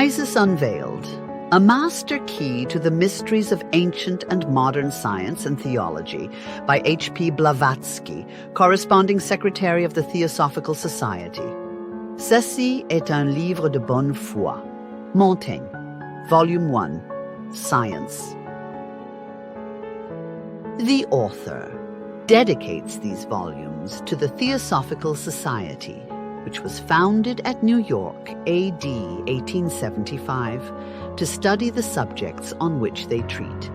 Crisis Unveiled, a master key to the mysteries of ancient and modern science and theology by H.P. Blavatsky, corresponding secretary of the Theosophical Society. Ceci est un livre de bonne foi. Montaigne, Volume 1, Science. The author dedicates these volumes to the Theosophical Society, which was founded at New York, A.D. 1875, to study the subjects on which they treat.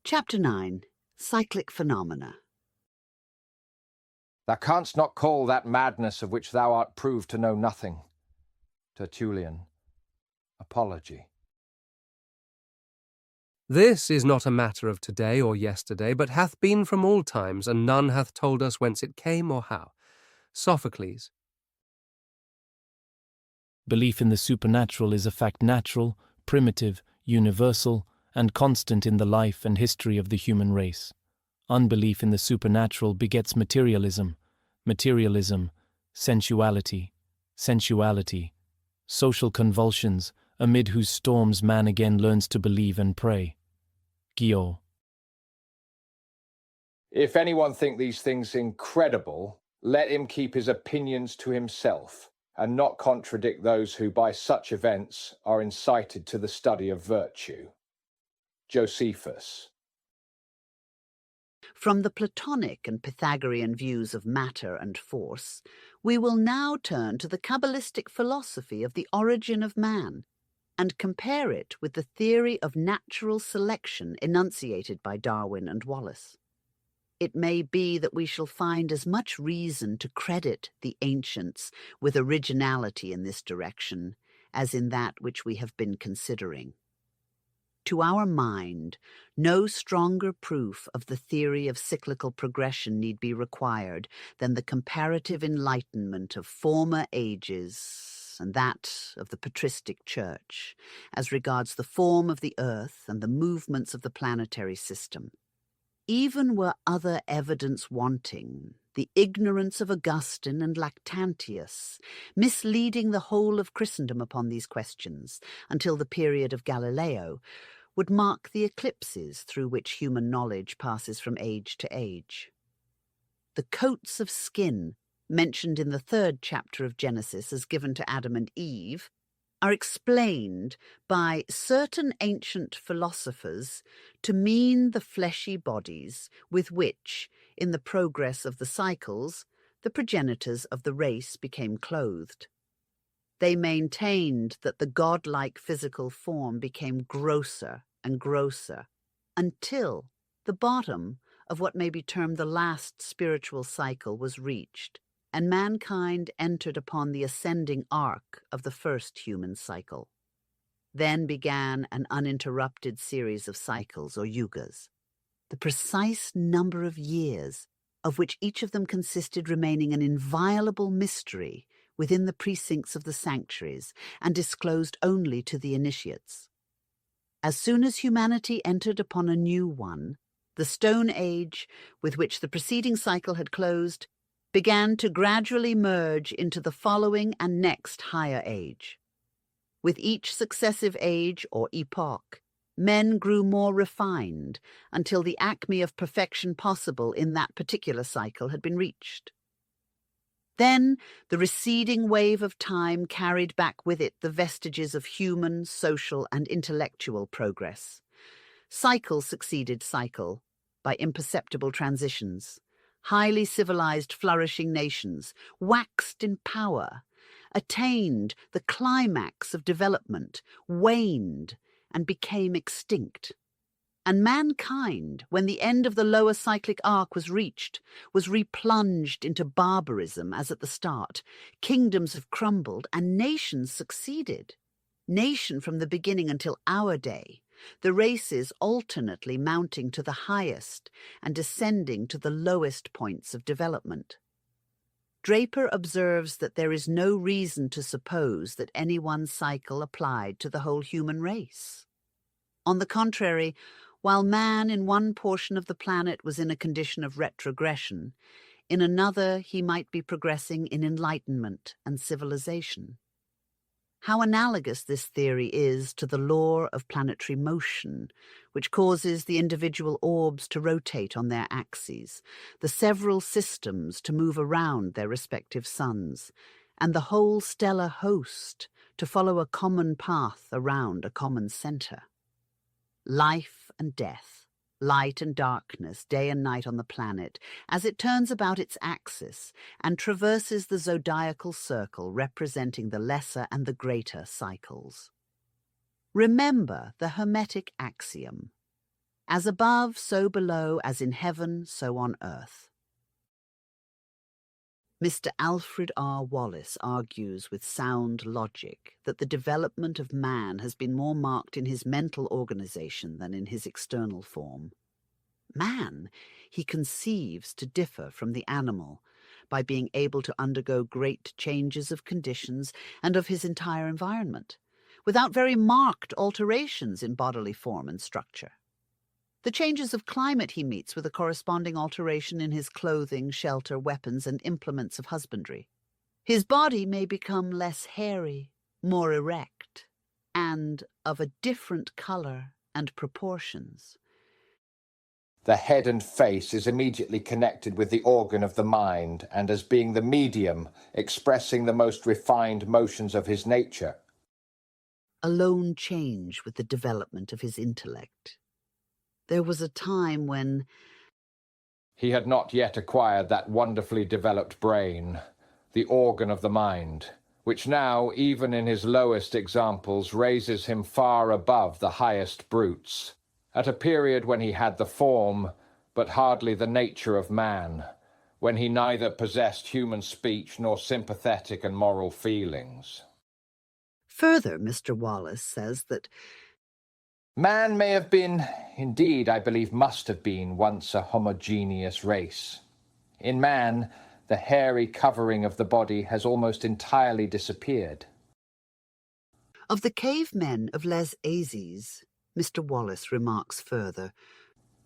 Chapter 9. Cyclic Phenomena. Thou canst not call that madness of which thou art proved to know nothing. Tertullian. Apology. This is not a matter of today or yesterday, but hath been from all times, and none hath told us whence it came or how. Sophocles. Belief in the supernatural is a fact natural, primitive, universal, and constant in the life and history of the human race. Unbelief in the supernatural begets materialism, materialism, sensuality, sensuality, social convulsions, amid whose storms man again learns to believe and pray. Guillaume. If anyone think these things incredible, let him keep his opinions to himself, and not contradict those who by such events are incited to the study of virtue. Josephus. From the Platonic and Pythagorean views of matter and force, we will now turn to the Kabbalistic philosophy of the origin of man and compare it with the theory of natural selection enunciated by Darwin and Wallace. It may be that we shall find as much reason to credit the ancients with originality in this direction as in that which we have been considering. To our mind, no stronger proof of the theory of cyclical progression need be required than the comparative enlightenment of former ages and that of the patristic church, as regards the form of the earth and the movements of the planetary system. Even were other evidence wanting, the ignorance of Augustine and Lactantius, misleading the whole of Christendom upon these questions until the period of Galileo, would mark the eclipses through which human knowledge passes from age to age. The coats of skin, mentioned in the 3rd chapter of Genesis as given to Adam and Eve, are explained by certain ancient philosophers to mean the fleshy bodies with which, in the progress of the cycles, the progenitors of the race became clothed. They maintained that the godlike physical form became grosser and grosser until the bottom of what may be termed the last spiritual cycle was reached, and mankind entered upon the ascending arc of the first human cycle. Then began an uninterrupted series of cycles, or yugas. The precise number of years of which each of them consisted remaining an inviolable mystery within the precincts of the sanctuaries and disclosed only to the initiates. As soon as humanity entered upon a new one, the Stone Age, with which the preceding cycle had closed, began to gradually merge into the following and next higher age. With each successive age or epoch, men grew more refined until the acme of perfection possible in that particular cycle had been reached. Then the receding wave of time carried back with it the vestiges of human, social, and intellectual progress. Cycle succeeded cycle by imperceptible transitions. Highly civilized, flourishing nations waxed in power, attained the climax of development, waned, and became extinct. And mankind, when the end of the lower cyclic arc was reached, was replunged into barbarism as at the start. Kingdoms have crumbled and nations succeeded. Nation from the beginning until our day, the races alternately mounting to the highest and descending to the lowest points of development. Draper observes that there is no reason to suppose that any one cycle applied to the whole human race. On the contrary, while man in one portion of the planet was in a condition of retrogression, in another he might be progressing in enlightenment and civilization. How analogous this theory is to the law of planetary motion, which causes the individual orbs to rotate on their axes, the several systems to move around their respective suns, and the whole stellar host to follow a common path around a common center. Life and death, light and darkness, day and night on the planet, as it turns about its axis and traverses the zodiacal circle representing the lesser and the greater cycles. Remember the Hermetic axiom: as above, so below, as in heaven, so on earth. Mr. Alfred R. Wallace argues with sound logic that the development of man has been more marked in his mental organization than in his external form. Man, he conceives to differ from the animal by being able to undergo great changes of conditions and of his entire environment, without very marked alterations in bodily form and structure. The changes of climate he meets with a corresponding alteration in his clothing, shelter, weapons, and implements of husbandry. His body may become less hairy, more erect, and of a different color and proportions. The head and face is immediately connected with the organ of the mind, and as being the medium expressing the most refined motions of his nature. A lone change with the development of his intellect. There was a time when he had not yet acquired that wonderfully developed brain, the organ of the mind, which now, even in his lowest examples, raises him far above the highest brutes, at a period when he had the form, but hardly the nature of man, when he neither possessed human speech nor sympathetic and moral feelings. Further, Mr. Wallace says that man may have been, indeed I believe must have been, once a homogeneous race. In man, the hairy covering of the body has almost entirely disappeared. Of the cavemen of Les Azes, Mr. Wallace remarks further,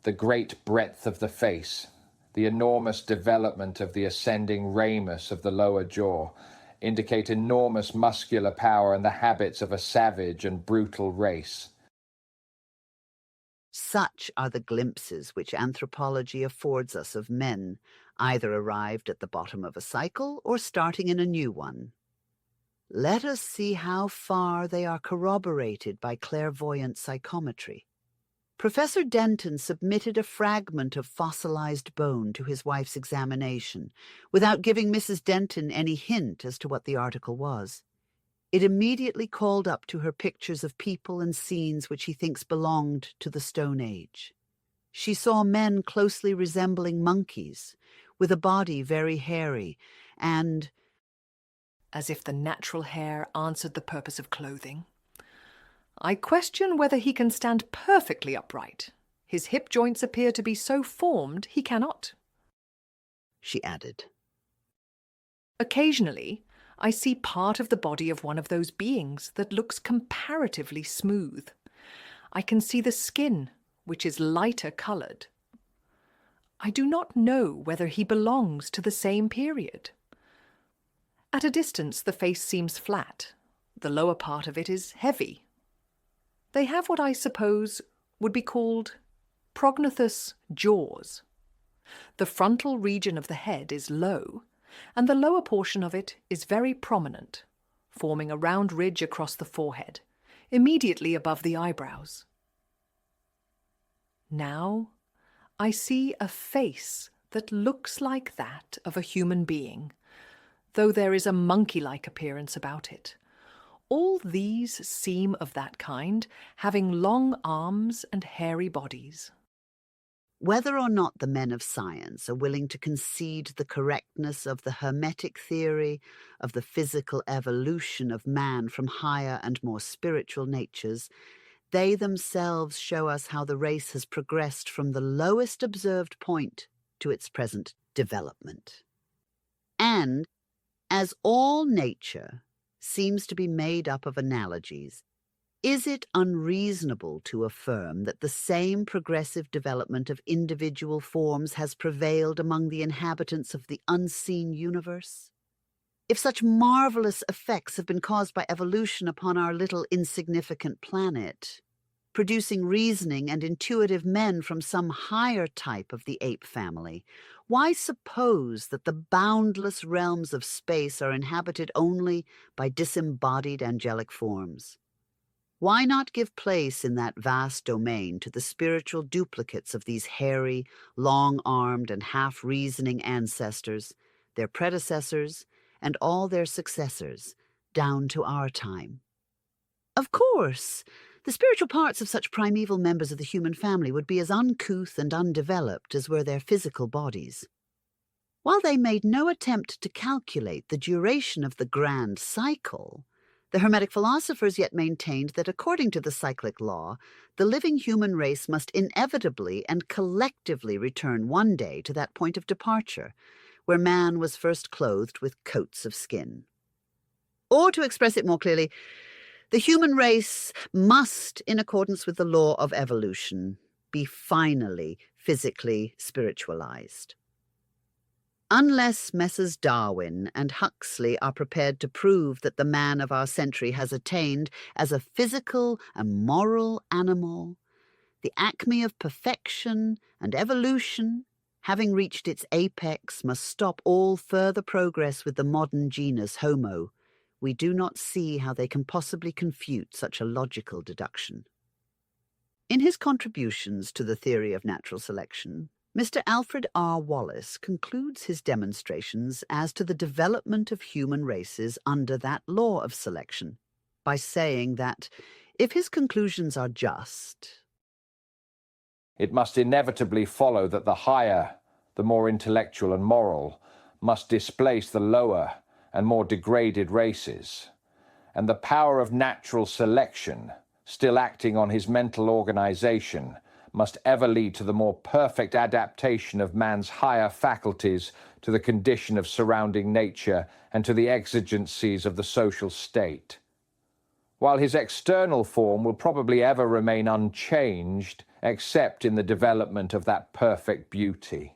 the great breadth of the face, the enormous development of the ascending ramus of the lower jaw, indicate enormous muscular power and the habits of a savage and brutal race. Such are the glimpses which anthropology affords us of men, either arrived at the bottom of a cycle or starting in a new one. Let us see how far they are corroborated by clairvoyant psychometry. Professor Denton submitted a fragment of fossilized bone to his wife's examination, without giving Mrs. Denton any hint as to what the article was. It immediately called up to her pictures of people and scenes which he thinks belonged to the Stone Age. She saw men closely resembling monkeys, with a body very hairy, and as if the natural hair answered the purpose of clothing. I question whether he can stand perfectly upright. His hip joints appear to be so formed he cannot. She added, occasionally, I see part of the body of one of those beings that looks comparatively smooth. I can see the skin, which is lighter coloured. I do not know whether he belongs to the same period. At a distance, the face seems flat. The lower part of it is heavy. They have what I suppose would be called prognathous jaws. The frontal region of the head is low, and the lower portion of it is very prominent, forming a round ridge across the forehead, immediately above the eyebrows. Now I see a face that looks like that of a human being, though there is a monkey-like appearance about it. All these seem of that kind, having long arms and hairy bodies. Whether or not the men of science are willing to concede the correctness of the Hermetic theory of the physical evolution of man from higher and more spiritual natures, they themselves show us how the race has progressed from the lowest observed point to its present development. And, as all nature seems to be made up of analogies, is it unreasonable to affirm that the same progressive development of individual forms has prevailed among the inhabitants of the unseen universe? If such marvelous effects have been caused by evolution upon our little insignificant planet, producing reasoning and intuitive men from some higher type of the ape family, why suppose that the boundless realms of space are inhabited only by disembodied angelic forms? Why not give place in that vast domain to the spiritual duplicates of these hairy, long-armed, and half-reasoning ancestors, their predecessors, and all their successors, down to our time? Of course, the spiritual parts of such primeval members of the human family would be as uncouth and undeveloped as were their physical bodies. While they made no attempt to calculate the duration of the grand cycle, the Hermetic philosophers yet maintained that according to the cyclic law, the living human race must inevitably and collectively return one day to that point of departure, where man was first clothed with coats of skin. Or, to express it more clearly, the human race must, in accordance with the law of evolution, be finally physically spiritualized. Unless Messrs. Darwin and Huxley are prepared to prove that the man of our century has attained, as a physical and moral animal, the acme of perfection and evolution, having reached its apex, must stop all further progress with the modern genus Homo, we do not see how they can possibly confute such a logical deduction. In his contributions to the theory of natural selection, Mr. Alfred R. Wallace concludes his demonstrations as to the development of human races under that law of selection by saying that, if his conclusions are just, it must inevitably follow that the higher, the more intellectual and moral, must displace the lower and more degraded races, and the power of natural selection, still acting on his mental organization, must ever lead to the more perfect adaptation of man's higher faculties to the condition of surrounding nature and to the exigencies of the social state. While his external form will probably ever remain unchanged, except in the development of that perfect beauty,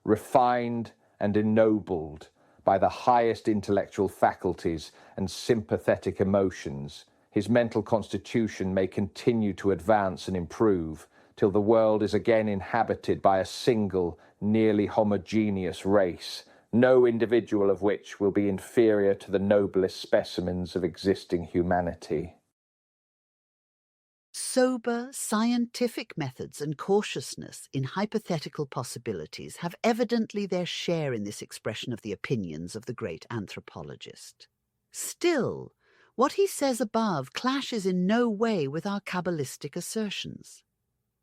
refined and ennobled by the highest intellectual faculties and sympathetic emotions, his mental constitution may continue to advance and improve till the world is again inhabited by a single, nearly homogeneous race, no individual of which will be inferior to the noblest specimens of existing humanity. Sober, scientific methods and cautiousness in hypothetical possibilities have evidently their share in this expression of the opinions of the great anthropologist. Still, what he says above clashes in no way with our Kabbalistic assertions.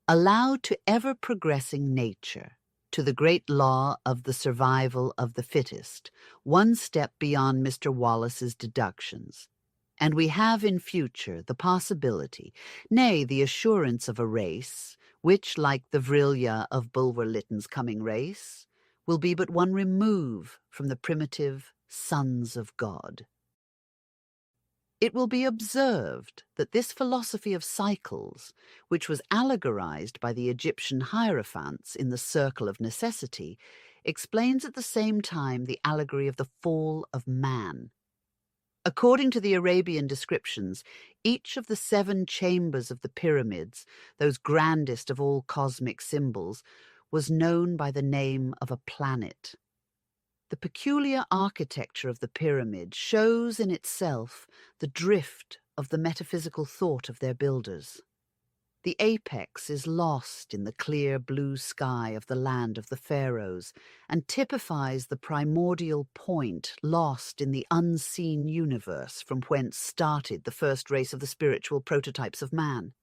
Allowed to ever-progressing nature, to the great law of the survival of the fittest, one step beyond Mr. Wallace's deductions, and we have in future the possibility, nay, the assurance of a race, which, like the Vrilya of Bulwer Lytton's coming race, will be but one remove from the primitive sons of God. It will be observed that this philosophy of cycles, which was allegorized by the Egyptian hierophants in the circle of necessity, explains at the same time the allegory of the fall of man. According to the Arabian descriptions, each of the 7 chambers of the pyramids, those grandest of all cosmic symbols, was known by the name of a planet. The peculiar architecture of the pyramid shows in itself the drift of the metaphysical thought of their builders. The apex is lost in the clear blue sky of the land of the pharaohs and typifies the primordial point lost in the unseen universe from whence started the first race of the spiritual prototypes of man.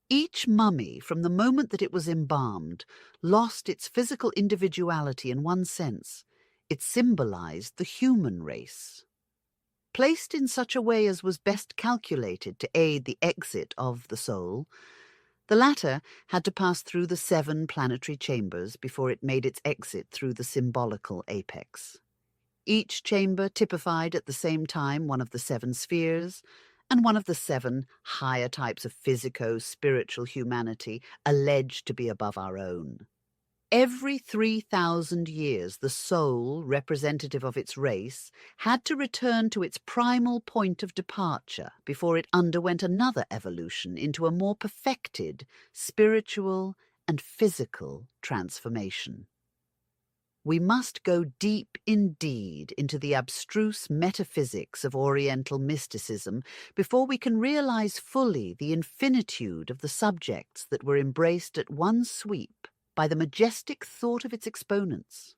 Each mummy, from the moment that it was embalmed, lost its physical individuality in one sense. It symbolized the human race. Placed in such a way as was best calculated to aid the exit of the soul, the latter had to pass through the 7 planetary chambers before it made its exit through the symbolical apex. Each chamber typified at the same time one of the 7 spheres and one of the 7 higher types of physico-spiritual humanity alleged to be above our own. Every 3,000 years, the soul, representative of its race, had to return to its primal point of departure before it underwent another evolution into a more perfected spiritual and physical transformation. We must go deep indeed into the abstruse metaphysics of Oriental mysticism before we can realize fully the infinitude of the subjects that were embraced at one sweep by the majestic thought of its exponents.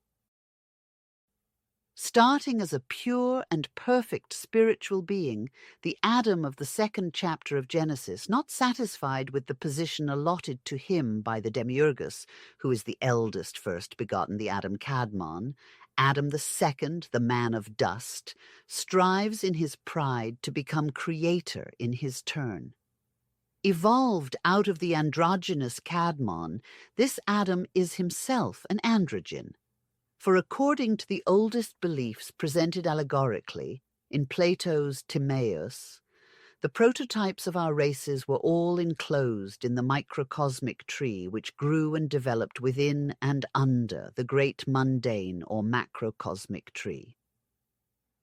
Starting as a pure and perfect spiritual being, the Adam of the 2nd chapter of Genesis, not satisfied with the position allotted to him by the Demiurgus, who is the eldest first begotten, the Adam Kadmon, Adam the 2nd, the man of dust, strives in his pride to become creator in his turn. Evolved out of the androgynous Kadmon, this Adam is himself an androgen. For according to the oldest beliefs presented allegorically in Plato's Timaeus, the prototypes of our races were all enclosed in the microcosmic tree which grew and developed within and under the great mundane or macrocosmic tree.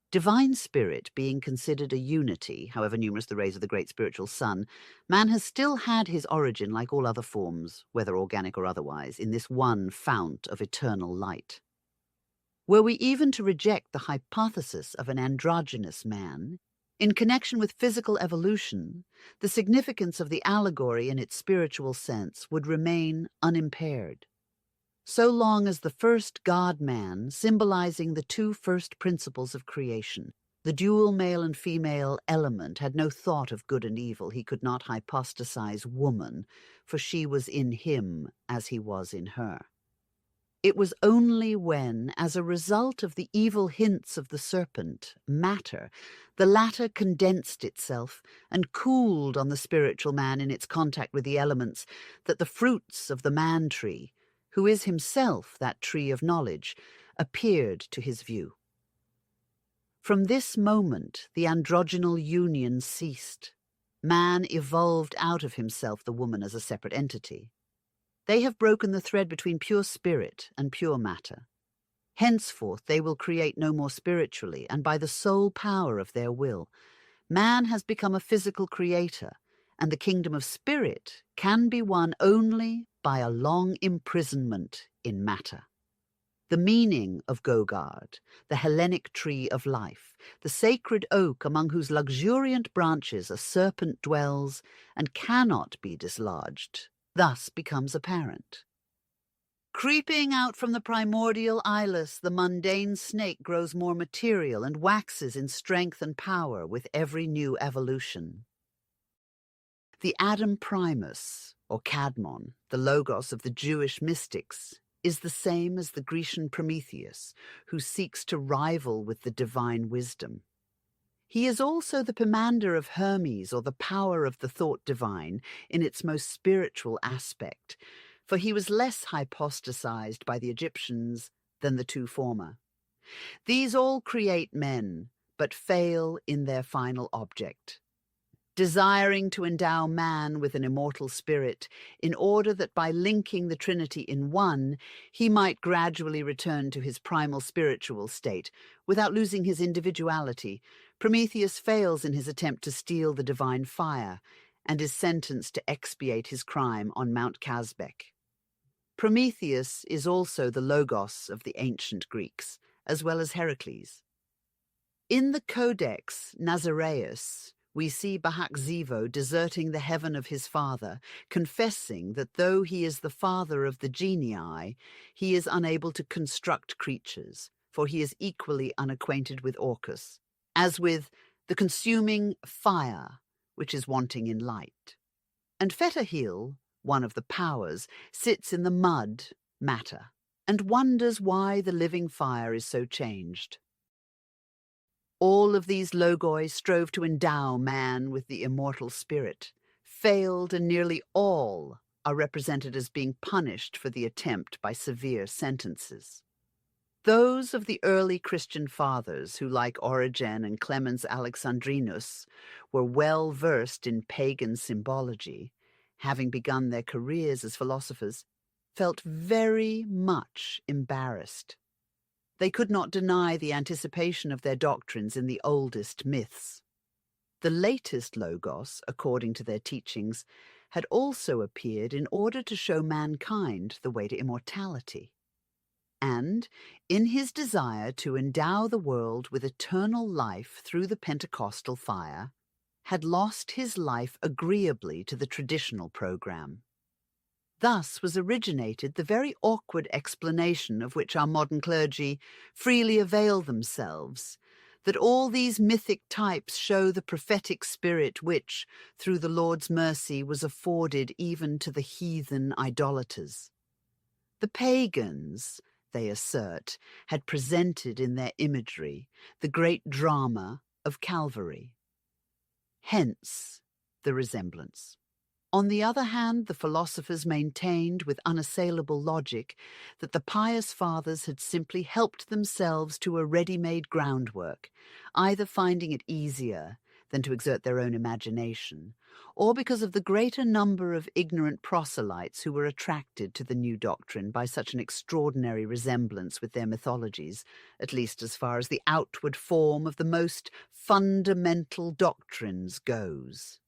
Divine spirit being considered a unity, however numerous the rays of the great spiritual sun, man has still had his origin, like all other forms, whether organic or otherwise, in this one fount of eternal light. Were we even to reject the hypothesis of an androgynous man, in connection with physical evolution, the significance of the allegory in its spiritual sense would remain unimpaired. So long as the first God-man, symbolizing the 2 first principles of creation, the dual male and female element, had no thought of good and evil, he could not hypostasize woman, for she was in him as he was in her. It was only when, as a result of the evil hints of the serpent, matter, the latter condensed itself and cooled on the spiritual man in its contact with the elements, that the fruits of the man-tree, who is himself that tree of knowledge, appeared to his view. From this moment, the androgynal union ceased. Man evolved out of himself the woman as a separate entity. They have broken the thread between pure spirit and pure matter. Henceforth they will create no more spiritually, and by the sole power of their will. Man has become a physical creator, and the kingdom of spirit can be won only by a long imprisonment in matter. The meaning of Gogard, the Hellenic tree of life, the sacred oak among whose luxuriant branches a serpent dwells and cannot be dislodged, thus becomes apparent. Creeping out from the primordial eyeless, the mundane snake grows more material and waxes in strength and power with every new evolution. The Adam Primus, or Kadmon, the logos of the Jewish mystics, is the same as the Grecian Prometheus, who seeks to rival with the divine wisdom. He is also the pomander of Hermes, or the power of the thought divine, in its most spiritual aspect, for he was less hypostasized by the Egyptians than the 2 former. These all create men, but fail in their final object. Desiring to endow man with an immortal spirit, in order that by linking the Trinity in one, he might gradually return to his primal spiritual state, without losing his individuality, Prometheus fails in his attempt to steal the divine fire, and is sentenced to expiate his crime on Mount Kazbek. Prometheus is also the Logos of the ancient Greeks, as well as Heracles. In the Codex Nazareus, we see Bahak-Zivo deserting the heaven of his father, confessing that though he is the father of the genii, he is unable to construct creatures, for he is equally unacquainted with Orcus, as with the consuming fire, which is wanting in light. And Fetahil, one of the powers, sits in the mud, matter, and wonders why the living fire is so changed. All of these logoi strove to endow man with the immortal spirit, failed, and nearly all are represented as being punished for the attempt by severe sentences. Those of the early Christian fathers who, like Origen and Clemens Alexandrinus, were well versed in pagan symbology, having begun their careers as philosophers, felt very much embarrassed. They could not deny the anticipation of their doctrines in the oldest myths. The latest Logos, according to their teachings, had also appeared in order to show mankind the way to immortality. And, in his desire to endow the world with eternal life through the Pentecostal fire, had lost his life agreeably to the traditional program. Thus was originated the very awkward explanation of which our modern clergy freely avail themselves, that all these mythic types show the prophetic spirit which, through the Lord's mercy, was afforded even to the heathen idolaters. The pagans, they assert, had presented in their imagery the great drama of Calvary. Hence the resemblance. On the other hand, the philosophers maintained with unassailable logic that the pious fathers had simply helped themselves to a ready-made groundwork, either finding it easier than to exert their own imagination, or because of the greater number of ignorant proselytes who were attracted to the new doctrine by such an extraordinary resemblance with their mythologies, at least as far as the outward form of the most fundamental doctrines goes.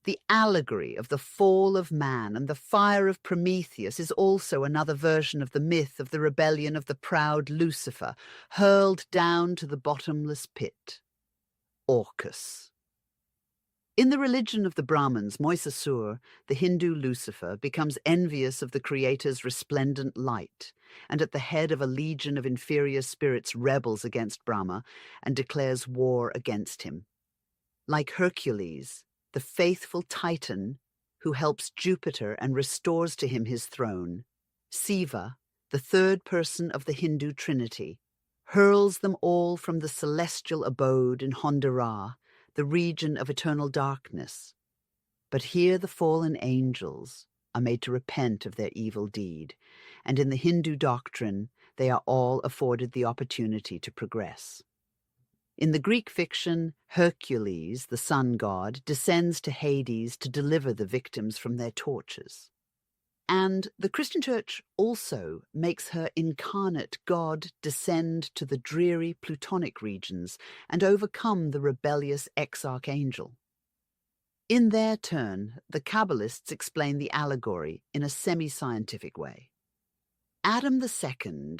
The allegory of the fall of man and the fire of Prometheus is also another version of the myth of the rebellion of the proud Lucifer, hurled down to the bottomless pit. Orcus. In the religion of the Brahmins, Moisasur, the Hindu Lucifer, becomes envious of the Creator's resplendent light, and at the head of a legion of inferior spirits rebels against Brahma and declares war against him. Like Hercules, the faithful Titan, who helps Jupiter and restores to him his throne, Siva, the third person of the Hindu Trinity, hurls them all from the celestial abode in Hondara, the region of eternal darkness. But here the fallen angels are made to repent of their evil deed, and in the Hindu doctrine they are all afforded the opportunity to progress. In the Greek fiction, Hercules, the sun god, descends to Hades to deliver the victims from their tortures. And the Christian Church also makes her incarnate God descend to the dreary Plutonic regions and overcome the rebellious ex-archangel. In their turn, the Kabbalists explain the allegory in a semi-scientific way. Adam II,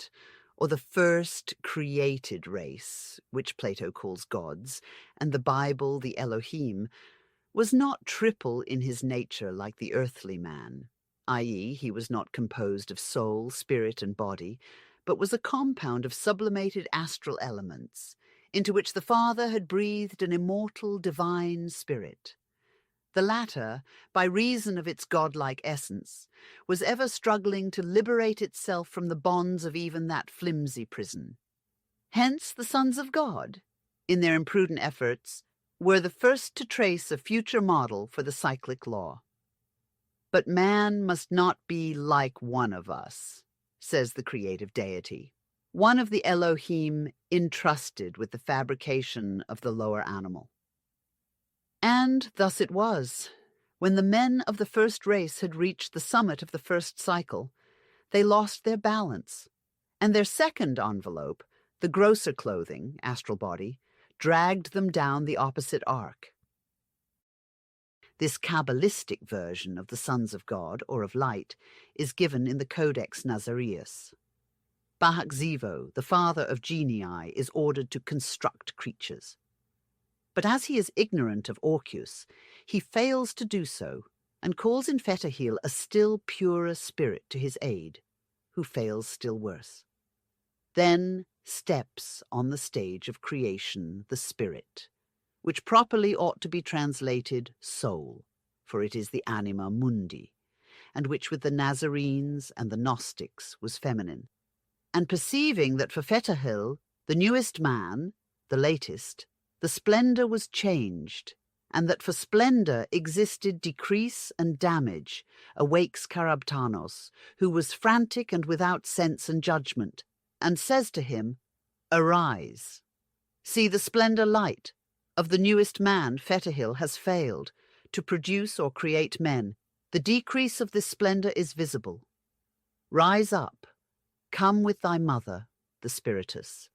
or the first created race, which Plato calls gods, and the Bible the Elohim, was not triple in his nature like the earthly man, i.e., he was not composed of soul, spirit, and body, but was a compound of sublimated astral elements, into which the Father had breathed an immortal divine spirit. The latter, by reason of its godlike essence, was ever struggling to liberate itself from the bonds of even that flimsy prison. Hence the sons of God, in their imprudent efforts, were the first to trace a future model for the cyclic law. But man must not be like one of us, says the creative deity. one of the Elohim entrusted with the fabrication of the lower animal. And thus it was. When the men of the first race had reached the summit of the first cycle, they lost their balance, and their second envelope, the grosser clothing, astral body, dragged them down the opposite arc. This Kabbalistic version of the sons of God, or of light, is given in the Codex Nazareus. Bahak Zivo, the father of genii, is ordered to construct creatures. But as he is ignorant of Orcus, he fails to do so, and calls in Fetahil a still purer spirit to his aid, who fails still worse. Then steps on the stage of creation the spirit, which properly ought to be translated soul, for it is the anima mundi, and which with the Nazarenes and the Gnostics was feminine. And perceiving that for Fetahil, the newest man, the latest, the splendour was changed, and that for splendour existed decrease and damage, awakes Karabtanos, who was frantic and without sense and judgment, and says to him, "Arise. See the splendour light of the newest man, Fetahil, has failed to produce or create men. The decrease of this splendour is visible. Rise up, come with thy mother, the Spiritus,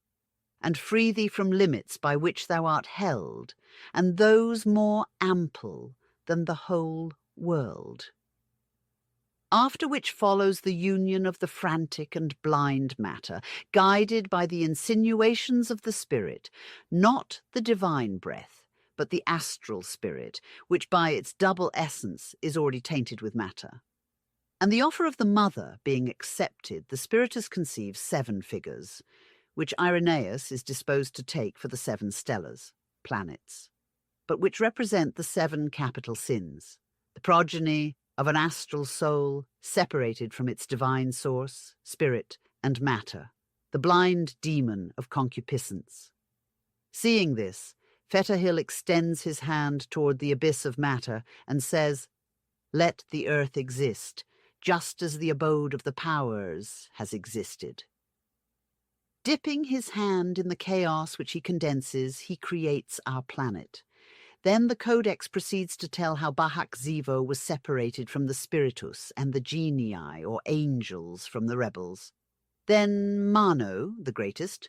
and free thee from limits by which thou art held, and those more ample than the whole world." After which follows the union of the frantic and blind matter, guided by the insinuations of the spirit, not the divine breath, but the astral spirit, which by its double essence is already tainted with matter. And the offer of the mother being accepted, the Spiritus conceives 7 figures, which Irenaeus is disposed to take for the 7 stellars, planets, but which represent the 7 capital sins, the progeny of an astral soul separated from its divine source, spirit, and matter, the blind demon of concupiscence. Seeing this, Fetahil extends his hand toward the abyss of matter and says, "Let the earth exist, just as the abode of the powers has existed." Dipping his hand in the chaos which he condenses, he creates our planet. Then the Codex proceeds to tell how Bahak Zivo was separated from the Spiritus and the genii, or angels, from the rebels. Then Mano, the greatest,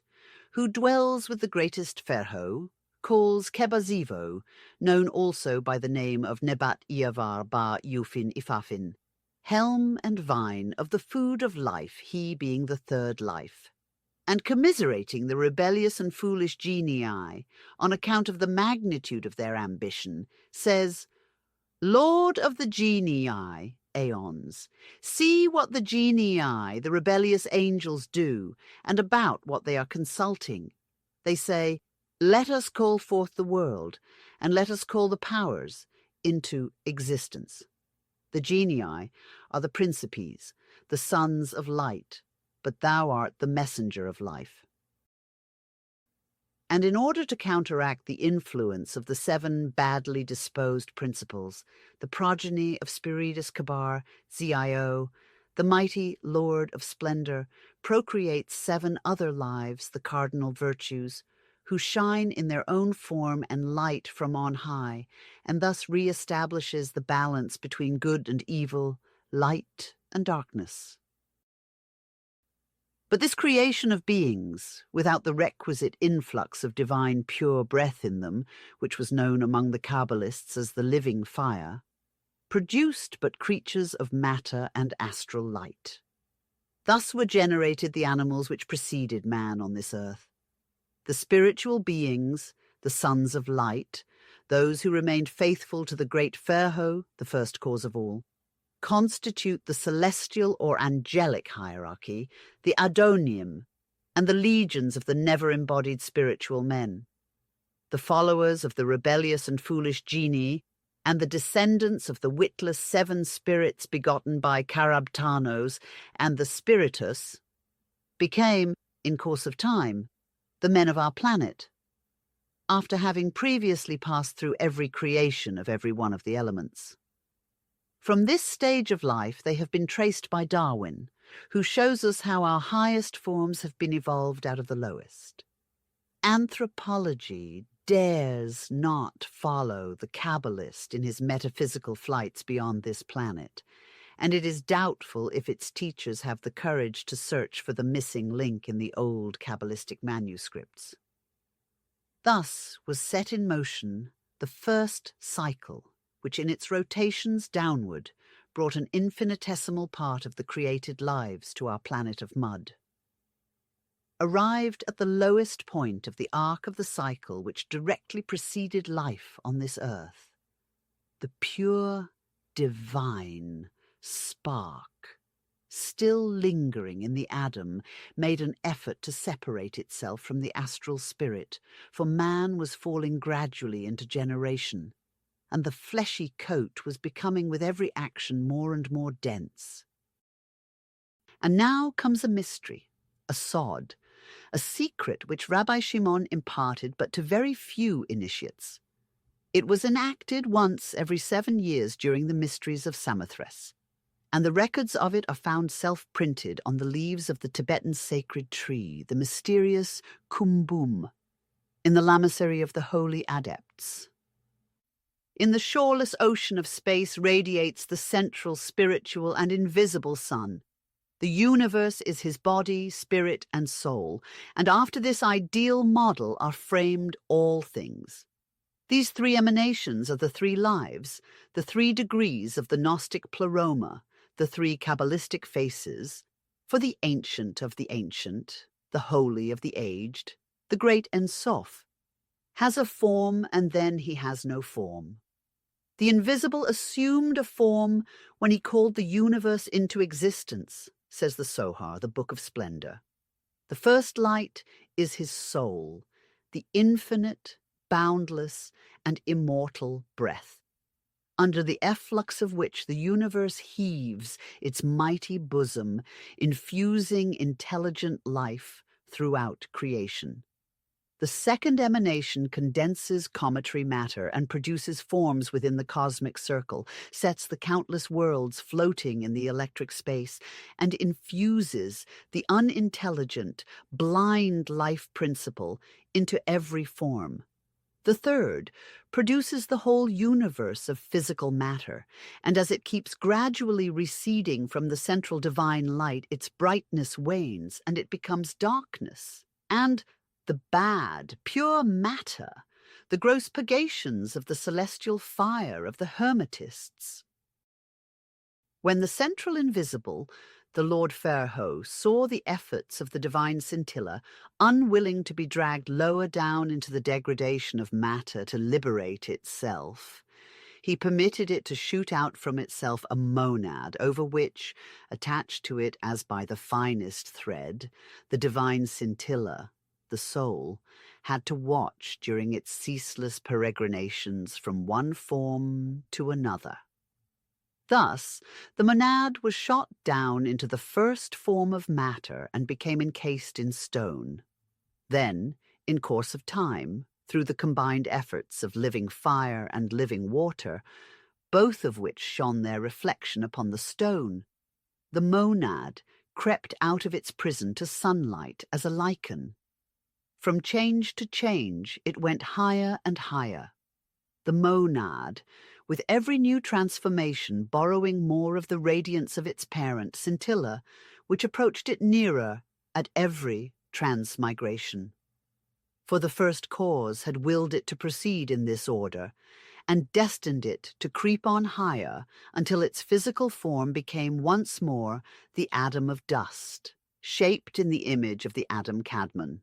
who dwells with the greatest Ferho, calls Keba Zivo, known also by the name of Nebat Iavar Ba Yufin Ifafin, helm and vine of the food of life, he being the third life, and commiserating the rebellious and foolish genii on account of the magnitude of their ambition, says, "Lord of the genii, aeons, see what the genii, the rebellious angels, do, and about what they are consulting. They say, 'Let us call forth the world, and let us call the powers into existence.' The genii are the principes, the sons of light, but thou art the messenger of life." And in order to counteract the influence of the 7 badly disposed principles, the progeny of Spiritus Kabar, Zio, the mighty Lord of Splendor, procreates 7 other lives, the cardinal virtues, who shine in their own form and light from on high, and thus re-establishes the balance between good and evil, light and darkness. But this creation of beings, without the requisite influx of divine pure breath in them, which was known among the Kabbalists as the living fire, produced but creatures of matter and astral light. Thus were generated the animals which preceded man on this earth. The spiritual beings, the sons of light, those who remained faithful to the great Ferho, the first cause of all, constitute the celestial or angelic hierarchy, the Adonium, and the legions of the never-embodied spiritual men. The followers of the rebellious and foolish genii, and the descendants of the witless 7 spirits begotten by Karabtanos and the Spiritus, became, in course of time, the men of our planet, after having previously passed through every creation of every one of the elements. From this stage of life they have been traced by Darwin, who shows us how our highest forms have been evolved out of the lowest. Anthropology dares not follow the Kabbalist in his metaphysical flights beyond this planet, and it is doubtful if its teachers have the courage to search for the missing link in the old Kabbalistic manuscripts. Thus was set in motion the first cycle, which in its rotations downward brought an infinitesimal part of the created lives to our planet of mud. Arrived at the lowest point of the arc of the cycle which directly preceded life on this earth, the pure, divine spark, still lingering in the atom, made an effort to separate itself from the astral spirit, for man was falling gradually into generation, and the fleshy coat was becoming with every action more and more dense. And now comes a mystery, a sod, a secret which Rabbi Shimon imparted but to very few initiates. It was enacted once every 7 years during the mysteries of Samothrace, and the records of it are found self-printed on the leaves of the Tibetan sacred tree, the mysterious kumbum, in the lamasery of the holy adepts. In the shoreless ocean of space radiates the central spiritual and invisible sun. The universe is his body, spirit, and soul, and after this ideal model are framed all things. These 3 emanations are the 3 lives, the 3 degrees of the Gnostic pleroma, the 3 Kabbalistic faces, for the ancient of the ancient, the holy of the aged, the great Ein Sof, has a form and then he has no form. The invisible assumed a form when he called the universe into existence, says the Sohar, the Book of Splendor. The first light is his soul, the infinite, boundless, and immortal breath, under the efflux of which the universe heaves its mighty bosom, infusing intelligent life throughout creation. The second emanation condenses cometary matter and produces forms within the cosmic circle, sets the countless worlds floating in the electric space, and infuses the unintelligent, blind life principle into every form. The third produces the whole universe of physical matter, and as it keeps gradually receding from the central divine light, its brightness wanes, and it becomes darkness, and the bad, pure matter, the gross purgations of the celestial fire of the Hermetists. When the central invisible, the Lord Ferho, saw the efforts of the divine scintilla, unwilling to be dragged lower down into the degradation of matter to liberate itself, he permitted it to shoot out from itself a monad, over which, attached to it as by the finest thread, the divine scintilla, the soul, had to watch during its ceaseless peregrinations from one form to another. Thus, the monad was shot down into the first form of matter and became encased in stone. Then, in course of time, through the combined efforts of living fire and living water, both of which shone their reflection upon the stone, the monad crept out of its prison to sunlight as a lichen. From change to change, it went higher and higher. The monad, with every new transformation borrowing more of the radiance of its parent, scintilla, which approached it nearer at every transmigration. For the first cause had willed it to proceed in this order, and destined it to creep on higher until its physical form became once more the atom of dust, shaped in the image of the Adam Kadmon.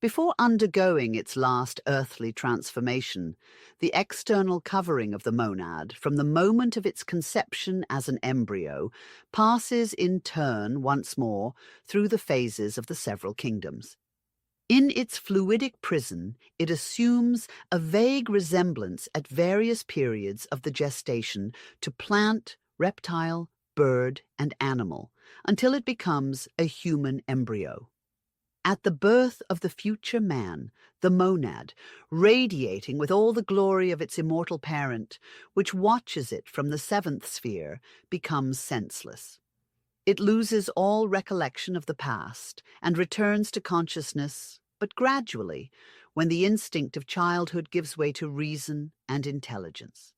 Before undergoing its last earthly transformation, the external covering of the monad, from the moment of its conception as an embryo, passes in turn once more through the phases of the several kingdoms. In its fluidic prison, it assumes a vague resemblance at various periods of the gestation to plant, reptile, bird, and animal, until it becomes a human embryo. At the birth of the future man, the monad, radiating with all the glory of its immortal parent, which watches it from the 7th sphere, becomes senseless. It loses all recollection of the past and returns to consciousness, but gradually, when the instinct of childhood gives way to reason and intelligence.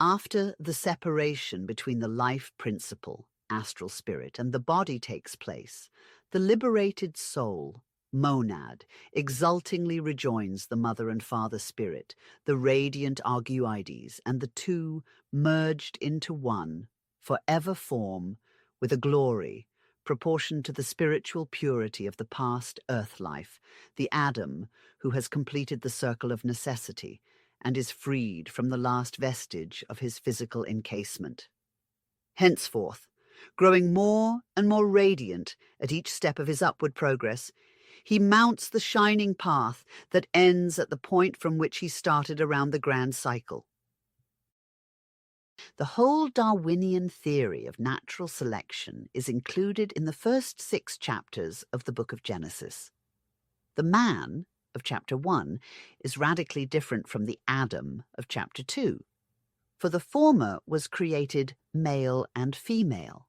After the separation between the life principle, astral spirit, and the body takes place, the liberated soul, monad, exultingly rejoins the mother and father spirit, the radiant arguides, and the two, merged into one, forever form, with a glory proportioned to the spiritual purity of the past earth life, the Adam who has completed the circle of necessity and is freed from the last vestige of his physical encasement. Henceforth, growing more and more radiant at each step of his upward progress, he mounts the shining path that ends at the point from which he started around the grand cycle. The whole Darwinian theory of natural selection is included in the first 6 chapters of the book of Genesis. The man of chapter 1 is radically different from the Adam of chapter 2, for the former was created male and female,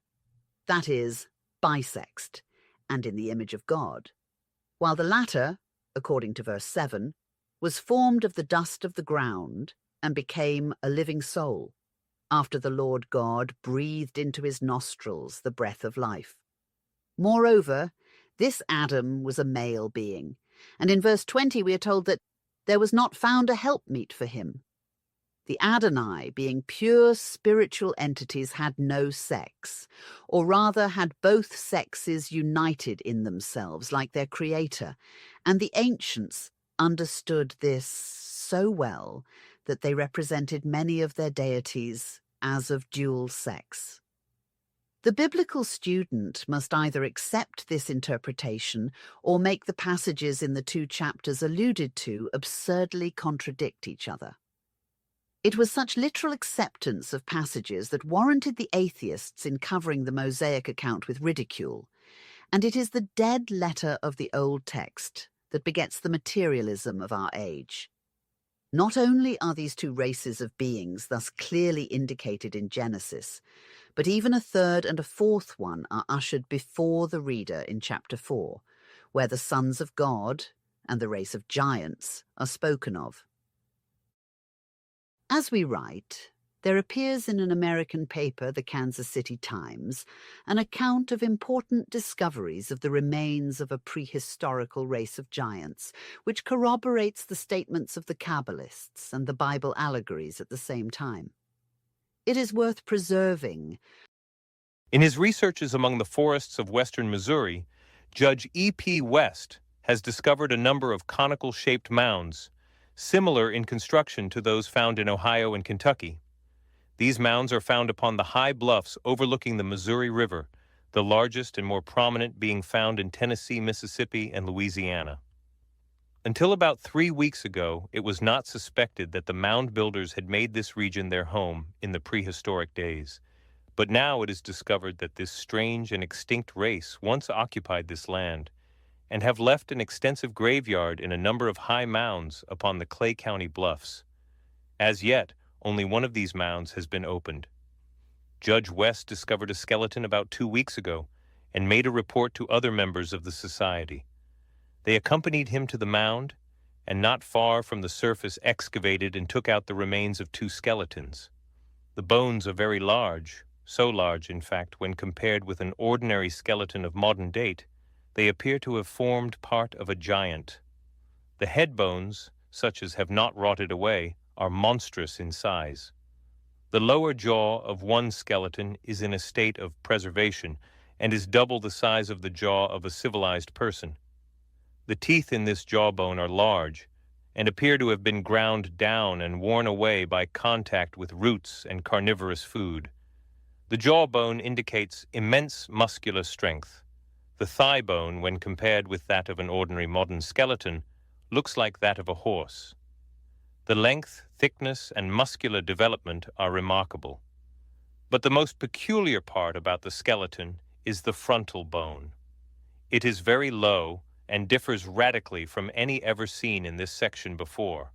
that is, bisexed, and in the image of God, while the latter, according to verse 7, was formed of the dust of the ground and became a living soul, after the Lord God breathed into his nostrils the breath of life. Moreover, this Adam was a male being, and in verse 20 we are told that there was not found a helpmeet for him. The Adonai, being pure spiritual entities, had no sex, or rather had both sexes united in themselves like their creator, and the ancients understood this so well that they represented many of their deities as of dual sex. The biblical student must either accept this interpretation or make the passages in the 2 chapters alluded to absurdly contradict each other. It was such literal acceptance of passages that warranted the atheists in covering the Mosaic account with ridicule, and it is the dead letter of the old text that begets the materialism of our age. Not only are these 2 races of beings thus clearly indicated in Genesis, but even a third and a fourth one are ushered before the reader in chapter 4, where the sons of God and the race of giants are spoken of. As we write, there appears in an American paper, the Kansas City Times, an account of important discoveries of the remains of a prehistorical race of giants, which corroborates the statements of the Kabbalists and the Bible allegories at the same time. It is worth preserving. In his researches among the forests of western Missouri, Judge E.P. West has discovered a number of conical-shaped mounds, similar in construction to those found in Ohio and Kentucky. These mounds are found upon the high bluffs overlooking the Missouri River, the largest and more prominent being found in Tennessee, Mississippi, and Louisiana. Until about 3 weeks ago, it was not suspected that the mound builders had made this region their home in the prehistoric days. But now it is discovered that this strange and extinct race once occupied this land and have left an extensive graveyard in a number of high mounds upon the Clay County bluffs. As yet, only one of these mounds has been opened. Judge West discovered a skeleton about 2 weeks ago and made a report to other members of the society. They accompanied him to the mound, and not far from the surface excavated and took out the remains of 2 skeletons. The bones are very large, so large, in fact, when compared with an ordinary skeleton of modern date, they appear to have formed part of a giant. The head bones, such as have not rotted away, are monstrous in size. The lower jaw of one skeleton is in a state of preservation and is double the size of the jaw of a civilized person. The teeth in this jawbone are large and appear to have been ground down and worn away by contact with roots and carnivorous food. The jawbone indicates immense muscular strength. The thigh bone, when compared with that of an ordinary modern skeleton, looks like that of a horse. The length, thickness, and muscular development are remarkable. But the most peculiar part about the skeleton is the frontal bone. It is very low and differs radically from any ever seen in this section before.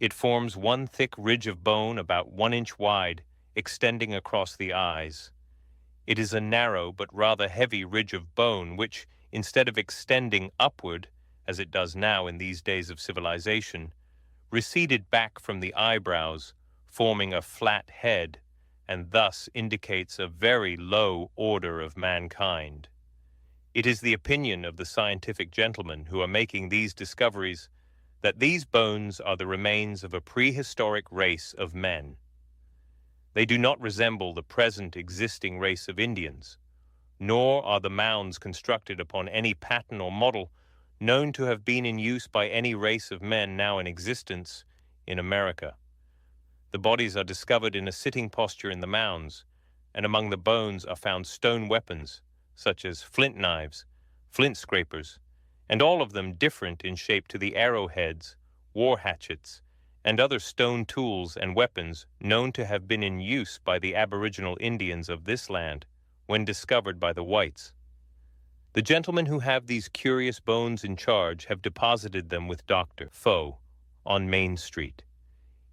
It forms one thick ridge of bone about 1 inch wide, extending across the eyes. It is a narrow but rather heavy ridge of bone which, instead of extending upward, as it does now in these days of civilization, receded back from the eyebrows, forming a flat head, and thus indicates a very low order of mankind. It is the opinion of the scientific gentlemen who are making these discoveries that these bones are the remains of a prehistoric race of men. They do not resemble the present existing race of Indians, nor are the mounds constructed upon any pattern or model known to have been in use by any race of men now in existence in America. The bodies are discovered in a sitting posture in the mounds, and among the bones are found stone weapons, such as flint knives, flint scrapers, and all of them different in shape to the arrowheads, war hatchets, and other stone tools and weapons known to have been in use by the aboriginal Indians of this land when discovered by the whites. The gentlemen who have these curious bones in charge have deposited them with Dr. Foe on Main Street.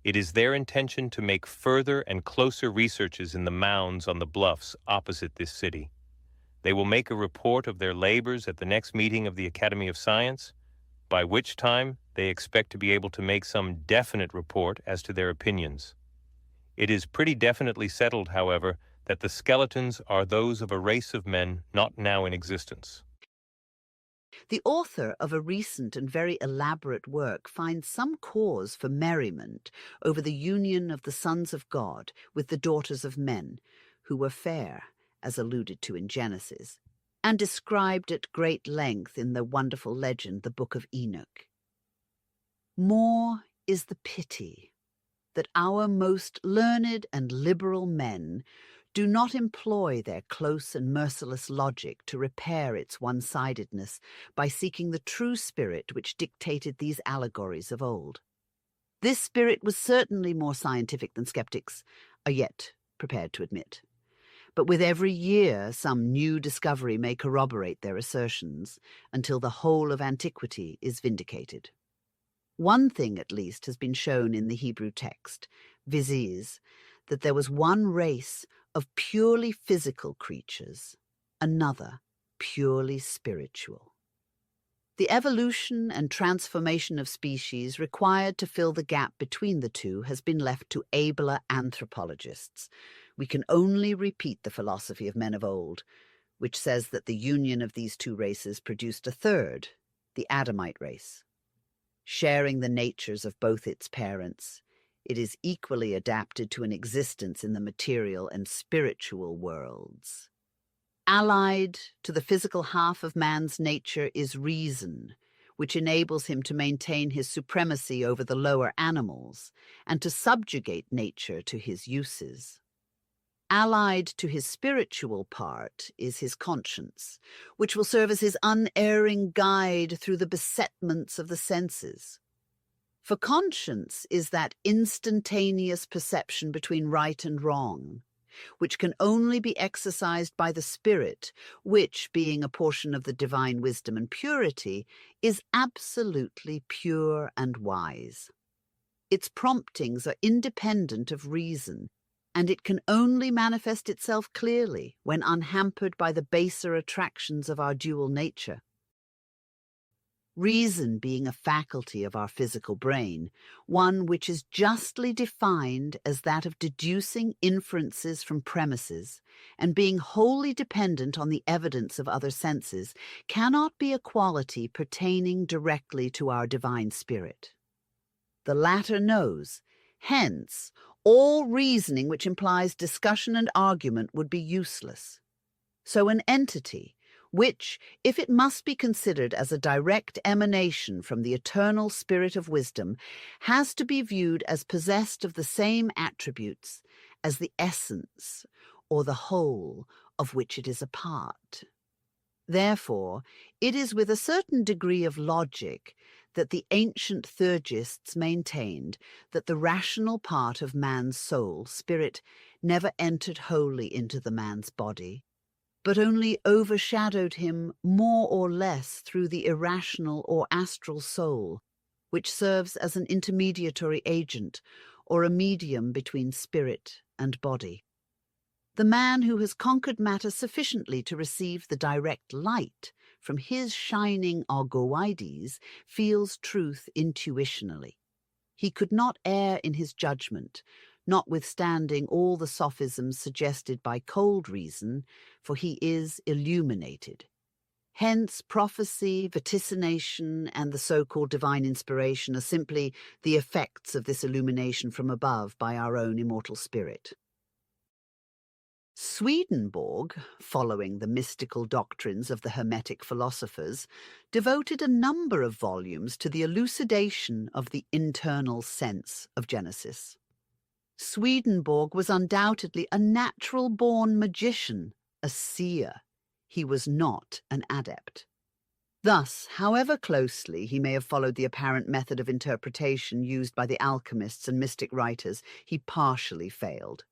It is their intention to make further and closer researches in the mounds on the bluffs opposite this city. They will make a report of their labors at the next meeting of the Academy of Science, by which time they expect to be able to make some definite report as to their opinions. It is pretty definitely settled, however, that the skeletons are those of a race of men not now in existence. The author of a recent and very elaborate work finds some cause for merriment over the union of the sons of God with the daughters of men, who were fair, as alluded to in Genesis, and described at great length in the wonderful legend, the Book of Enoch. More is the pity that our most learned and liberal men do not employ their close and merciless logic to repair its one-sidedness by seeking the true spirit which dictated these allegories of old. This spirit was certainly more scientific than skeptics are yet prepared to admit. But with every year, some new discovery may corroborate their assertions until the whole of antiquity is vindicated. One thing, at least, has been shown in the Hebrew text, viz., that there was one race of purely physical creatures, another purely spiritual. The evolution and transformation of species required to fill the gap between the two has been left to abler anthropologists. We can only repeat the philosophy of men of old, which says that the union of these two races produced a third, the Adamite race. Sharing the natures of both its parents, it is equally adapted to an existence in the material and spiritual worlds. Allied to the physical half of man's nature is reason, which enables him to maintain his supremacy over the lower animals and to subjugate nature to his uses. Allied to his spiritual part is his conscience, which will serve as his unerring guide through the besetments of the senses. For conscience is that instantaneous perception between right and wrong, which can only be exercised by the spirit, which, being a portion of the divine wisdom and purity, is absolutely pure and wise. Its promptings are independent of reason, and it can only manifest itself clearly when unhampered by the baser attractions of our dual nature. Reason being a faculty of our physical brain, one which is justly defined as that of deducing inferences from premises, and being wholly dependent on the evidence of other senses, cannot be a quality pertaining directly to our divine spirit. The latter knows, hence, all reasoning which implies discussion and argument would be useless. So an entity, which, if it must be considered as a direct emanation from the eternal spirit of wisdom, has to be viewed as possessed of the same attributes as the essence or the whole of which it is a part. Therefore, it is with a certain degree of logic that the ancient theurgists maintained that the rational part of man's soul, spirit, never entered wholly into the man's body, but only overshadowed him more or less through the irrational or astral soul, which serves as an intermediatory agent or a medium between spirit and body. The man who has conquered matter sufficiently to receive the direct light from his shining Argoides feels truth intuitionally. He could not err in his judgment, notwithstanding all the sophisms suggested by cold reason, for he is illuminated. Hence, prophecy, vaticination, and the so-called divine inspiration are simply the effects of this illumination from above by our own immortal spirit. Swedenborg, following the mystical doctrines of the Hermetic philosophers, devoted a number of volumes to the elucidation of the internal sense of Genesis. Swedenborg was undoubtedly a natural-born magician, a seer. He was not an adept. Thus, however closely he may have followed the apparent method of interpretation used by the alchemists and mystic writers, he partially failed.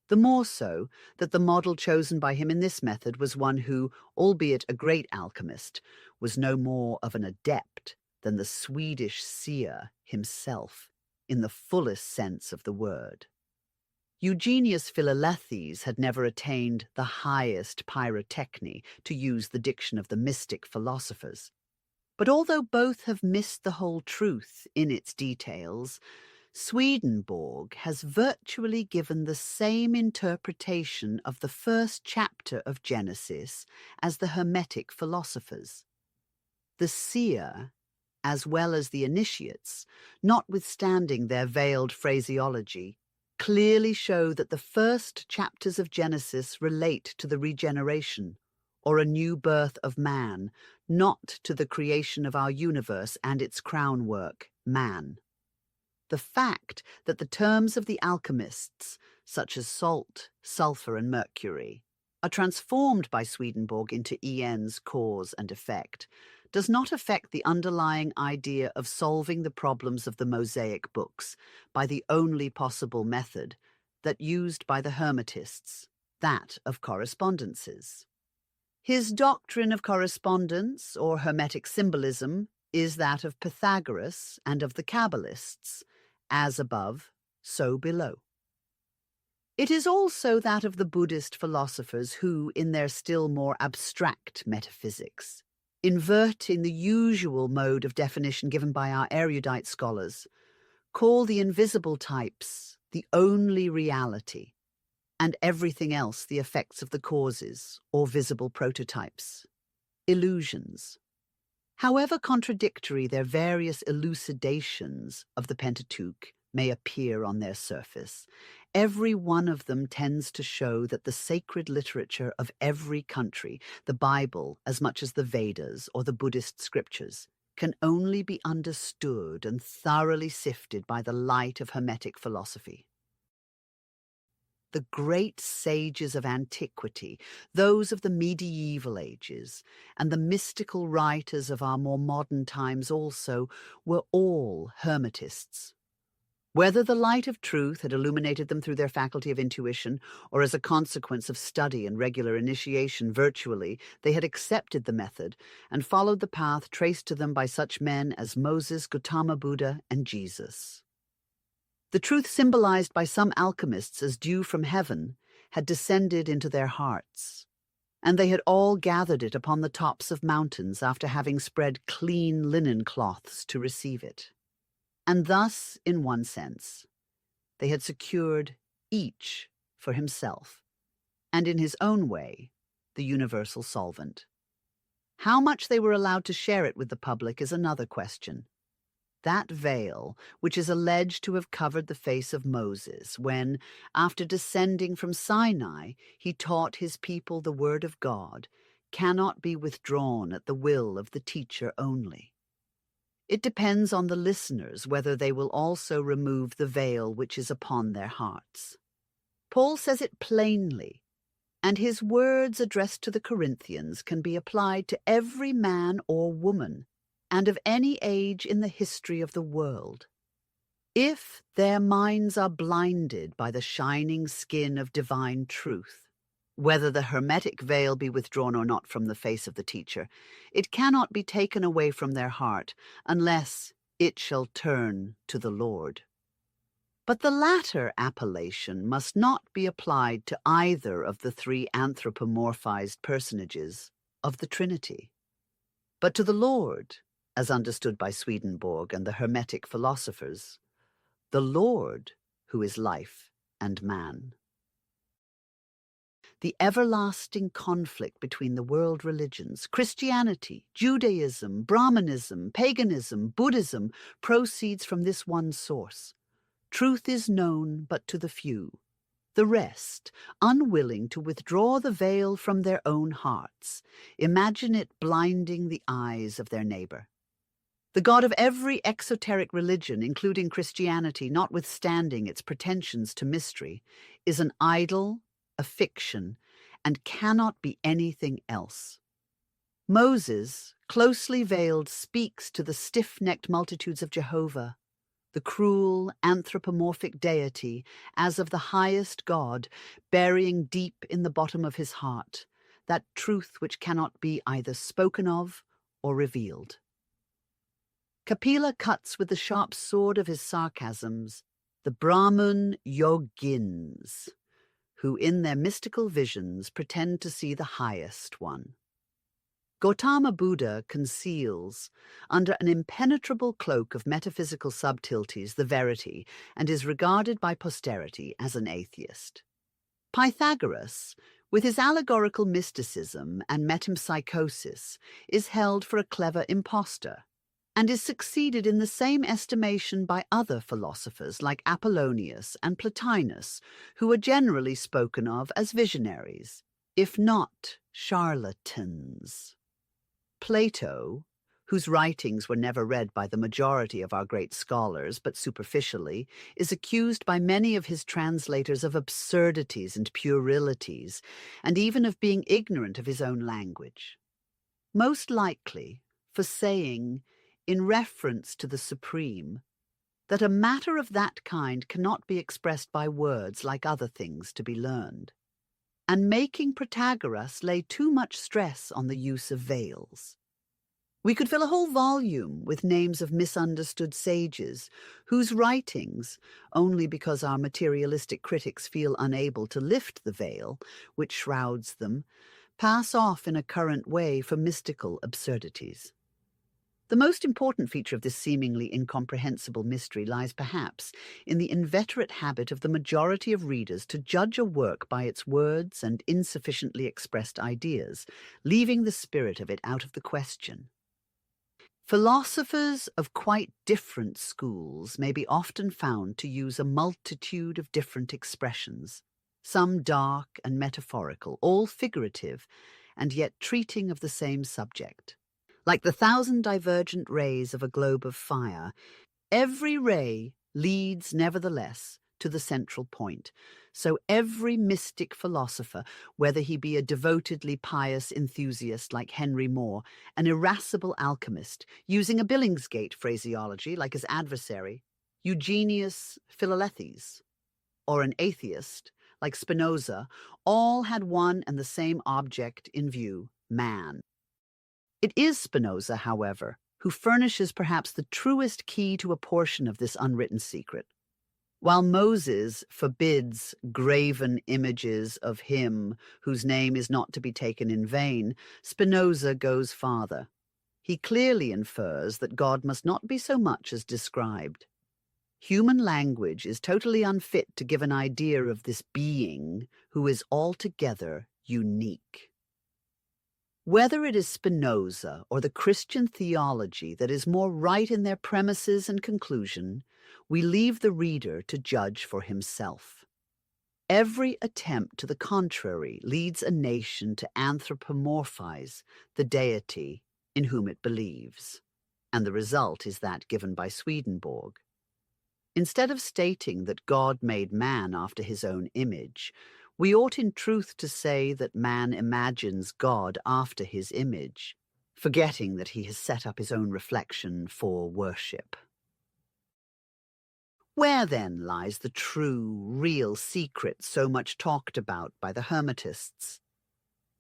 The more so that the model chosen by him in this method was one who, albeit a great alchemist, was no more of an adept than the Swedish seer himself, in the fullest sense of the word. Eugenius Philalethes had never attained the highest pyrotechny, to use the diction of the mystic philosophers. But although both have missed the whole truth in its details, Swedenborg has virtually given the same interpretation of the first chapter of Genesis as the Hermetic philosophers. The seer, as well as the initiates, notwithstanding their veiled phraseology, clearly show that the first chapters of Genesis relate to the regeneration, or a new birth of man, not to the creation of our universe and its crown work, man. The fact that the terms of the alchemists, such as salt, sulfur, and mercury, are transformed by Swedenborg into ens, cause and effect, does not affect the underlying idea of solving the problems of the Mosaic books by the only possible method that used by the Hermetists, that of correspondences. His doctrine of correspondence, or Hermetic symbolism, is that of Pythagoras and of the Kabbalists, as above, so below. It is also that of the Buddhist philosophers who, in their still more abstract metaphysics, inverting the usual mode of definition given by our erudite scholars, call the invisible types the only reality, and everything else the effects of the causes, or visible prototypes, illusions. However contradictory their various elucidations of the Pentateuch may appear on their surface, every one of them tends to show that the sacred literature of every country, the Bible as much as the Vedas or the Buddhist scriptures, can only be understood and thoroughly sifted by the light of Hermetic philosophy. The great sages of antiquity, those of the medieval ages, and the mystical writers of our more modern times also, were all Hermetists. Whether the light of truth had illuminated them through their faculty of intuition, or as a consequence of study and regular initiation virtually, they had accepted the method and followed the path traced to them by such men as Moses, Gautama Buddha, and Jesus. The truth symbolized by some alchemists as dew from heaven had descended into their hearts, and they had all gathered it upon the tops of mountains after having spread clean linen cloths to receive it. And thus, in one sense, they had secured each for himself, and in his own way, the universal solvent. How much they were allowed to share it with the public is another question. That veil, which is alleged to have covered the face of Moses when, after descending from Sinai, he taught his people the word of God, cannot be withdrawn at the will of the teacher only. It depends on the listeners whether they will also remove the veil which is upon their hearts. Paul says it plainly, and his words addressed to the Corinthians can be applied to every man or woman, and of any age in the history of the world. If their minds are blinded by the shining skin of divine truth, whether the Hermetic veil be withdrawn or not from the face of the teacher, it cannot be taken away from their heart unless it shall turn to the Lord. But the latter appellation must not be applied to either of the three anthropomorphized personages of the Trinity, but to the Lord, as understood by Swedenborg and the Hermetic philosophers, the Lord who is life and man. The everlasting conflict between the world religions, Christianity, Judaism, Brahmanism, paganism, Buddhism, proceeds from this one source. Truth is known but to the few. The rest, unwilling to withdraw the veil from their own hearts, imagine it blinding the eyes of their neighbor. The God of every exoteric religion, including Christianity, notwithstanding its pretensions to mystery, is an idol, a fiction, and cannot be anything else. Moses, closely veiled, speaks to the stiff-necked multitudes of Jehovah, the cruel, anthropomorphic deity, as of the highest God, burying deep in the bottom of his heart that truth which cannot be either spoken of or revealed. Kapila cuts with the sharp sword of his sarcasms the Brahman yogins, who in their mystical visions pretend to see the highest one. Gautama Buddha conceals, under an impenetrable cloak of metaphysical subtleties, the verity, and is regarded by posterity as an atheist. Pythagoras, with his allegorical mysticism and metempsychosis, is held for a clever impostor, and is succeeded in the same estimation by other philosophers like Apollonius and Plotinus, who are generally spoken of as visionaries, if not charlatans. Plato, whose writings were never read by the majority of our great scholars but superficially, is accused by many of his translators of absurdities and puerilities, and even of being ignorant of his own language. Most likely for saying, in reference to the Supreme, that a matter of that kind cannot be expressed by words like other things to be learned, and making Protagoras lay too much stress on the use of veils. We could fill a whole volume with names of misunderstood sages whose writings, only because our materialistic critics feel unable to lift the veil which shrouds them, pass off in a current way for mystical absurdities. The most important feature of this seemingly incomprehensible mystery lies perhaps in the inveterate habit of the majority of readers to judge a work by its words and insufficiently expressed ideas, leaving the spirit of it out of the question. Philosophers of quite different schools may be often found to use a multitude of different expressions, some dark and metaphorical, all figurative, and yet treating of the same subject. Like the 1,000 divergent rays of a globe of fire, every ray leads, nevertheless, to the central point. So every mystic philosopher, whether he be a devotedly pious enthusiast like Henry Moore, an irascible alchemist, using a Billingsgate phraseology like his adversary, Eugenius Philalethes, or an atheist like Spinoza, all had one and the same object in view, man. It is Spinoza, however, who furnishes perhaps the truest key to a portion of this unwritten secret. While Moses forbids graven images of him whose name is not to be taken in vain, Spinoza goes farther. He clearly infers that God must not be so much as described. Human language is totally unfit to give an idea of this being who is altogether unique. Whether it is Spinoza or the Christian theology that is more right in their premises and conclusion, we leave the reader to judge for himself. Every attempt to the contrary leads a nation to anthropomorphize the deity in whom it believes, and the result is that given by Swedenborg. Instead of stating that God made man after his own image, we ought in truth to say that man imagines God after his image, forgetting that he has set up his own reflection for worship. Where then lies the true, real secret so much talked about by the Hermetists?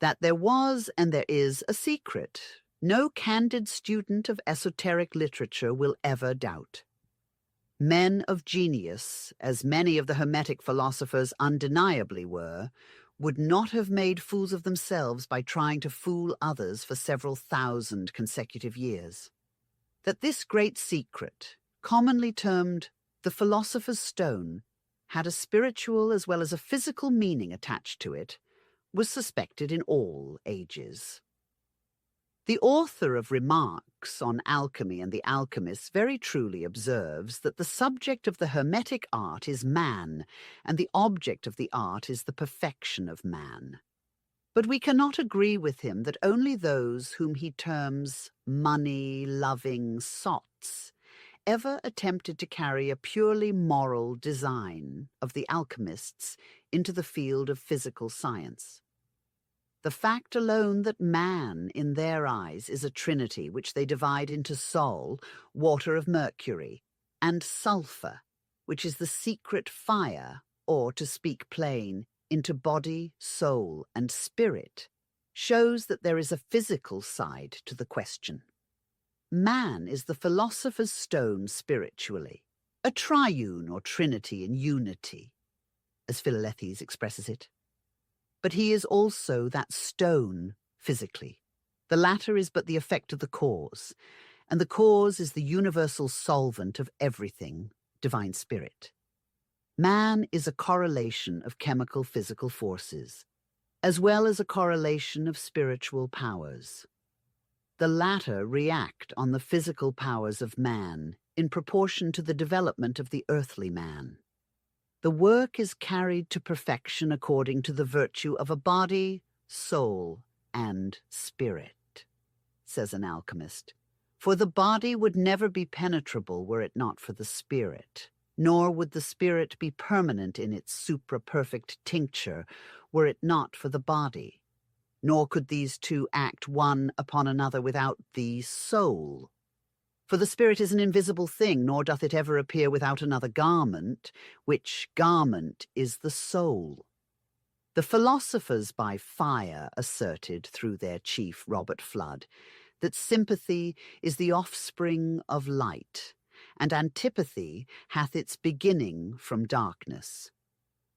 That there was and there is a secret no candid student of esoteric literature will ever doubt. Men of genius, as many of the Hermetic philosophers undeniably were, would not have made fools of themselves by trying to fool others for several thousand consecutive years. That this great secret, commonly termed the philosopher's stone, had a spiritual as well as a physical meaning attached to it, was suspected in all ages. The author of Remarks on Alchemy and the Alchemists very truly observes that the subject of the Hermetic art is man, and the object of the art is the perfection of man. But we cannot agree with him that only those whom he terms money-loving sots ever attempted to carry a purely moral design of the alchemists into the field of physical science. The fact alone that man, in their eyes, is a trinity which they divide into Sol, water of Mercury, and sulphur, which is the secret fire, or, to speak plain, into body, soul, and spirit, shows that there is a physical side to the question. Man is the philosopher's stone spiritually, a triune or trinity in unity, as Philalethes expresses it. But he is also that stone physically. The latter is but the effect of the cause, and the cause is the universal solvent of everything, divine spirit. Man is a correlation of chemical physical forces, as well as a correlation of spiritual powers. The latter react on the physical powers of man in proportion to the development of the earthly man. The work is carried to perfection according to the virtue of a body, soul, and spirit, says an alchemist. For the body would never be penetrable were it not for the spirit, nor would the spirit be permanent in its supra-perfect tincture were it not for the body, nor could these two act one upon another without the soul. For the spirit is an invisible thing, nor doth it ever appear without another garment, which garment is the soul. The philosophers by fire asserted, through their chief Robert Flood, that sympathy is the offspring of light, and antipathy hath its beginning from darkness.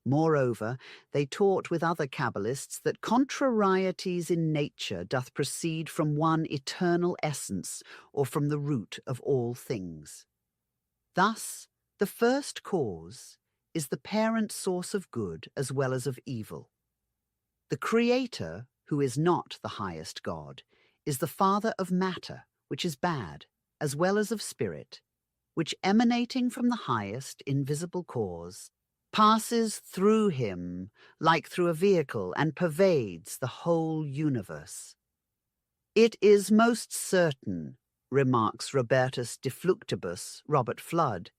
Moreover, they taught with other Kabbalists that contrarieties in nature doth proceed from one eternal essence, or from the root of all things. Thus, the first cause is the parent source of good as well as of evil. The Creator, who is not the highest God, is the father of matter, which is bad, as well as of spirit, which emanating from the highest invisible cause, passes through him like through a vehicle and pervades the whole universe. It is most certain, remarks Robertus de Fluctibus, Robert Flood,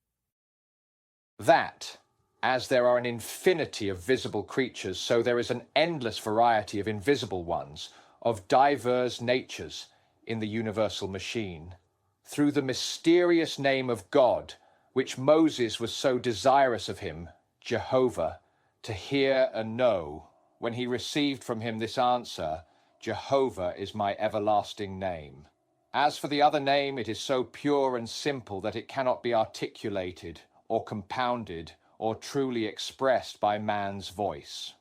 that, as there are an infinity of visible creatures, so there is an endless variety of invisible ones, of diverse natures in the universal machine. Through the mysterious name of God, which Moses was so desirous of him, Jehovah, to hear and know, when he received from him this answer, Jehovah is my everlasting name. As for the other name, it is so pure and simple that it cannot be articulated or compounded or truly expressed by man's voice.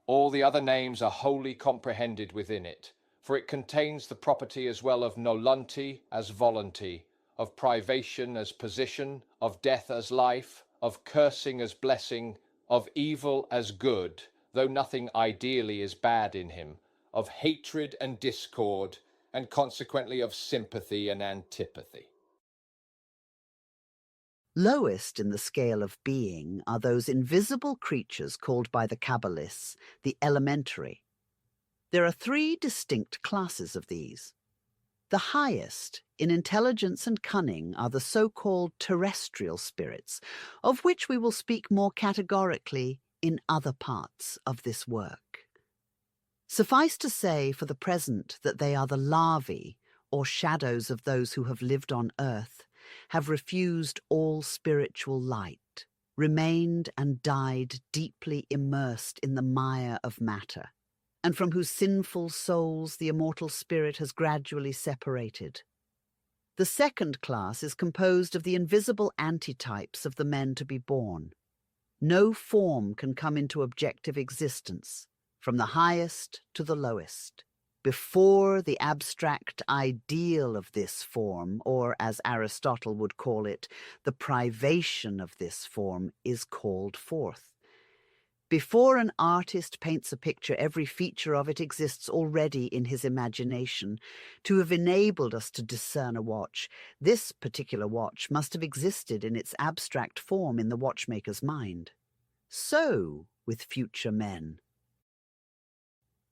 All the other names are wholly comprehended within it, for it contains the property as well of nolunti as volunty, of privation as position, of death as life, of cursing as blessing, of evil as good, though nothing ideally is bad in him, of hatred and discord, and consequently of sympathy and antipathy. Lowest in the scale of being are those invisible creatures called by the Kabbalists the elementary. There are three distinct classes of these. The highest in intelligence and cunning are the so-called terrestrial spirits, of which we will speak more categorically in other parts of this work. Suffice to say for the present that they are the larvae, or shadows of those who have lived on earth, have refused all spiritual light, remained and died deeply immersed in the mire of matter, and from whose sinful souls the immortal spirit has gradually separated. The second class is composed of the invisible antitypes of the men to be born. No form can come into objective existence, from the highest to the lowest, before the abstract ideal of this form, or as Aristotle would call it, the privation of this form, is called forth. Before an artist paints a picture, every feature of it exists already in his imagination. To have enabled us to discern a watch, this particular watch must have existed in its abstract form in the watchmaker's mind. So with future men.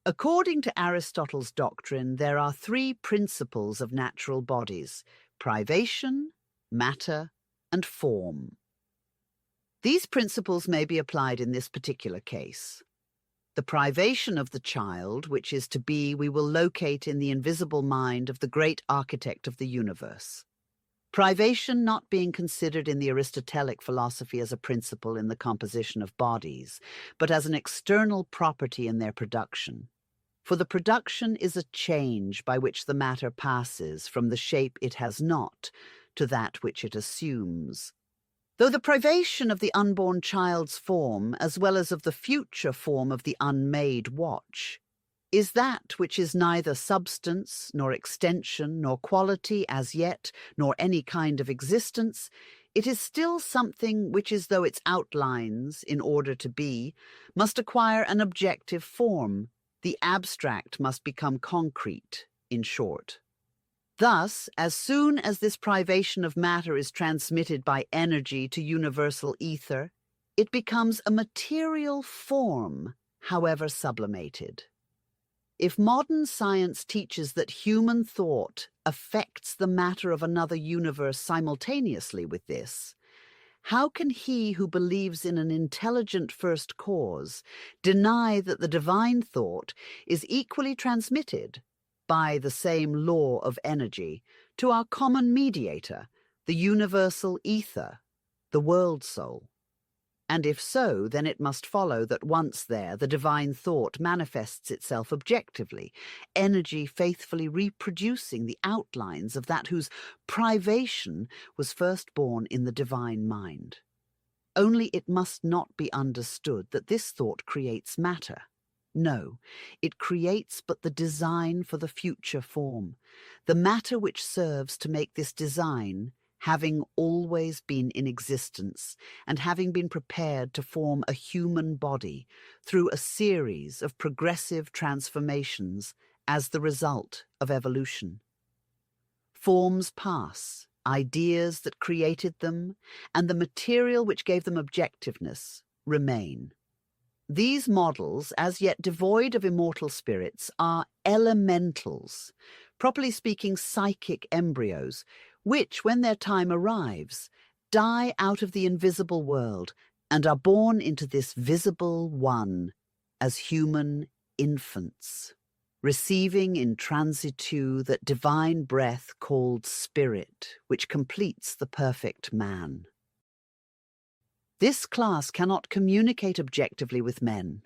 According to Aristotle's doctrine, there are three principles of natural bodies: privation, matter, and form. These principles may be applied in this particular case. The privation of the child, which is to be, we will locate in the invisible mind of the great architect of the universe. Privation not being considered in the Aristotelic philosophy as a principle in the composition of bodies, but as an external property in their production. For the production is a change by which the matter passes from the shape it has not to that which it assumes. Though the privation of the unborn child's form, as well as of the future form of the unmade watch, is that which is neither substance, nor extension, nor quality as yet, nor any kind of existence, it is still something which, as though its outlines, in order to be, must acquire an objective form. The abstract must become concrete, in short. Thus, as soon as this privation of matter is transmitted by energy to universal ether, it becomes a material form, however sublimated. If modern science teaches that human thought affects the matter of another universe simultaneously with this, how can he who believes in an intelligent first cause deny that the divine thought is equally transmitted by the same law of energy to our common mediator, the universal ether, the world soul? And if so, then it must follow that once there, the divine thought manifests itself objectively, energy faithfully reproducing the outlines of that whose privation was first born in the divine mind. Only it must not be understood that this thought creates matter. No, it creates but the design for the future form, the matter which serves to make this design, having always been in existence and having been prepared to form a human body through a series of progressive transformations as the result of evolution. Forms pass, ideas that created them, and the material which gave them objectiveness remain. These models, as yet devoid of immortal spirits, are elementals, properly speaking psychic embryos, which, when their time arrives, die out of the invisible world and are born into this visible one as human infants, receiving in transitu that divine breath called spirit, which completes the perfect man. This class cannot communicate objectively with men.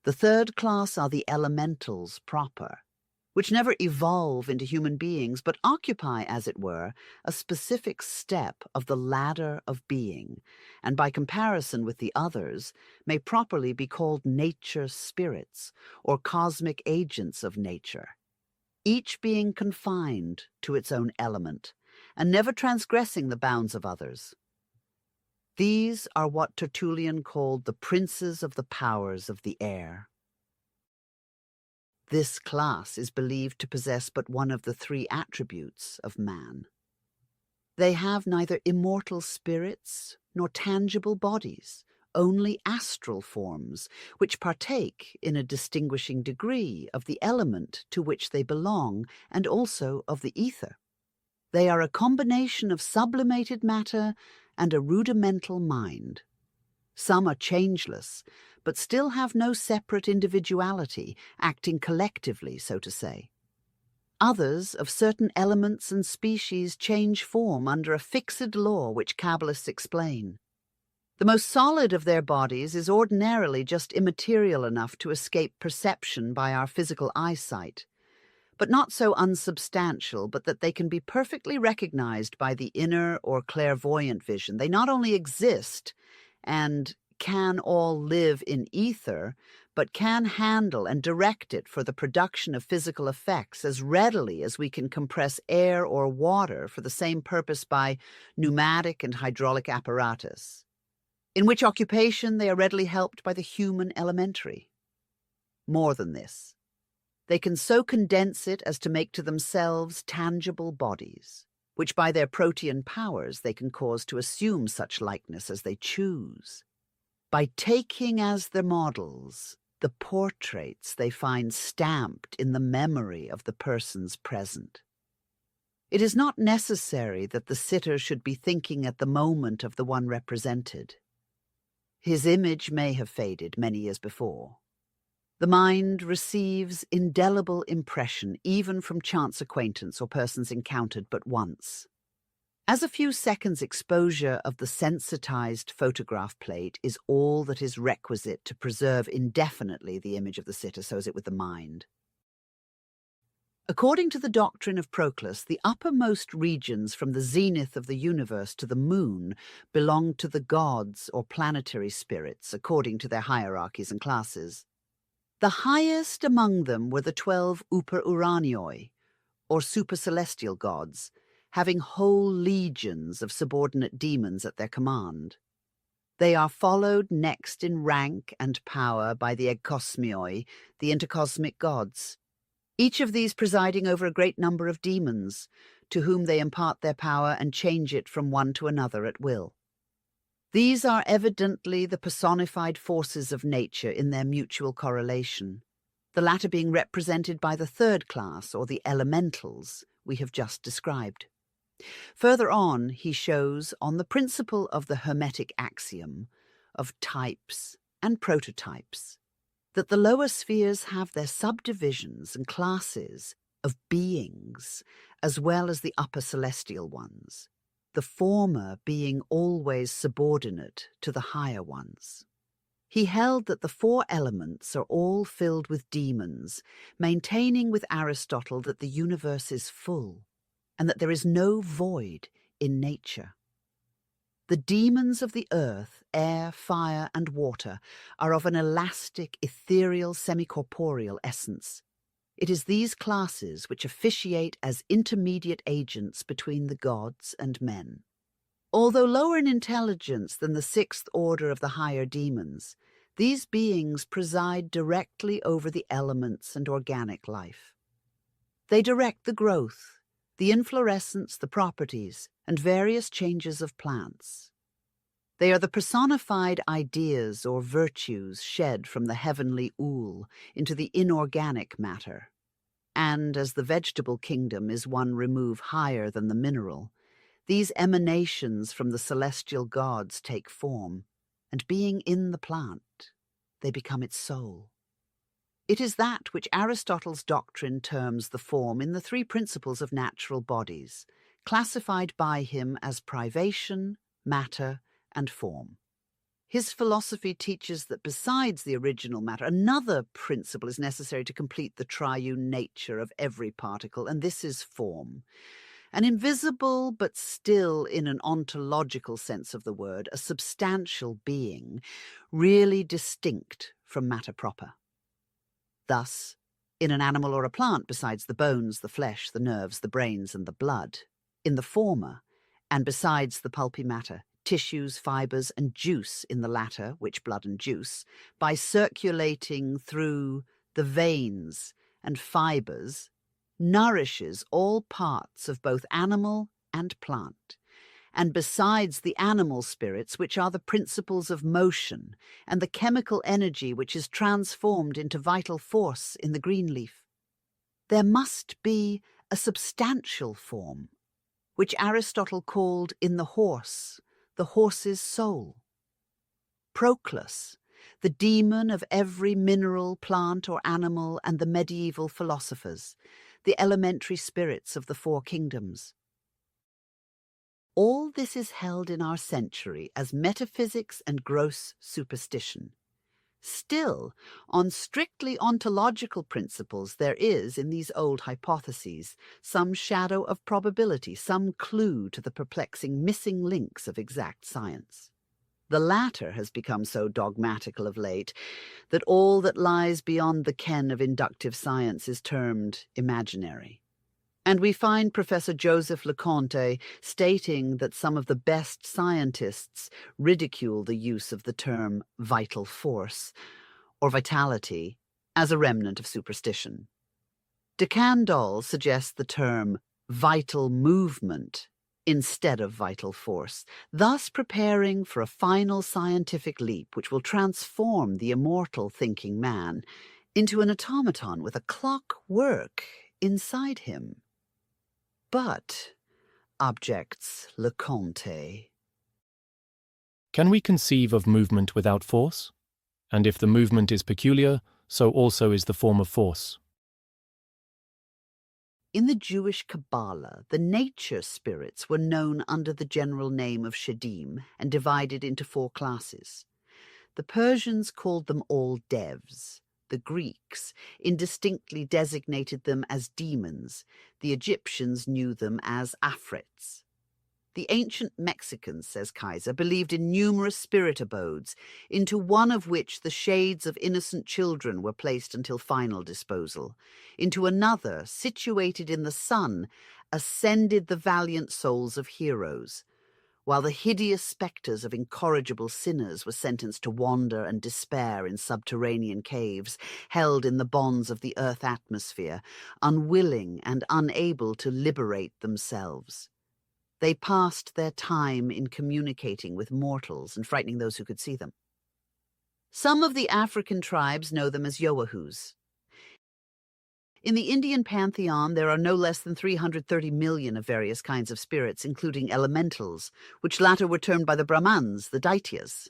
The third class are the elementals proper, which never evolve into human beings, but occupy, as it were, a specific step of the ladder of being, and by comparison with the others, may properly be called nature spirits, or cosmic agents of nature, each being confined to its own element, and never transgressing the bounds of others. These are what Tertullian called the princes of the powers of the air. This class is believed to possess but one of the three attributes of man. They have neither immortal spirits nor tangible bodies, only astral forms, which partake in a distinguishing degree of the element to which they belong and also of the ether. They are a combination of sublimated matter and a rudimental mind. Some are changeless, but still have no separate individuality, acting collectively, so to say. Others, of certain elements and species, change form under a fixed law which Kabbalists explain. The most solid of their bodies is ordinarily just immaterial enough to escape perception by our physical eyesight, but not so unsubstantial but that they can be perfectly recognized by the inner or clairvoyant vision. They not only exist and can all live in ether, but can handle and direct it for the production of physical effects as readily as we can compress air or water for the same purpose by pneumatic and hydraulic apparatus, in which occupation they are readily helped by the human elementary. More than this, they can so condense it as to make to themselves tangible bodies, which by their protean powers they can cause to assume such likeness as they choose, by taking as their models the portraits they find stamped in the memory of the persons present. It is not necessary that the sitter should be thinking at the moment of the one represented. His image may have faded many years before. The mind receives indelible impression even from chance acquaintance or persons encountered but once. As a few seconds' exposure of the sensitized photograph plate is all that is requisite to preserve indefinitely the image of the sitter, so is it with the mind. According to the doctrine of Proclus, the uppermost regions from the zenith of the universe to the moon belonged to the gods or planetary spirits, according to their hierarchies and classes. The highest among them were the 12 Uper-Uranioi, or super-celestial gods, having whole legions of subordinate demons at their command. They are followed next in rank and power by the Egkosmioi, the intercosmic gods, each of these presiding over a great number of demons, to whom they impart their power and change it from one to another at will. These are evidently the personified forces of nature in their mutual correlation, the latter being represented by the third class, or the elementals, we have just described. Further on, he shows, on the principle of the Hermetic axiom of types and prototypes, that the lower spheres have their subdivisions and classes of beings as well as the upper celestial ones, the former being always subordinate to the higher ones. He held that the 4 elements are all filled with demons, maintaining with Aristotle that the universe is full, and that there is no void in nature. The demons of the earth, air, fire, and water are of an elastic, ethereal, semi-corporeal essence. It is these classes which officiate as intermediate agents between the gods and men. Although lower in intelligence than the 6th order of the higher demons, these beings preside directly over the elements and organic life. They direct the growth, the inflorescence, the properties, and various changes of plants. They are the personified ideas or virtues shed from the heavenly ool into the inorganic matter. And as the vegetable kingdom is one remove higher than the mineral, these emanations from the celestial gods take form, and being in the plant, they become its soul. It is that which Aristotle's doctrine terms the form in the 3 principles of natural bodies, classified by him as privation, matter, and form. His philosophy teaches that besides the original matter, another principle is necessary to complete the triune nature of every particle, and this is form. An invisible, but still in an ontological sense of the word, a substantial being, really distinct from matter proper. Thus, in an animal or a plant, besides the bones, the flesh, the nerves, the brains, and the blood, in the former, and besides the pulpy matter, tissues, fibres, and juice in the latter, which blood and juice, by circulating through the veins and fibres, nourishes all parts of both animal and plant, and besides the animal spirits, which are the principles of motion, and the chemical energy which is transformed into vital force in the green leaf, there must be a substantial form, which Aristotle called in the horse's soul. Proclus, the demon of every mineral, plant, or animal, and the medieval philosophers, the elementary spirits of the 4 kingdoms. All this is held in our century as metaphysics and gross superstition. Still, on strictly ontological principles, there is, in these old hypotheses, some shadow of probability, some clue to the perplexing missing links of exact science. The latter has become so dogmatical of late that all that lies beyond the ken of inductive science is termed imaginary. And we find Professor Joseph Leconte stating that some of the best scientists ridicule the use of the term vital force or vitality as a remnant of superstition. De Candolle suggests the term vital movement instead of vital force, thus preparing for a final scientific leap which will transform the immortal thinking man into an automaton with a clockwork inside him. But, objects Leconte, Can we conceive of movement without force? And if the movement is peculiar, so also is the form of force. in the Jewish Kabbalah, the nature spirits were known under the general name of Shadim and divided into 4 classes. The Persians called them all devs. The Greeks indistinctly designated them as demons. The Egyptians knew them as afrits. The ancient Mexicans, says Kaiser, believed in numerous spirit abodes, into one of which the shades of innocent children were placed until final disposal. Into another, situated in the sun, ascended the valiant souls of heroes, while the hideous spectres of incorrigible sinners were sentenced to wander and despair in subterranean caves, held in the bonds of the earth atmosphere, unwilling and unable to liberate themselves. They passed their time in communicating with mortals and frightening those who could see them. Some of the African tribes know them as Yoahoos. In the Indian pantheon, there are no less than 330 million of various kinds of spirits, including elementals, which latter were termed by the Brahmans the Daityas.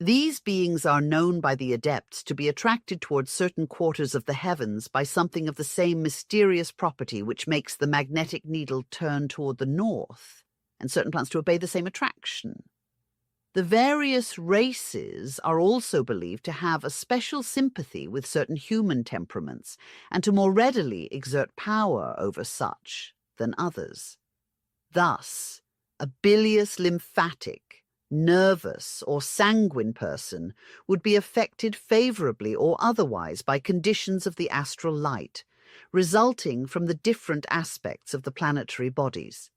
These beings are known by the adepts to be attracted towards certain quarters of the heavens by something of the same mysterious property which makes the magnetic needle turn toward the north, and certain plants to obey the same attraction. The various races are also believed to have a special sympathy with certain human temperaments, and to more readily exert power over such than others. Thus, a bilious lymphatic, nervous or sanguine person would be affected favorably or otherwise by conditions of the astral light, resulting from the different aspects of the planetary bodies.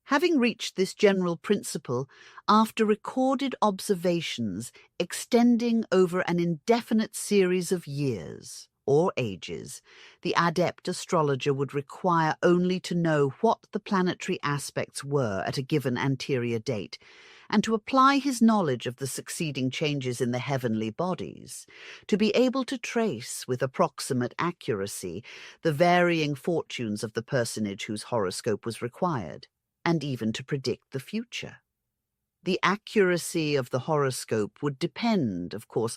Having reached this general principle after recorded observations extending over an indefinite series of years or ages, the adept astrologer would require only to know what the planetary aspects were at a given anterior date, and to apply his knowledge of the succeeding changes in the heavenly bodies, to be able to trace with approximate accuracy the varying fortunes of the personage whose horoscope was required, and even to predict the future. The accuracy of the horoscope would depend, of course,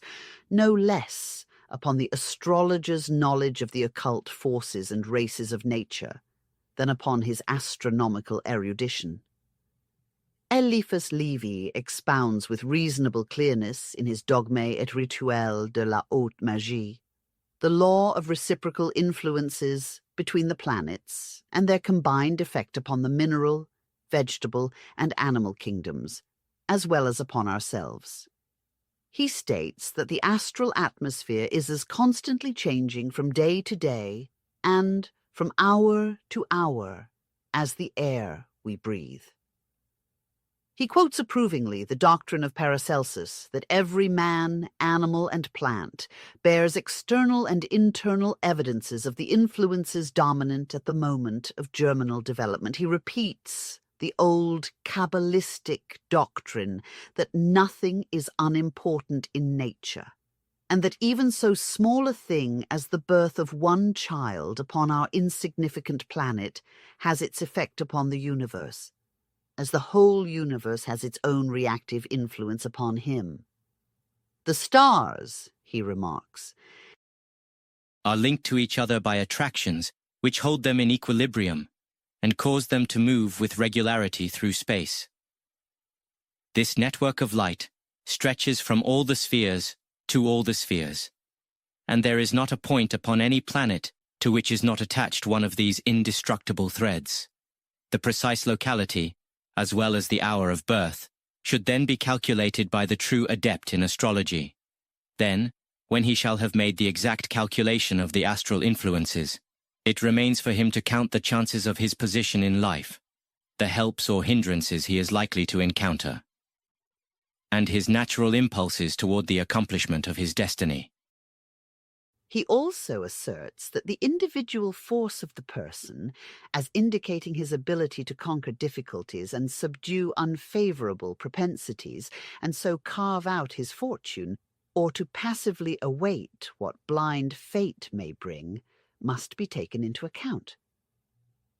no less upon the astrologer's knowledge of the occult forces and races of nature than upon his astronomical erudition. Eliphas Levi expounds with reasonable clearness in his Dogme et Rituel de la Haute Magie the law of reciprocal influences between the planets and their combined effect upon the mineral, vegetable, and animal kingdoms, as well as upon ourselves. He states that the astral atmosphere is as constantly changing from day to day and from hour to hour as the air we breathe. He quotes approvingly the doctrine of Paracelsus that every man, animal, and plant bears external and internal evidences of the influences dominant at the moment of germinal development. He repeats the old Kabbalistic doctrine that nothing is unimportant in nature, and that even so small a thing as the birth of one child upon our insignificant planet has its effect upon the universe, as the whole universe has its own reactive influence upon him. The stars, he remarks, are linked to each other by attractions which hold them in equilibrium and cause them to move with regularity through space. This network of light stretches from all the spheres to all the spheres. And there is not a point upon any planet to which is not attached one of these indestructible threads. The precise locality, as well as the hour of birth, should then be calculated by the true adept in astrology. Then, when he shall have made the exact calculation of the astral influences, it remains for him to count the chances of his position in life, the helps or hindrances he is likely to encounter, and his natural impulses toward the accomplishment of his destiny. He also asserts that the individual force of the person, as indicating his ability to conquer difficulties and subdue unfavorable propensities, and so carve out his fortune, or to passively await what blind fate may bring, must be taken into account.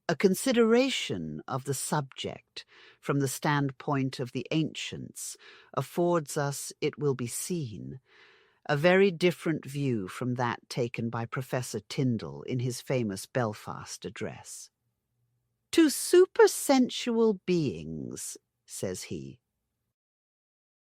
A consideration of the subject from the standpoint of the ancients affords us, it will be seen, a very different view from that taken by Professor Tyndall in his famous Belfast address. "To supersensual beings," says he,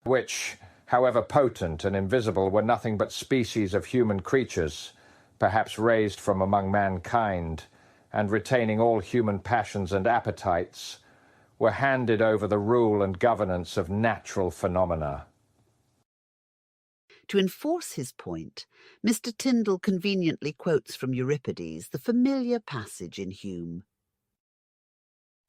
which, however potent and invisible, were nothing but species of human creatures, perhaps raised from among mankind, and retaining all human passions and appetites, were handed over the rule and governance of natural phenomena. To enforce his point, Mr. Tyndall conveniently quotes from Euripides the familiar passage in Hume.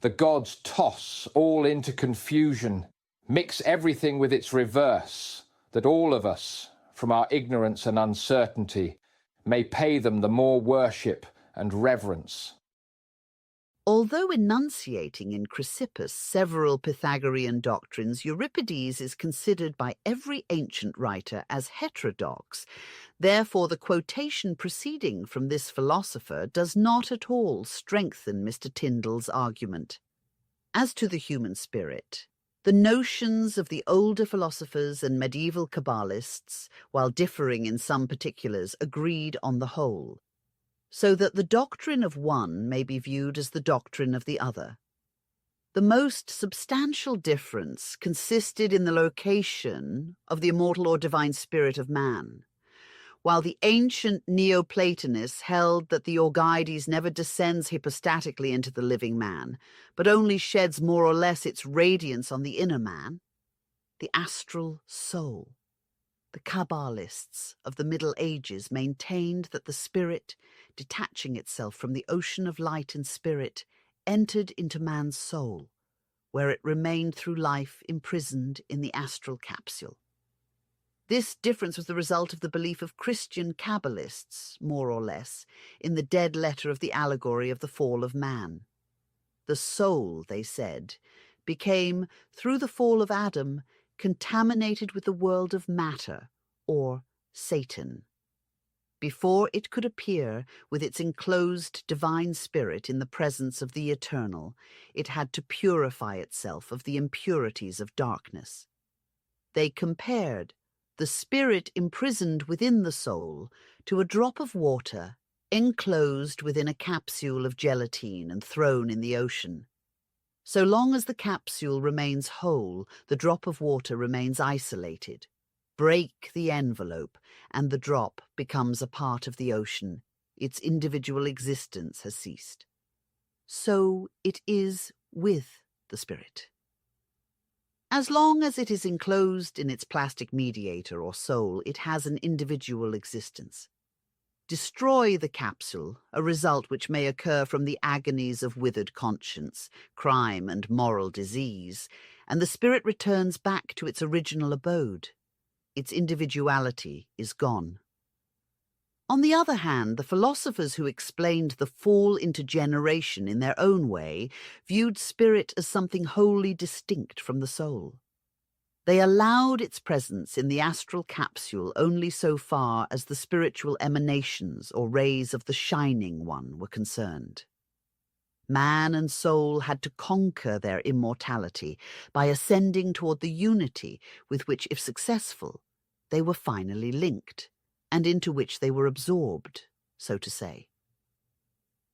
The gods toss all into confusion, mix everything with its reverse, that all of us, from our ignorance and uncertainty, may pay them the more worship and reverence. Although enunciating in Chrysippus several Pythagorean doctrines, Euripides is considered by every ancient writer as heterodox. Therefore, the quotation proceeding from this philosopher does not at all strengthen Mr. Tyndall's argument. As to the human spirit, the notions of the older philosophers and medieval Kabbalists, while differing in some particulars, agreed on the whole, so that the doctrine of one may be viewed as the doctrine of the other. The most substantial difference consisted in the location of the immortal or divine spirit of man. While the ancient Neoplatonists held that the Orgydes never descends hypostatically into the living man, but only sheds more or less its radiance on the inner man, the astral soul, the Kabbalists of the Middle Ages maintained that the spirit, detaching itself from the ocean of light and spirit, entered into man's soul, where it remained through life imprisoned in the astral capsule. This difference was the result of the belief of Christian Kabbalists, more or less, in the dead letter of the allegory of the fall of man. The soul, they said, became, through the fall of Adam, contaminated with the world of matter, or Satan. Before it could appear with its enclosed divine spirit in the presence of the eternal, it had to purify itself of the impurities of darkness. They compared the spirit imprisoned within the soul to a drop of water enclosed within a capsule of gelatine and thrown in the ocean. So long as the capsule remains whole, the drop of water remains isolated. Break the envelope, and the drop becomes a part of the ocean. Its individual existence has ceased. So it is with the spirit. As long as it is enclosed in its plastic mediator or soul, it has an individual existence. Destroy the capsule, a result which may occur from the agonies of withered conscience, crime, and moral disease, and the spirit returns back to its original abode. Its individuality is gone. On the other hand, the philosophers who explained the fall into generation in their own way viewed spirit as something wholly distinct from the soul. They allowed its presence in the astral capsule only so far as the spiritual emanations or rays of the Shining One were concerned. Man and soul had to conquer their immortality by ascending toward the unity with which, if successful, they were finally linked, and into which they were absorbed, so to say.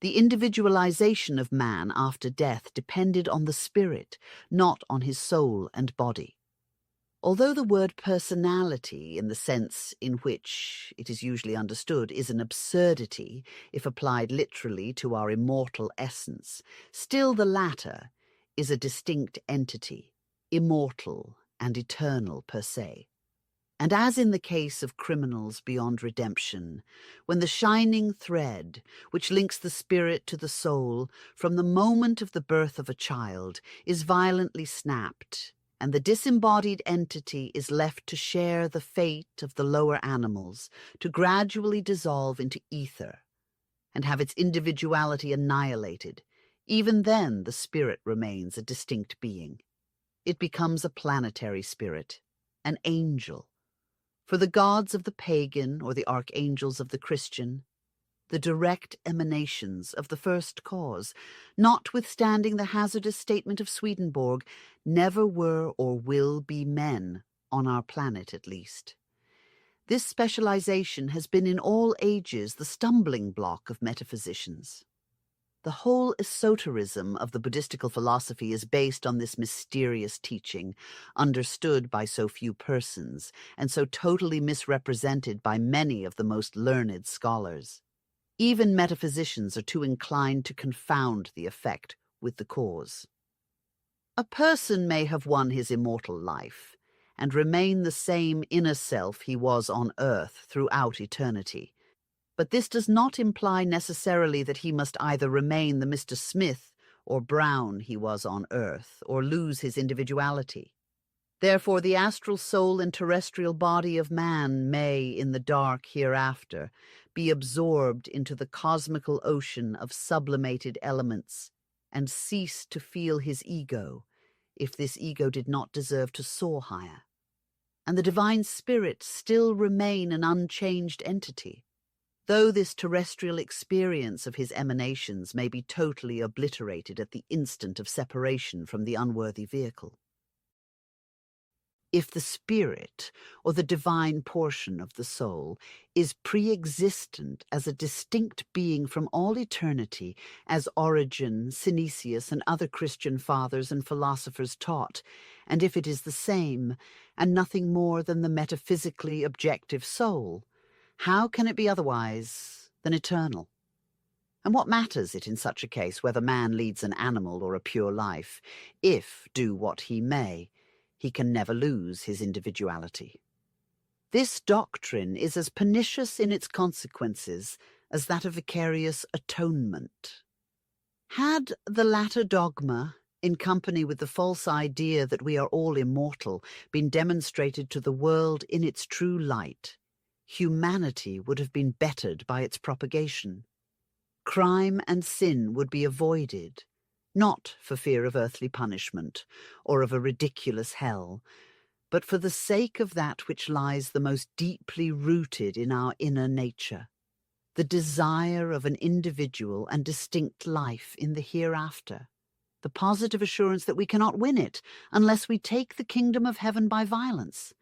The individualization of man after death depended on the spirit, not on his soul and body. Although the word personality, in the sense in which it is usually understood, is an absurdity if applied literally to our immortal essence, still the latter is a distinct entity, immortal and eternal per se. And as in the case of criminals beyond redemption, when the shining thread which links the spirit to the soul from the moment of the birth of a child is violently snapped, and the disembodied entity is left to share the fate of the lower animals, to gradually dissolve into ether, and have its individuality annihilated, even then the spirit remains a distinct being. It becomes a planetary spirit, an angel. For the gods of the pagan or the archangels of the Christian, the direct emanations of the first cause, notwithstanding the hazardous statement of Swedenborg, never were or will be men, on our planet at least. This specialization has been in all ages the stumbling block of metaphysicians. The whole esoterism of the Buddhistical philosophy is based on this mysterious teaching, understood by so few persons, and so totally misrepresented by many of the most learned scholars. Even metaphysicians are too inclined to confound the effect with the cause. A person may have won his immortal life, and remain the same inner self he was on earth throughout eternity. But this does not imply necessarily that he must either remain the Mr. Smith or Brown he was on earth, or lose his individuality. Therefore, the astral soul and terrestrial body of man may, in the dark hereafter, be absorbed into the cosmical ocean of sublimated elements and cease to feel his ego, if this ego did not deserve to soar higher. And the divine spirit still remain an unchanged entity, though this terrestrial experience of his emanations may be totally obliterated at the instant of separation from the unworthy vehicle. If the spirit, or the divine portion of the soul, is pre-existent as a distinct being from all eternity, as Origen, Synesius, and other Christian fathers and philosophers taught, and if it is the same, and nothing more than the metaphysically objective soul, how can it be otherwise than eternal? And what matters it in such a case whether man leads an animal or a pure life, if, do what he may, he can never lose his individuality? This doctrine is as pernicious in its consequences as that of vicarious atonement. Had the latter dogma, in company with the false idea that we are all immortal, been demonstrated to the world in its true light, humanity would have been bettered by its propagation. Crime and sin would be avoided, not for fear of earthly punishment or of a ridiculous hell, but for the sake of that which lies the most deeply rooted in our inner nature, the desire of an individual and distinct life in the hereafter, the positive assurance that we cannot win it unless we take the kingdom of heaven by violence,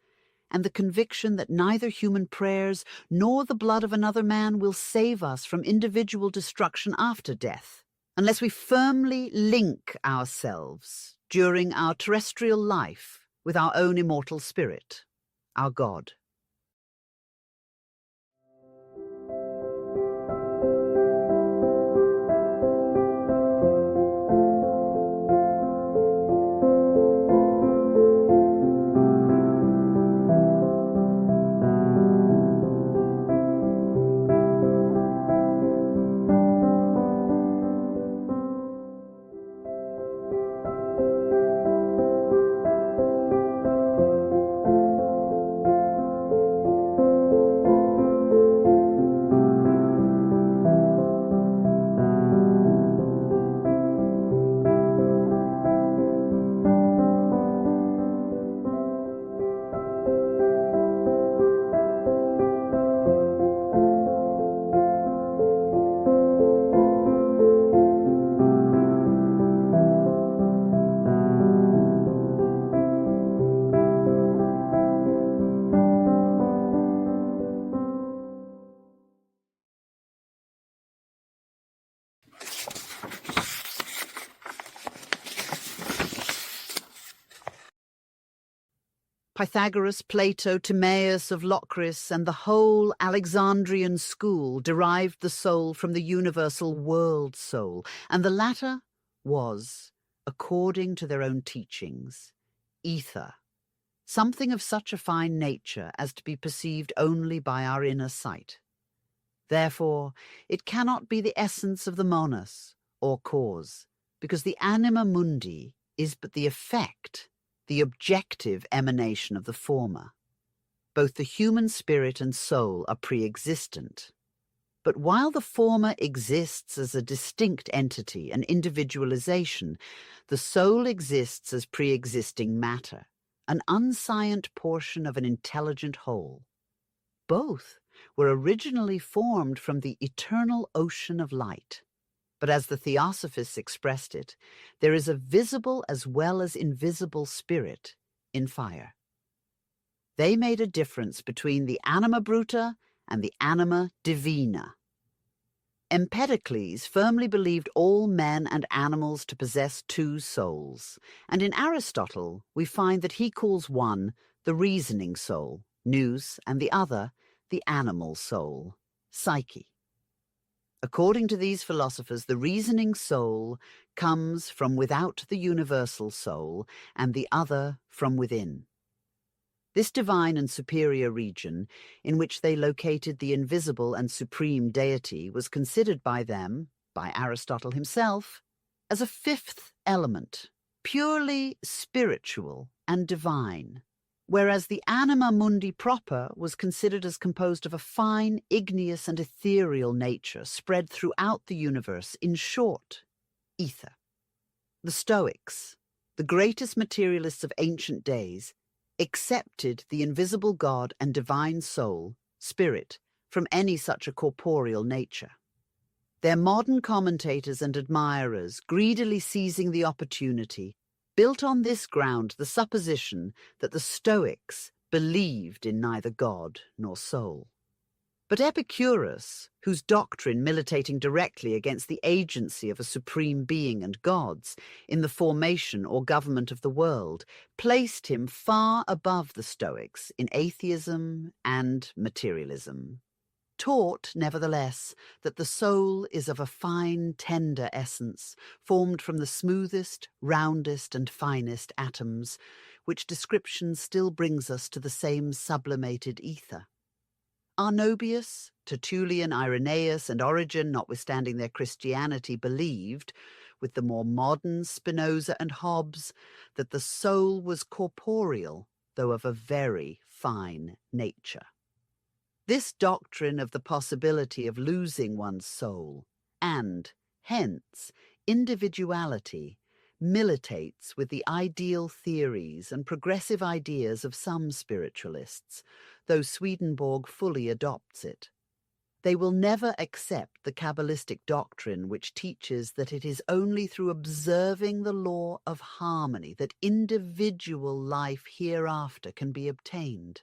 and the conviction that neither human prayers nor the blood of another man will save us from individual destruction after death, unless we firmly link ourselves during our terrestrial life with our own immortal spirit, our God. Pythagoras, Plato, Timaeus of Locris, and the whole Alexandrian school derived the soul from the universal world soul, and the latter was, according to their own teachings, ether, something of such a fine nature as to be perceived only by our inner sight. Therefore, it cannot be the essence of the monos, or cause, because the anima mundi is but the effect, the objective emanation of the former. Both the human spirit and soul are pre-existent. But while the former exists as a distinct entity, an individualization, the soul exists as pre-existing matter, an unscient portion of an intelligent whole. Both were originally formed from the eternal ocean of light. But as the Theosophists expressed it, there is a visible as well as invisible spirit in fire. They made a difference between the anima bruta and the anima divina. Empedocles firmly believed all men and animals to possess two souls, and in Aristotle we find that he calls one the reasoning soul, nous, and the other the animal soul, psyche. According to these philosophers, the reasoning soul comes from without the universal soul, and the other from within. This divine and superior region, in which they located the invisible and supreme deity, was considered by them, by Aristotle himself, as a fifth element, purely spiritual and divine, whereas the anima mundi proper was considered as composed of a fine, igneous and ethereal nature spread throughout the universe, in short, ether. The Stoics, the greatest materialists of ancient days, accepted the invisible God and divine soul, spirit, from any such a corporeal nature. Their modern commentators and admirers, greedily seizing the opportunity, built on this ground the supposition that the Stoics believed in neither God nor soul. But Epicurus, whose doctrine militating directly against the agency of a supreme being and gods in the formation or government of the world, placed him far above the Stoics in atheism and materialism. Taught, nevertheless, that the soul is of a fine, tender essence, formed from the smoothest, roundest, and finest atoms, which description still brings us to the same sublimated ether. Arnobius, Tertullian, Irenaeus, and Origen, notwithstanding their Christianity, believed, with the more modern Spinoza and Hobbes, that the soul was corporeal, though of a very fine nature. This doctrine of the possibility of losing one's soul, and, hence, individuality, militates with the ideal theories and progressive ideas of some spiritualists, though Swedenborg fully adopts it. They will never accept the Kabbalistic doctrine which teaches that it is only through observing the law of harmony that individual life hereafter can be obtained,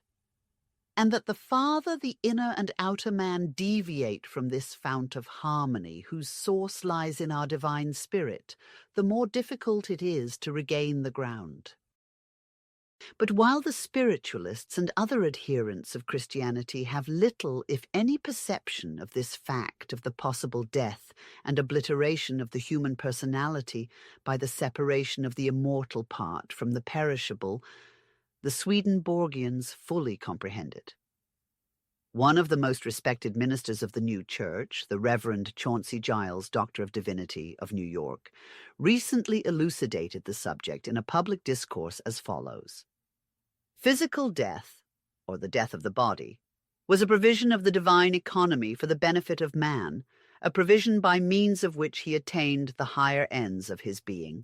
and that the farther the inner and outer man deviate from this fount of harmony, whose source lies in our divine spirit, the more difficult it is to regain the ground. But while the spiritualists and other adherents of Christianity have little, if any, perception of this fact of the possible death and obliteration of the human personality by the separation of the immortal part from the perishable, the Swedenborgians fully comprehend it. One of the most respected ministers of the new church, the Reverend Chauncey Giles, Doctor of Divinity of New York, recently elucidated the subject in a public discourse as follows. Physical death, or the death of the body, was a provision of the divine economy for the benefit of man, a provision by means of which he attained the higher ends of his being.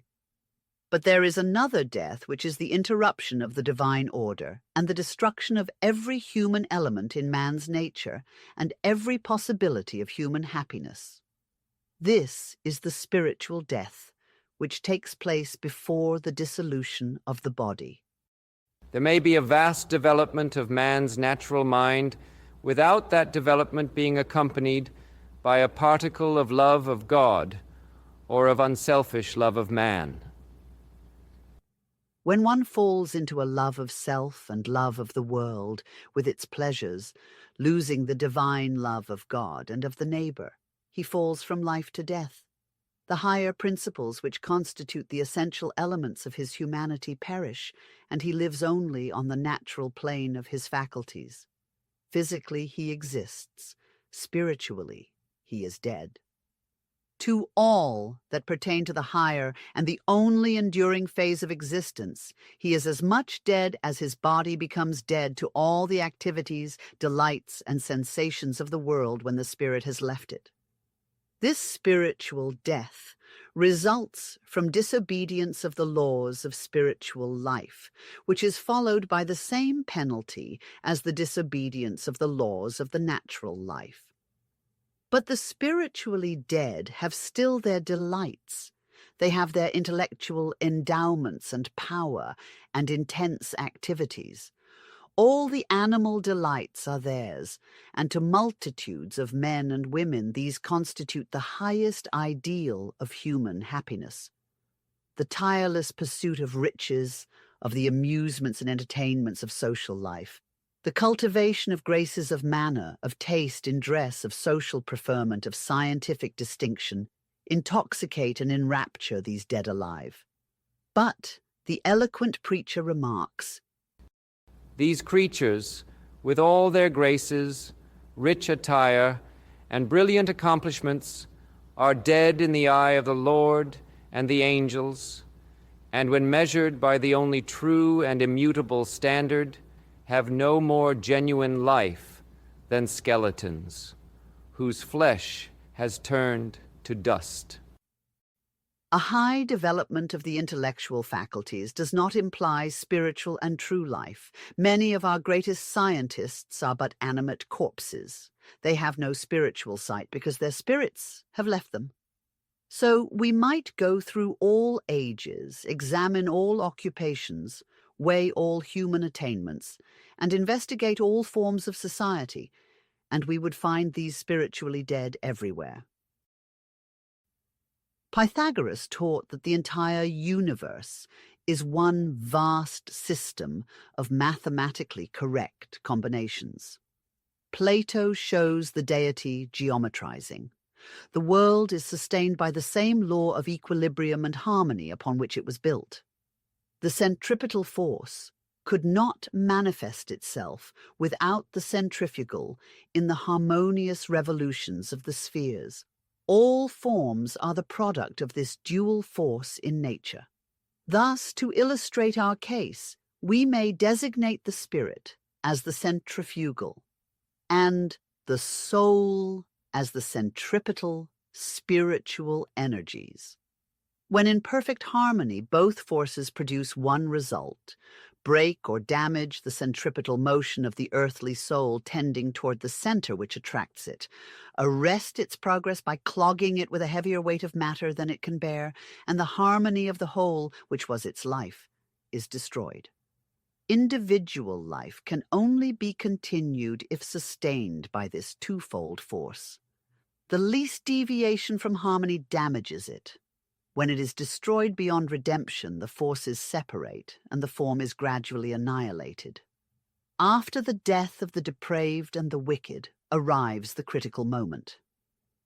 But there is another death which is the interruption of the divine order and the destruction of every human element in man's nature and every possibility of human happiness. This is the spiritual death, which takes place before the dissolution of the body. There may be a vast development of man's natural mind without that development being accompanied by a particle of love of God or of unselfish love of man. When one falls into a love of self and love of the world with its pleasures, losing the divine love of God and of the neighbor, he falls from life to death. The higher principles which constitute the essential elements of his humanity perish, and he lives only on the natural plane of his faculties. Physically he exists, spiritually he is dead. To all that pertain to the higher and the only enduring phase of existence, he is as much dead as his body becomes dead to all the activities, delights, and sensations of the world when the spirit has left it. This spiritual death results from disobedience of the laws of spiritual life, which is followed by the same penalty as the disobedience of the laws of the natural life. But the spiritually dead have still their delights. They have their intellectual endowments and power and intense activities. All the animal delights are theirs, and to multitudes of men and women these constitute the highest ideal of human happiness. The tireless pursuit of riches, of the amusements and entertainments of social life, the cultivation of graces of manner, of taste in dress, of social preferment, of scientific distinction, intoxicate and enrapture these dead alive. But the eloquent preacher remarks, These creatures, with all their graces, rich attire, and brilliant accomplishments, are dead in the eye of the Lord and the angels, and when measured by the only true and immutable standard, have no more genuine life than skeletons, whose flesh has turned to dust. a high development of the intellectual faculties does not imply spiritual and true life. Many of our greatest scientists are but animate corpses. They have no spiritual sight because their spirits have left them. So we might go through all ages, examine all occupations, weigh all human attainments, and investigate all forms of society, and we would find these spiritually dead everywhere. Pythagoras taught that the entire universe is one vast system of mathematically correct combinations. Plato shows the deity geometrizing. The world is sustained by the same law of equilibrium and harmony upon which it was built. The centripetal force could not manifest itself without the centrifugal in the harmonious revolutions of the spheres. All forms are the product of this dual force in nature. Thus, to illustrate our case, we may designate the spirit as the centrifugal and the soul as the centripetal spiritual energies. When in perfect harmony, both forces produce one result: break or damage the centripetal motion of the earthly soul tending toward the center which attracts it, arrest its progress by clogging it with a heavier weight of matter than it can bear, and the harmony of the whole, which was its life, is destroyed. Individual life can only be continued if sustained by this twofold force. The least deviation from harmony damages it. When it is destroyed beyond redemption, the forces separate, and the form is gradually annihilated. After the death of the depraved and the wicked arrives the critical moment.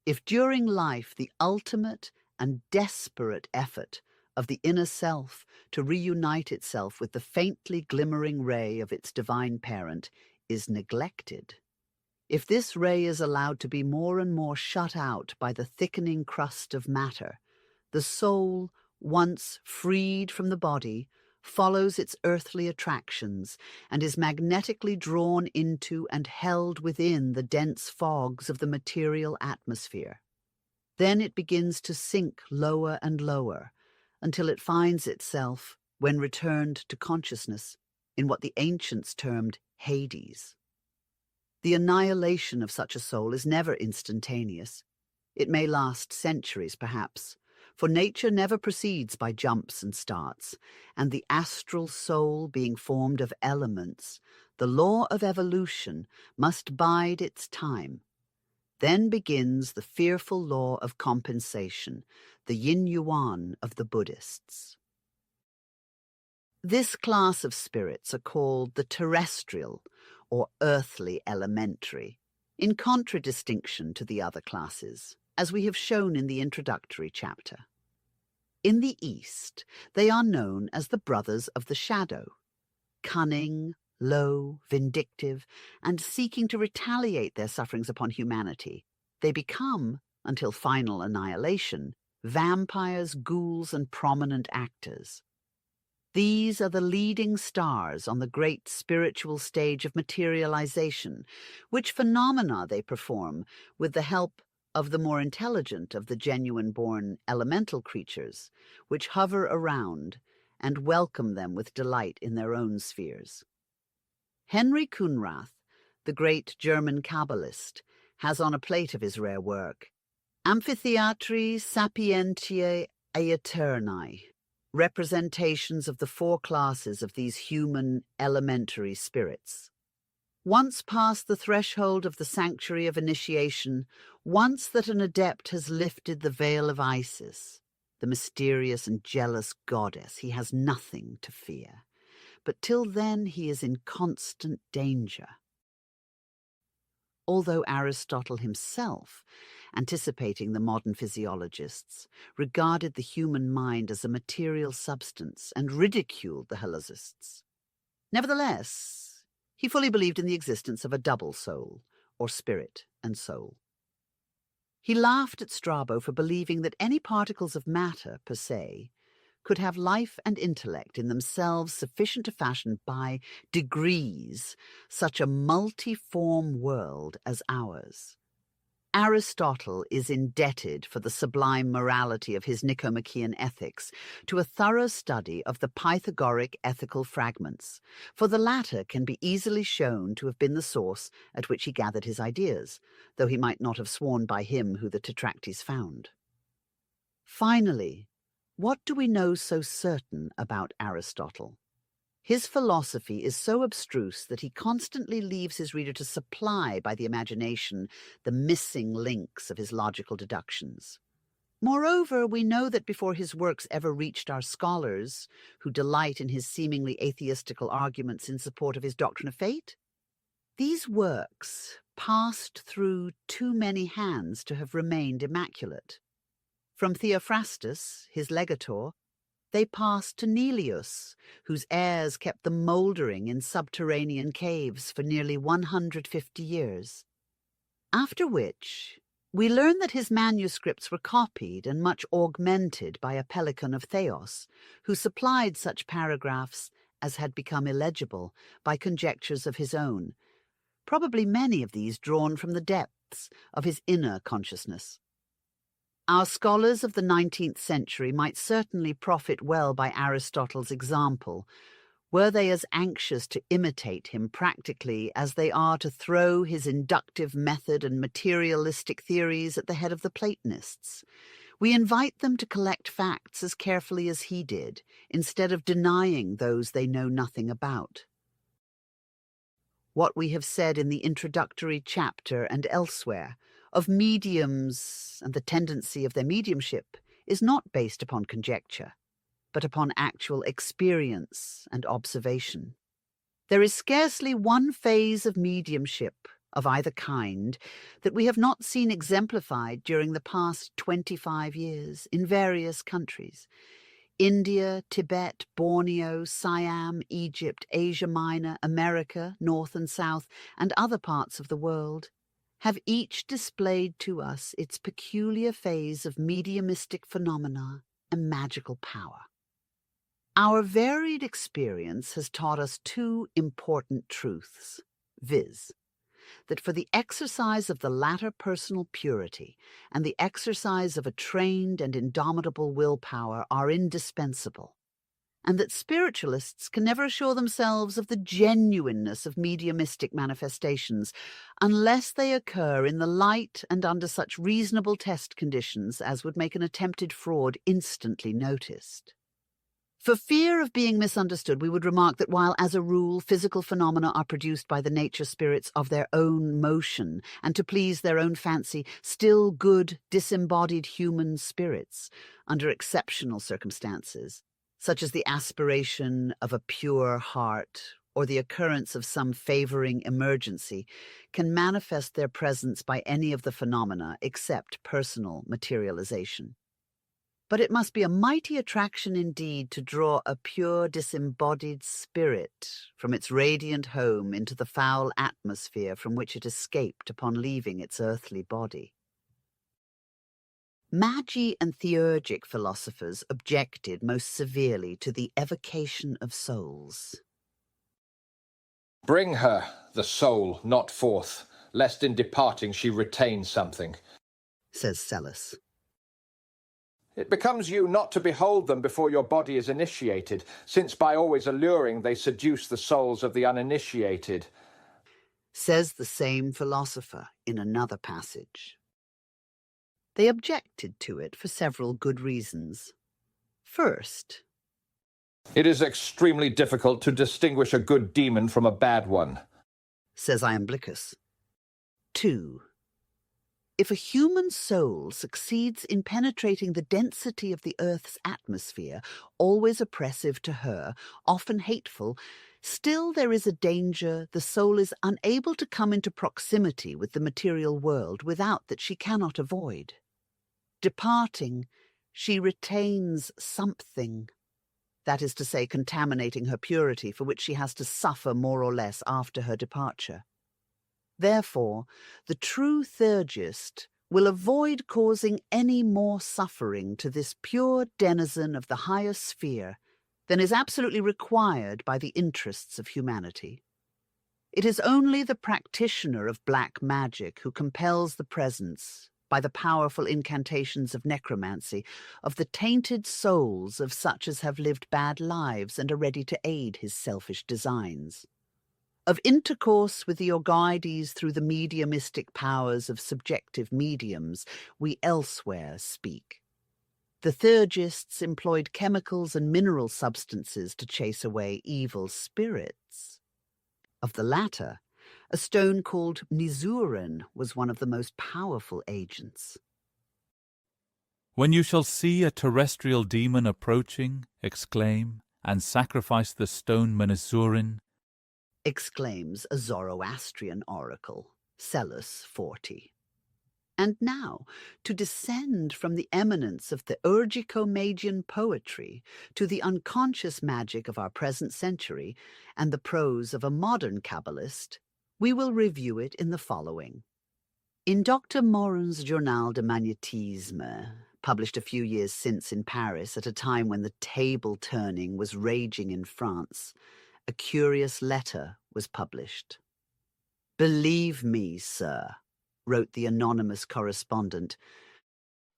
If during life the ultimate and desperate effort of the inner self to reunite itself with the faintly glimmering ray of its divine parent is neglected, if this ray is allowed to be more and more shut out by the thickening crust of matter, the soul, once freed from the body, follows its earthly attractions and is magnetically drawn into and held within the dense fogs of the material atmosphere. Then it begins to sink lower and lower until it finds itself, when returned to consciousness, in what the ancients termed Hades. The annihilation of such a soul is never instantaneous. It may last centuries, perhaps, for nature never proceeds by jumps and starts, and the astral soul being formed of elements, the law of evolution must bide its time. Then begins the fearful law of compensation, the yin-yuan of the Buddhists. This class of spirits are called the terrestrial or earthly elementary, in contradistinction to the other classes, as we have shown in the introductory chapter. In the East, they are known as the brothers of the shadow, cunning, low, vindictive, and seeking to retaliate their sufferings upon humanity. They become, until final annihilation, vampires, ghouls, and prominent actors. These are the leading stars on the great spiritual stage of materialization, which phenomena they perform with the help of the more intelligent of the genuine-born elemental creatures, which hover around and welcome them with delight in their own spheres. Henry Kunrath, the great German Kabbalist, has on a plate of his rare work, Amphitheatri Sapientiae Aeterni, representations of the four classes of these human elementary spirits. Once past the threshold of the sanctuary of initiation, once that an adept has lifted the veil of Isis, the mysterious and jealous goddess, he has nothing to fear. But till then he is in constant danger. Although Aristotle himself, anticipating the modern physiologists, regarded the human mind as a material substance and ridiculed the Helosists, nevertheless, he fully believed in the existence of a double soul, or spirit and soul. He laughed at Strabo for believing that any particles of matter, per se, could have life and intellect in themselves sufficient to fashion by degrees such a multiform world as ours. Aristotle is indebted for the sublime morality of his Nicomachean Ethics to a thorough study of the Pythagorean ethical fragments, for the latter can be easily shown to have been the source at which he gathered his ideas, though he might not have sworn by him who the Tetractes found. Finally, what do we know so certain about Aristotle? His philosophy is so abstruse that he constantly leaves his reader to supply by the imagination the missing links of his logical deductions. Moreover, we know that before his works ever reached our scholars, who delight in his seemingly atheistical arguments in support of his doctrine of fate, these works passed through too many hands to have remained immaculate. From Theophrastus, his legator, they passed to Neleus, whose heirs kept them mouldering in subterranean caves for nearly 150 years. After which, we learn that his manuscripts were copied and much augmented by a pelican of Theos, who supplied such paragraphs as had become illegible by conjectures of his own, probably many of these drawn from the depths of his inner consciousness. Our scholars of the 19th century might certainly profit well by Aristotle's example, were they as anxious to imitate him practically as they are to throw his inductive method and materialistic theories at the head of the Platonists. We invite them to collect facts as carefully as he did, instead of denying those they know nothing about. What we have said in the introductory chapter and elsewhere of mediums and the tendency of their mediumship is not based upon conjecture, but upon actual experience and observation. There is scarcely one phase of mediumship of either kind that we have not seen exemplified during the past 25 years in various countries. India, Tibet, Borneo, Siam, Egypt, Asia Minor, America, North and South, and other parts of the world have each displayed to us its peculiar phase of mediumistic phenomena and magical power. Our varied experience has taught us two important truths, viz., that for the exercise of the latter personal purity and the exercise of a trained and indomitable willpower are indispensable, and that spiritualists can never assure themselves of the genuineness of mediumistic manifestations unless they occur in the light and under such reasonable test conditions as would make an attempted fraud instantly noticed. For fear of being misunderstood, we would remark that while, as a rule, physical phenomena are produced by the nature spirits of their own motion and to please their own fancy, still good, disembodied human spirits, under exceptional circumstances, such as the aspiration of a pure heart or the occurrence of some favoring emergency, can manifest their presence by any of the phenomena except personal materialization. But it must be a mighty attraction indeed to draw a pure disembodied spirit from its radiant home into the foul atmosphere from which it escaped upon leaving its earthly body. Magi and theurgic philosophers objected most severely to the evocation of souls. Bring her, the soul, not forth, lest in departing she retain something, says Sellus. It becomes you not to behold them before your body is initiated, since by always alluring they seduce the souls of the uninitiated, says the same philosopher in another passage. They objected to it for several good reasons. First, it is extremely difficult to distinguish a good demon from a bad one, says Iamblichus. 2. If a human soul succeeds in penetrating the density of the earth's atmosphere, always oppressive to her, often hateful, still there is a danger the soul is unable to come into proximity with the material world without that she cannot avoid. Departing, she retains something, that is to say, contaminating her purity, for which she has to suffer more or less after her departure. Therefore, the true theurgist will avoid causing any more suffering to this pure denizen of the higher sphere than is absolutely required by the interests of humanity. It is only the practitioner of black magic who compels the presence, by the powerful incantations of necromancy, of the tainted souls of such as have lived bad lives and are ready to aid his selfish designs. Of intercourse with the Orgides through the mediumistic powers of subjective mediums, we elsewhere speak. The theurgists employed chemicals and mineral substances to chase away evil spirits. Of the latter, a stone called Nizurin was one of the most powerful agents. When you shall see a terrestrial demon approaching, exclaim, and sacrifice the stone Nizurin, exclaims a Zoroastrian oracle, Sellus 40. And now, to descend from the eminence of the Urgico-Magian poetry to the unconscious magic of our present century and the prose of a modern Kabbalist, we will review it in the following. In Dr. Morin's Journal de Magnétisme, published a few years since in Paris at a time when the table-turning was raging in France, a curious letter was published. "Believe me, sir," wrote the anonymous correspondent,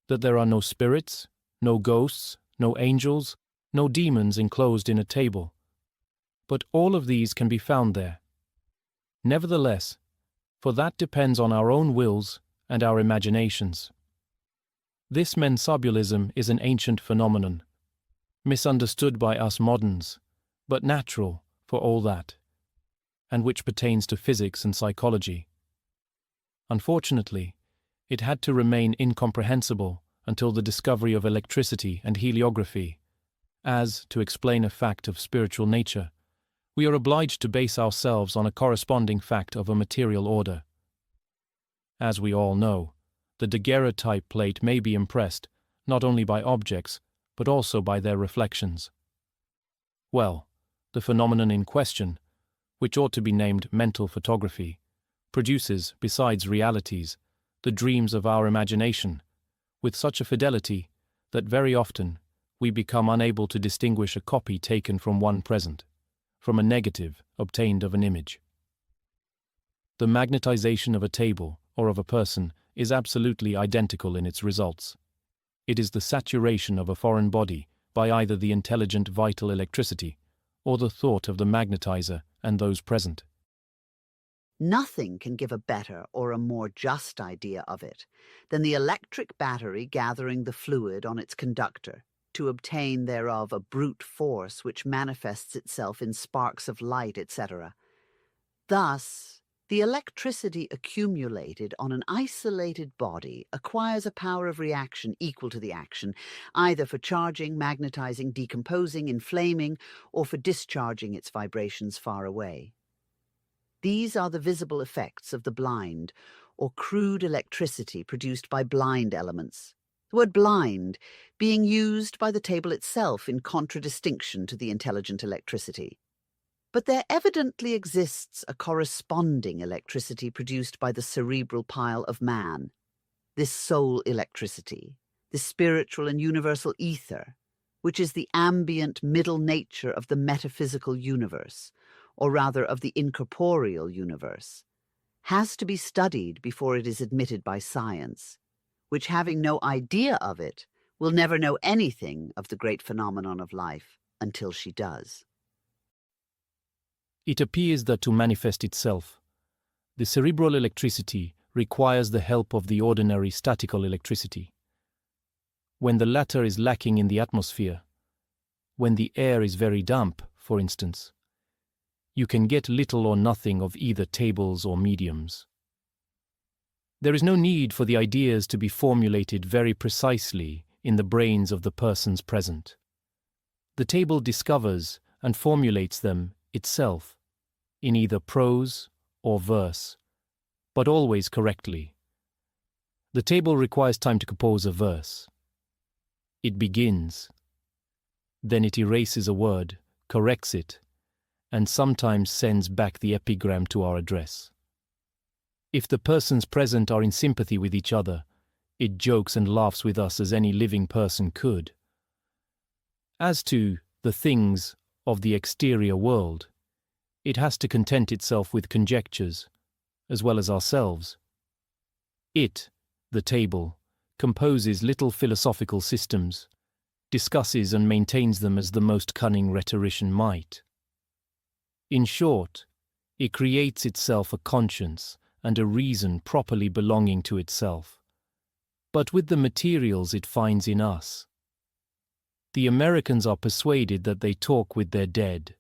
that there are no spirits, no ghosts, no angels, no demons enclosed in a table. But all of these can be found there. Nevertheless, for that depends on our own wills and our imaginations. This mensobulism is an ancient phenomenon, misunderstood by us moderns, but natural for all that, and which pertains to physics and psychology. Unfortunately, it had to remain incomprehensible until the discovery of electricity and heliography, as, to explain a fact of spiritual nature, we are obliged to base ourselves on a corresponding fact of a material order. As we all know, the daguerreotype plate may be impressed not only by objects, but also by their reflections. Well, the phenomenon in question, which ought to be named mental photography, produces, besides realities, the dreams of our imagination, with such a fidelity that very often we become unable to distinguish a copy taken from one present, from a negative obtained of an image. The magnetization of a table or of a person is absolutely identical in its results. It is the saturation of a foreign body by either the intelligent vital electricity or the thought of the magnetizer and those present. Nothing can give a better or a more just idea of it than the electric battery gathering the fluid on its conductor to obtain thereof a brute force which manifests itself in sparks of light, etc. Thus, The electricity accumulated on an isolated body acquires a power of reaction equal to the action, either for charging, magnetizing, decomposing, inflaming, or for discharging its vibrations far away. These are the visible effects of the blind, or crude electricity produced by blind elements. The word blind being used by the table itself in contradistinction to the intelligent electricity. But there evidently exists a corresponding electricity produced by the cerebral pile of man, this soul electricity, this spiritual and universal ether, which is the ambient middle nature of the metaphysical universe, or rather of the incorporeal universe, has to be studied before it is admitted by science, which, having no idea of it, will never know anything of the great phenomenon of life until she does. It appears that to manifest itself, the cerebral electricity requires the help of the ordinary statical electricity. When the latter is lacking in the atmosphere, when the air is very damp, for instance, you can get little or nothing of either tables or mediums. There is no need for the ideas to be formulated very precisely in the brains of the persons present. The table discovers and formulates them itself, in either prose or verse, but always correctly. The table requires time to compose a verse. It begins, then it erases a word, corrects it, and sometimes sends back the epigram to our address. If the persons present are in sympathy with each other, it jokes and laughs with us as any living person could. As to the things of the exterior world, it has to content itself with conjectures, as well as ourselves. It, the table, composes little philosophical systems, discusses and maintains them as the most cunning rhetorician might. In short, it creates itself a conscience and a reason properly belonging to itself, but with the materials it finds in us. The Americans are persuaded that they talk with their dead.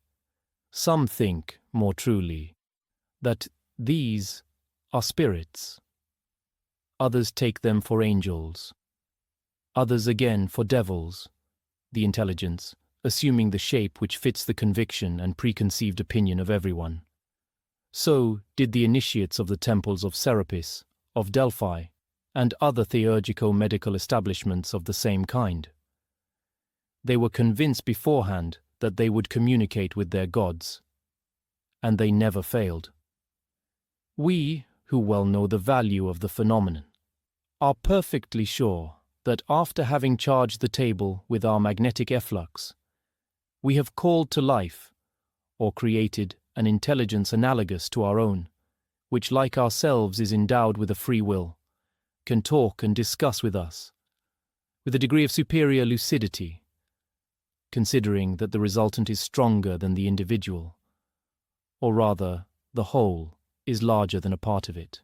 Some think, more truly, that these are spirits. Others take them for angels. Others again for devils, the intelligence, assuming the shape which fits the conviction and preconceived opinion of everyone. So did the initiates of the temples of Serapis, of Delphi, and other theurgico-medical establishments of the same kind. They were convinced beforehand that they would communicate with their gods, and they never failed. We, who well know the value of the phenomenon, are perfectly sure that after having charged the table with our magnetic efflux, we have called to life, or created an intelligence analogous to our own, which like ourselves is endowed with a free will, can talk and discuss with us, with a degree of superior lucidity, considering that the resultant is stronger than the individual, or rather, the whole is larger than a part of it.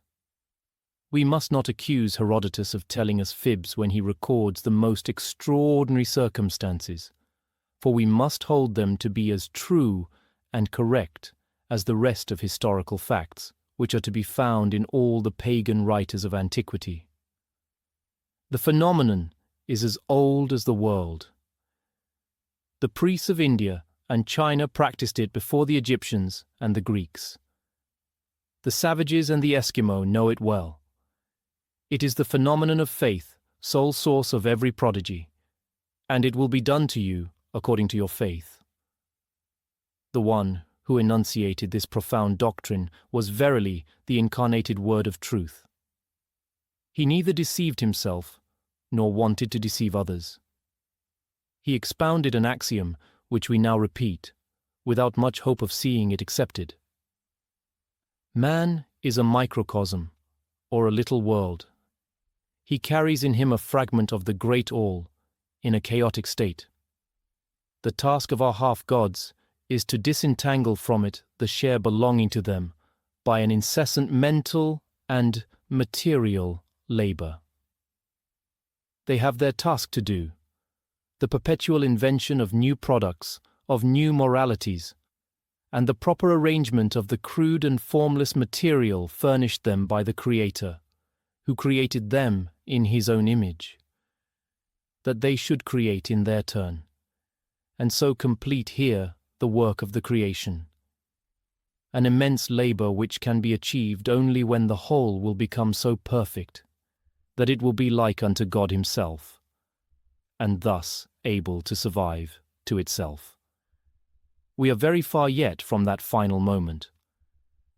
We must not accuse Herodotus of telling us fibs when he records the most extraordinary circumstances, for we must hold them to be as true and correct as the rest of historical facts, which are to be found in all the pagan writers of antiquity. The phenomenon is as old as the world. The priests of India and China practiced it before the Egyptians and the Greeks. The savages and the Eskimo know it well. It is the phenomenon of faith, sole source of every prodigy, and it will be done to you according to your faith. The one who enunciated this profound doctrine was verily the incarnated word of truth. He neither deceived himself nor wanted to deceive others. He expounded an axiom which we now repeat, without much hope of seeing it accepted. Man is a microcosm, or a little world. He carries in him a fragment of the great all, in a chaotic state. The task of our half-gods is to disentangle from it the share belonging to them by an incessant mental and material labor. They have their task to do, the perpetual invention of new products, of new moralities, and the proper arrangement of the crude and formless material furnished them by the Creator, who created them in His own image, that they should create in their turn, and so complete here the work of the creation. An immense labor which can be achieved only when the whole will become so perfect that it will be like unto God Himself, and thus able to survive to itself. We are very far yet from that final moment,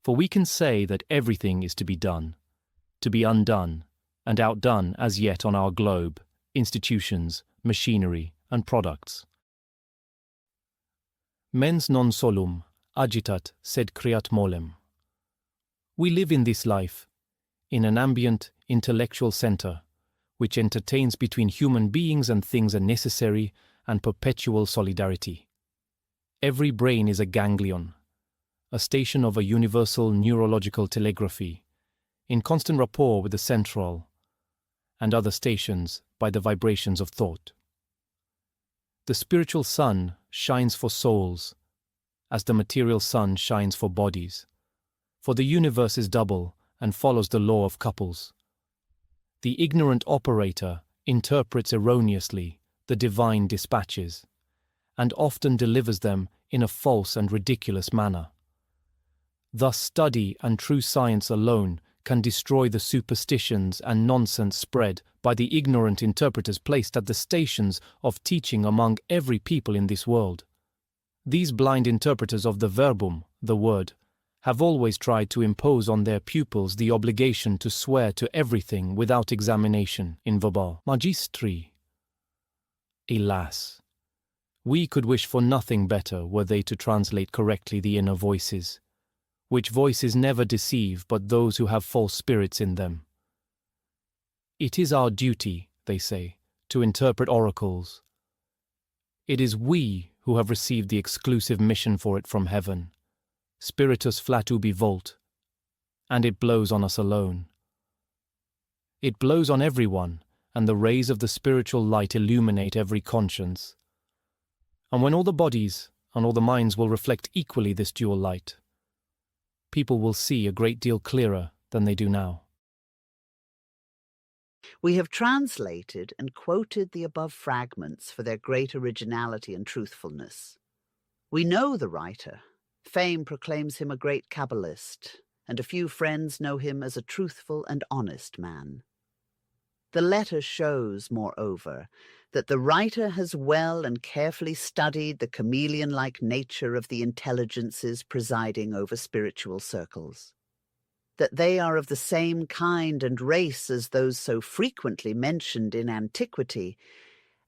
for we can say that everything is to be done, to be undone, and outdone as yet on our globe, institutions, machinery, and products. Mens non solum agitat sed creat molem. We live in this life, in an ambient intellectual center, which entertains between human beings and things a necessary and perpetual solidarity. Every brain is a ganglion, a station of a universal neurological telegraphy, in constant rapport with the central and other stations by the vibrations of thought. The spiritual sun shines for souls, as the material sun shines for bodies, for the universe is double and follows the law of couples. The ignorant operator interprets erroneously the divine dispatches, and often delivers them in a false and ridiculous manner. Thus study and true science alone can destroy the superstitions and nonsense spread by the ignorant interpreters placed at the stations of teaching among every people in this world. These blind interpreters of the verbum, the word, have always tried to impose on their pupils the obligation to swear to everything without examination in verbal magistri. Alas! We could wish for nothing better were they to translate correctly the inner voices, which voices never deceive but those who have false spirits in them. It is our duty, they say, to interpret oracles. It is we who have received the exclusive mission for it from heaven, spiritus flat ubi volt, and it blows on us alone. It blows on everyone, and the rays of the spiritual light illuminate every conscience. And when all the bodies and all the minds will reflect equally this dual light, people will see a great deal clearer than they do now. We have translated and quoted the above fragments for their great originality and truthfulness. We know the writer. Fame proclaims him a great Kabbalist, and a few friends know him as a truthful and honest man. The letter shows, moreover, that the writer has well and carefully studied the chameleon-like nature of the intelligences presiding over spiritual circles, that they are of the same kind and race as those so frequently mentioned in antiquity,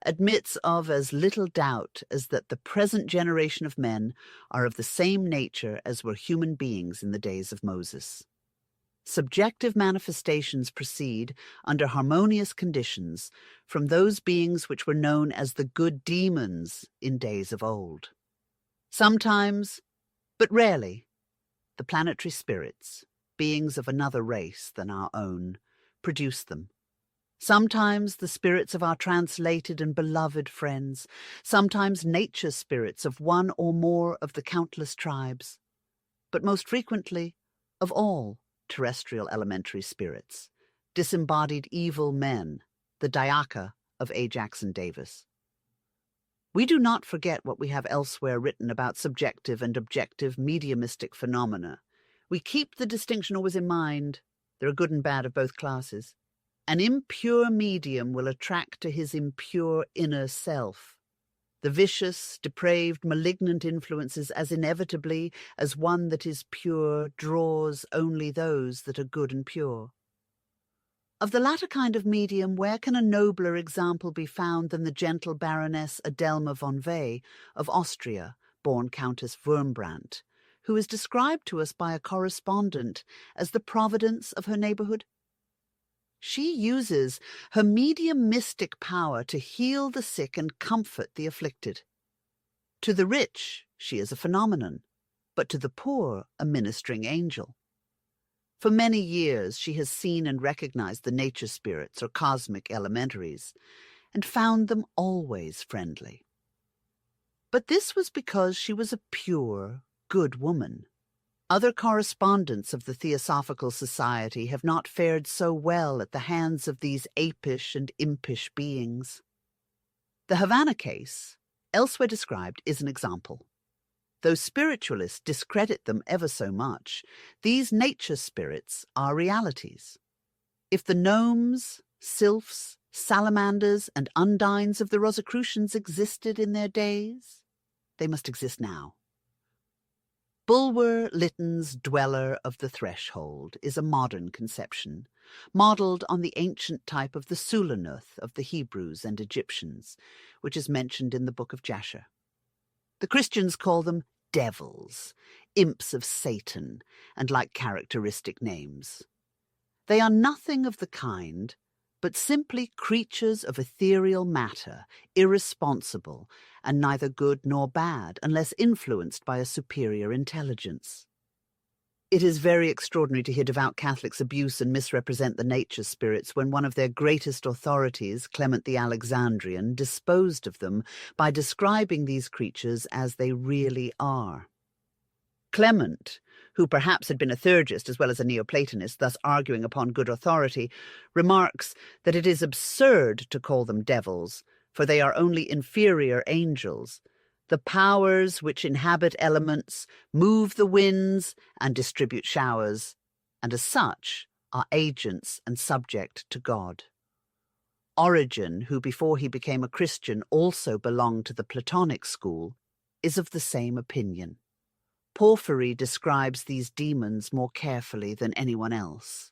admits of as little doubt as that the present generation of men are of the same nature as were human beings in the days of Moses. Subjective manifestations proceed, under harmonious conditions, from those beings which were known as the good demons in days of old. Sometimes, but rarely, the planetary spirits, beings of another race than our own, produce them. Sometimes the spirits of our translated and beloved friends, sometimes nature spirits of one or more of the countless tribes, but most frequently of all terrestrial elementary spirits, disembodied evil men, the Dayaka of A. Jackson Davis. We do not forget what we have elsewhere written about subjective and objective mediumistic phenomena. We keep the distinction always in mind. There are good and bad of both classes. An impure medium will attract to his impure inner self the vicious, depraved, malignant influences as inevitably as one that is pure draws only those that are good and pure. Of the latter kind of medium, where can a nobler example be found than the gentle Baroness Adelma von Vey of Austria, born Countess Wurmbrandt, who is described to us by a correspondent as the providence of her neighbourhood? She uses her medium mystic power to heal the sick and comfort the afflicted. To the rich, she is a phenomenon, but to the poor, a ministering angel. For many years, she has seen and recognized the nature spirits or cosmic elementaries, and found them always friendly. But this was because she was a pure, good woman. Other correspondents of the Theosophical Society have not fared so well at the hands of these apish and impish beings. The Havana case, elsewhere described, is an example. Though spiritualists discredit them ever so much, these nature spirits are realities. If the gnomes, sylphs, salamanders, and undines of the Rosicrucians existed in their days, they must exist now. Bulwer Lytton's Dweller of the Threshold is a modern conception, modelled on the ancient type of the Sulanuth of the Hebrews and Egyptians, which is mentioned in the Book of Jasher. The Christians call them devils, imps of Satan, and like characteristic names. They are nothing of the kind, but simply creatures of ethereal matter, irresponsible, and neither good nor bad, unless influenced by a superior intelligence. It is very extraordinary to hear devout Catholics abuse and misrepresent the nature spirits when one of their greatest authorities, Clement the Alexandrian, disposed of them by describing these creatures as they really are. Clement, who perhaps had been a theurgist as well as a Neoplatonist, thus arguing upon good authority, remarks that it is absurd to call them devils, for they are only inferior angels, the powers which inhabit elements, move the winds, and distribute showers, and as such are agents and subject to God. Origen, who before he became a Christian also belonged to the Platonic school, is of the same opinion. Porphyry describes these demons more carefully than anyone else.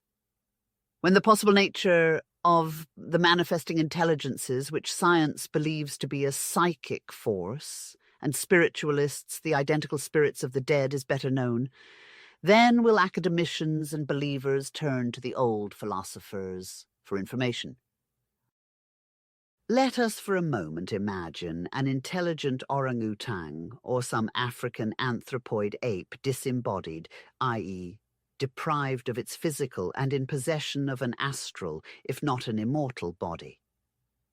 When the possible nature of the manifesting intelligences, which science believes to be a psychic force, and spiritualists the identical spirits of the dead, is better known, then will academicians and believers turn to the old philosophers for information. Let us for a moment imagine an intelligent orangutan or some African anthropoid ape disembodied, i.e., deprived of its physical and in possession of an astral, if not an immortal body.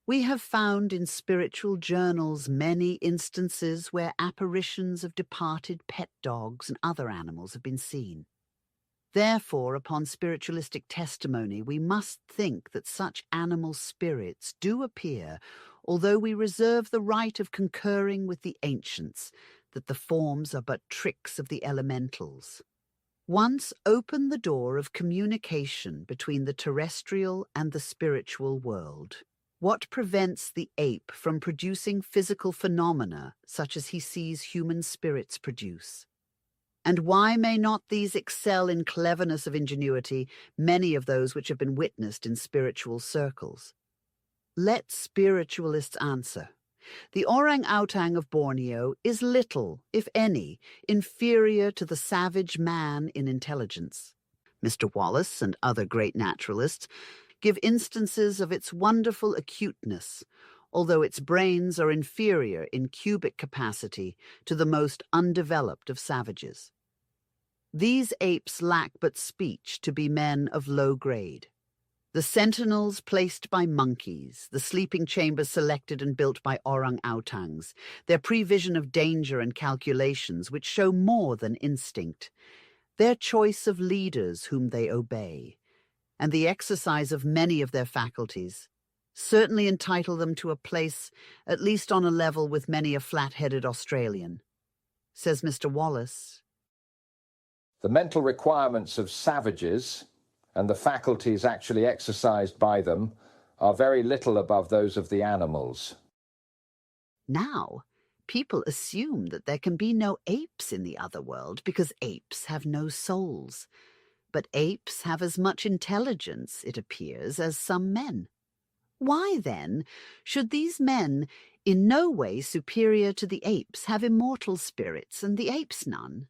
We have found in spiritual journals many instances where apparitions of departed pet dogs and other animals have been seen. Therefore, upon spiritualistic testimony, we must think that such animal spirits do appear, although we reserve the right of concurring with the ancients that the forms are but tricks of the elementals. Once open the door of communication between the terrestrial and the spiritual world. What prevents the ape from producing physical phenomena such as he sees human spirits produce? And why may not these excel in cleverness of ingenuity, many of those which have been witnessed in spiritual circles? Let spiritualists answer. The orang-outang of Borneo is little, if any, inferior to the savage man in intelligence. Mr. Wallace and other great naturalists give instances of its wonderful acuteness, although its brains are inferior in cubic capacity to the most undeveloped of savages. These apes lack but speech to be men of low grade. The sentinels placed by monkeys, the sleeping chambers selected and built by orang-outangs, their prevision of danger and calculations which show more than instinct, their choice of leaders whom they obey, and the exercise of many of their faculties, certainly entitle them to a place at least on a level with many a flat-headed Australian. Says Mr. Wallace, The mental requirements of savages and the faculties actually exercised by them are very little above those of the animals. Now, people assume that there can be no apes in the other world because apes have no souls. But apes have as much intelligence, it appears, as some men. Why, then, should these men, in no way superior to the apes, have immortal spirits and the apes none?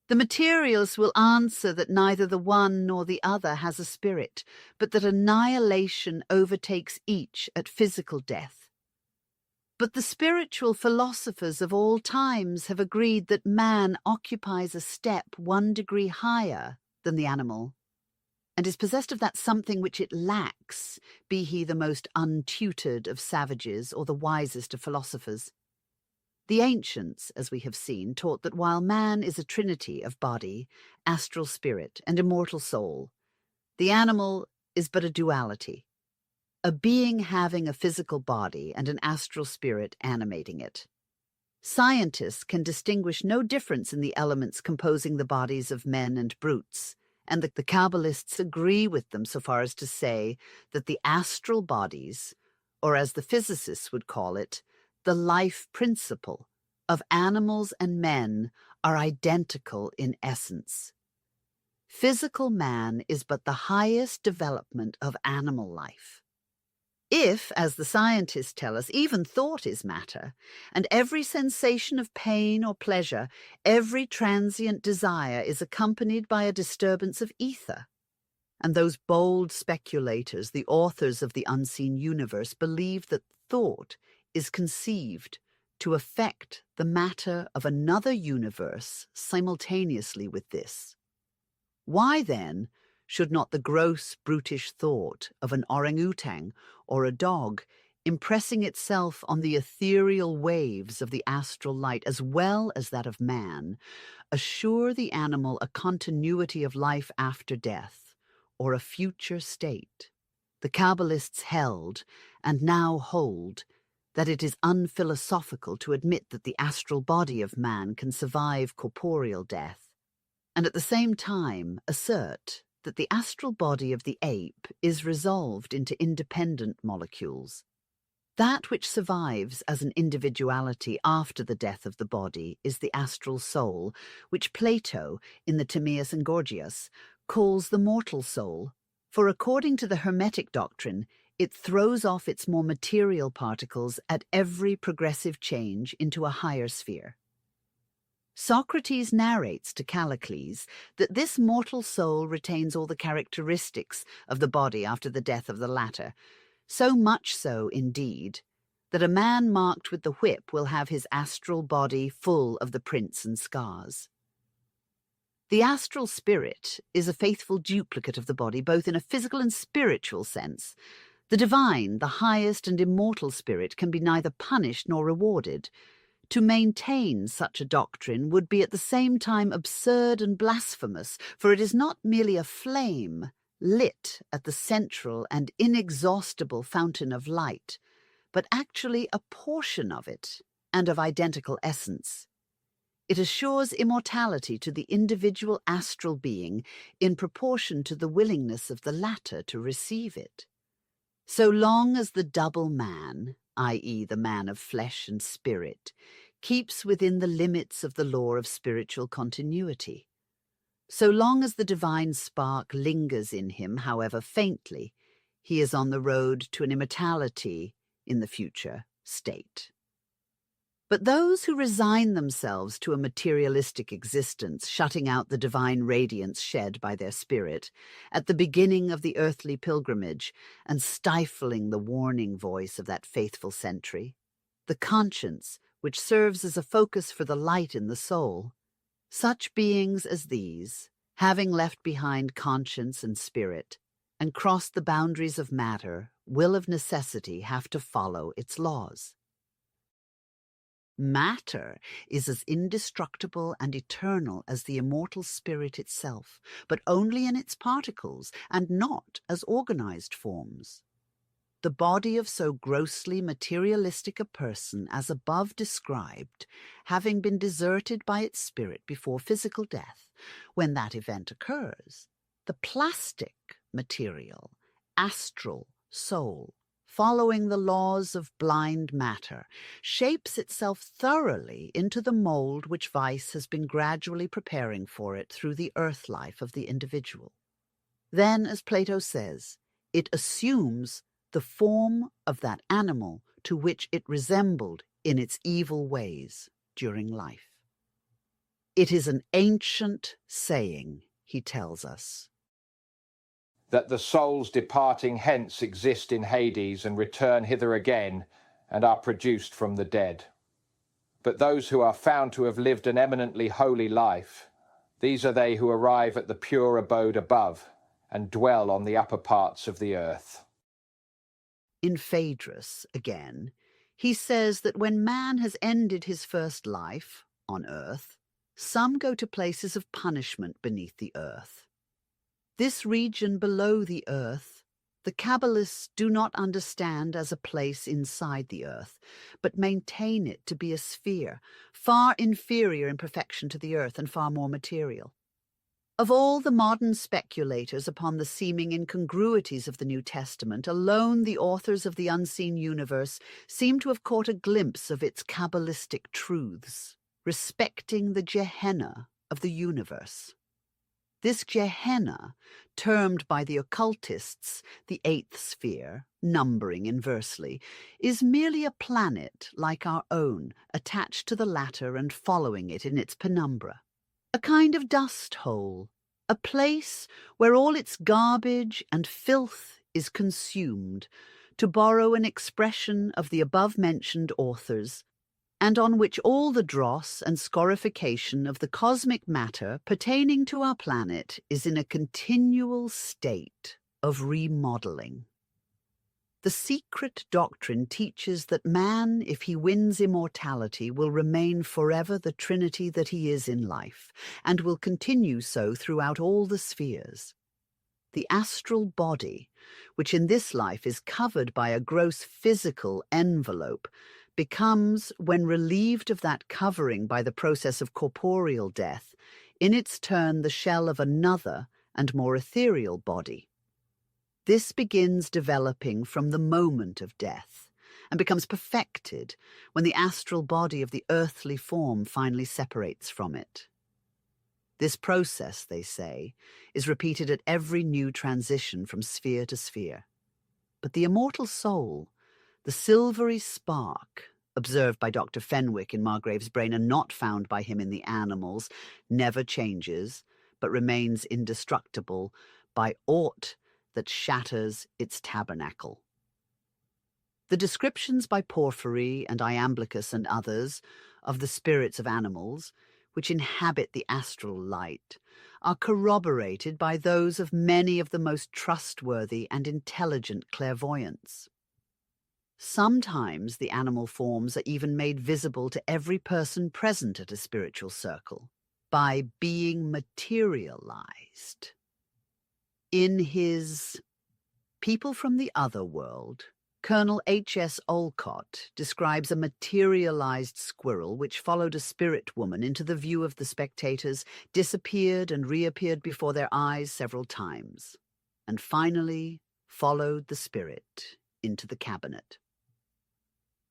The materialists will answer that neither the one nor the other has a spirit, but that annihilation overtakes each at physical death. But the spiritual philosophers of all times have agreed that man occupies a step 1 degree higher than the animal, and is possessed of that something which it lacks, be he the most untutored of savages or the wisest of philosophers. The ancients, as we have seen, taught that while man is a trinity of body, astral spirit, and immortal soul, the animal is but a duality, a being having a physical body and an astral spirit animating it. Scientists can distinguish no difference in the elements composing the bodies of men and brutes, and the Kabbalists agree with them so far as to say that the astral bodies, or as the physicists would call it, the life principle of animals and men, are identical in essence. Physical man is but the highest development of animal life. If, as the scientists tell us, even thought is matter, and every sensation of pain or pleasure, every transient desire is accompanied by a disturbance of ether, and those bold speculators, the authors of the unseen universe, believe that thought is conceived to affect the matter of another universe simultaneously with this, why then should not the gross, brutish thought of an orangutan or a dog, impressing itself on the ethereal waves of the astral light as well as that of man, assure the animal a continuity of life after death, or a future state? The Kabbalists held, and now hold, that it is unphilosophical to admit that the astral body of man can survive corporeal death, and at the same time assert that the astral body of the ape is resolved into independent molecules. That which survives as an individuality after the death of the body is the astral soul, which Plato, in the Timaeus and Gorgias, calls the mortal soul, for according to the Hermetic doctrine, it throws off its more material particles at every progressive change into a higher sphere. Socrates narrates to Callicles that this mortal soul retains all the characteristics of the body after the death of the latter, so much so, indeed, that a man marked with the whip will have his astral body full of the prints and scars. The astral spirit is a faithful duplicate of the body, both in a physical and spiritual sense. The divine, the highest and immortal spirit, can be neither punished nor rewarded. To maintain such a doctrine would be at the same time absurd and blasphemous, for it is not merely a flame lit at the central and inexhaustible fountain of light, but actually a portion of it and of identical essence. It assures immortality to the individual astral being in proportion to the willingness of the latter to receive it. So long as the double man, i.e. the man of flesh and spirit, keeps within the limits of the law of spiritual continuity, so long as the divine spark lingers in him, however faintly, he is on the road to an immortality in the future state. But those who resign themselves to a materialistic existence, shutting out the divine radiance shed by their spirit at the beginning of the earthly pilgrimage and stifling the warning voice of that faithful sentry, the conscience which serves as a focus for the light in the soul, such beings as these, having left behind conscience and spirit and crossed the boundaries of matter, will of necessity have to follow its laws. Matter is as indestructible and eternal as the immortal spirit itself, but only in its particles and not as organized forms. The body of so grossly materialistic a person as above described, having been deserted by its spirit before physical death, when that event occurs, the plastic material, astral soul, following the laws of blind matter, shapes itself thoroughly into the mold which vice has been gradually preparing for it through the earth life of the individual. Then, as Plato says, it assumes the form of that animal to which it resembled in its evil ways during life. It is an ancient saying, he tells us, that the souls departing hence exist in Hades and return hither again and are produced from the dead. But those who are found to have lived an eminently holy life, these are they who arrive at the pure abode above and dwell on the upper parts of the earth. In Phaedrus, again, He says that when man has ended his first life, on earth, some go to places of punishment beneath the earth. This region below the earth, the Kabbalists do not understand as a place inside the earth, but maintain it to be a sphere, far inferior in perfection to the earth and far more material. Of all the modern speculators upon the seeming incongruities of the New Testament, alone the authors of the Unseen Universe seem to have caught a glimpse of its Kabbalistic truths, respecting the Gehenna of the universe. This Gehenna, termed by the occultists the eighth sphere, numbering inversely, is merely a planet like our own, attached to the latter and following it in its penumbra. A kind of dust hole, a place where all its garbage and filth is consumed, to borrow an expression of the above-mentioned authors, and on which all the dross and scorification of the cosmic matter pertaining to our planet is in a continual state of remodeling. The secret doctrine teaches that man, if he wins immortality, will remain forever the trinity that he is in life, and will continue so throughout all the spheres. The astral body, which in this life is covered by a gross physical envelope, becomes, when relieved of that covering by the process of corporeal death, in its turn the shell of another and more ethereal body. This begins developing from the moment of death, and becomes perfected when the astral body of the earthly form finally separates from it. This process, they say, is repeated at every new transition from sphere to sphere. But the immortal soul, the silvery spark, observed by Dr. Fenwick in Margrave's brain and not found by him in the animals, never changes, but remains indestructible by aught that shatters its tabernacle. The descriptions by Porphyry and Iamblichus and others of the spirits of animals, which inhabit the astral light, are corroborated by those of many of the most trustworthy and intelligent clairvoyants. Sometimes the animal forms are even made visible to every person present at a spiritual circle by being materialized. In his People from the Other World, Colonel H.S. Olcott describes a materialized squirrel which followed a spirit woman into the view of the spectators, disappeared and reappeared before their eyes several times, and finally followed the spirit into the cabinet.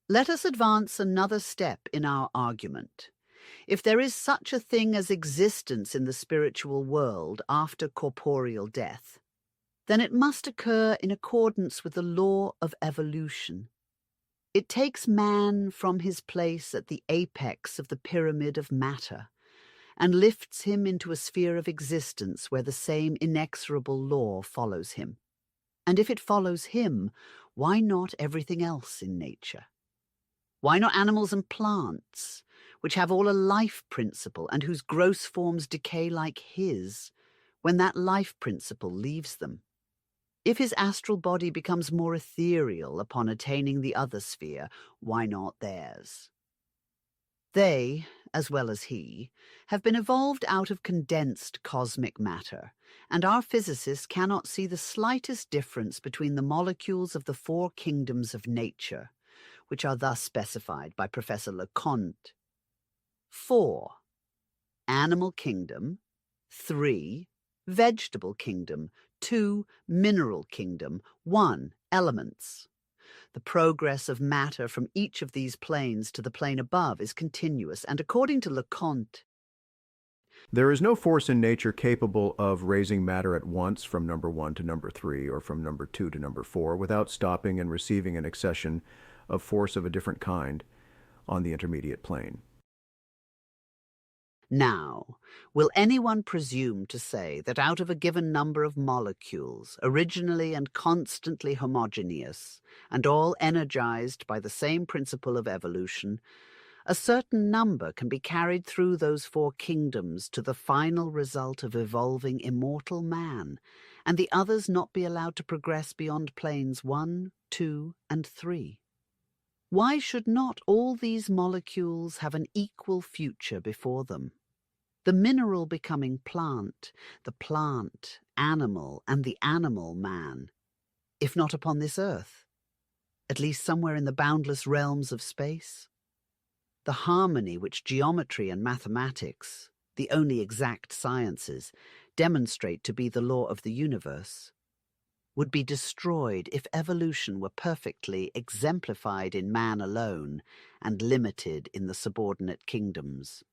Let us advance another step in our argument. If there is such a thing as existence in the spiritual world after corporeal death, then it must occur in accordance with the law of evolution. It takes man from his place at the apex of the pyramid of matter and lifts him into a sphere of existence where the same inexorable law follows him. And if it follows him, why not everything else in nature? Why not animals and plants, which have all a life principle and whose gross forms decay like his, when that life principle leaves them? If his astral body becomes more ethereal upon attaining the other sphere, why not theirs? They, as well as he, have been evolved out of condensed cosmic matter, and our physicists cannot see the slightest difference between the molecules of the four kingdoms of nature, which are thus specified by Professor Leconte. 4. Animal kingdom. 3. Vegetable kingdom. 2. Mineral kingdom. 1. Elements. The progress of matter from each of these planes to the plane above is continuous, and according to Leconte, there is no force in nature capable of raising matter at once from number 1 to number 3 or from number 2 to number 4 without stopping and receiving an accession of force of a different kind on the intermediate plane. Now, will anyone presume to say that out of a given number of molecules, originally and constantly homogeneous, and all energized by the same principle of evolution, a certain number can be carried through those four kingdoms to the final result of evolving immortal man, and the others not be allowed to progress beyond planes 1, 2, and 3? Why should not all these molecules have an equal future before them? The mineral becoming plant, the plant animal, and the animal man, if not upon this earth, at least somewhere in the boundless realms of space? The harmony which geometry and mathematics, the only exact sciences, demonstrate to be the law of the universe, would be destroyed if evolution were perfectly exemplified in man alone and limited in the subordinate kingdoms.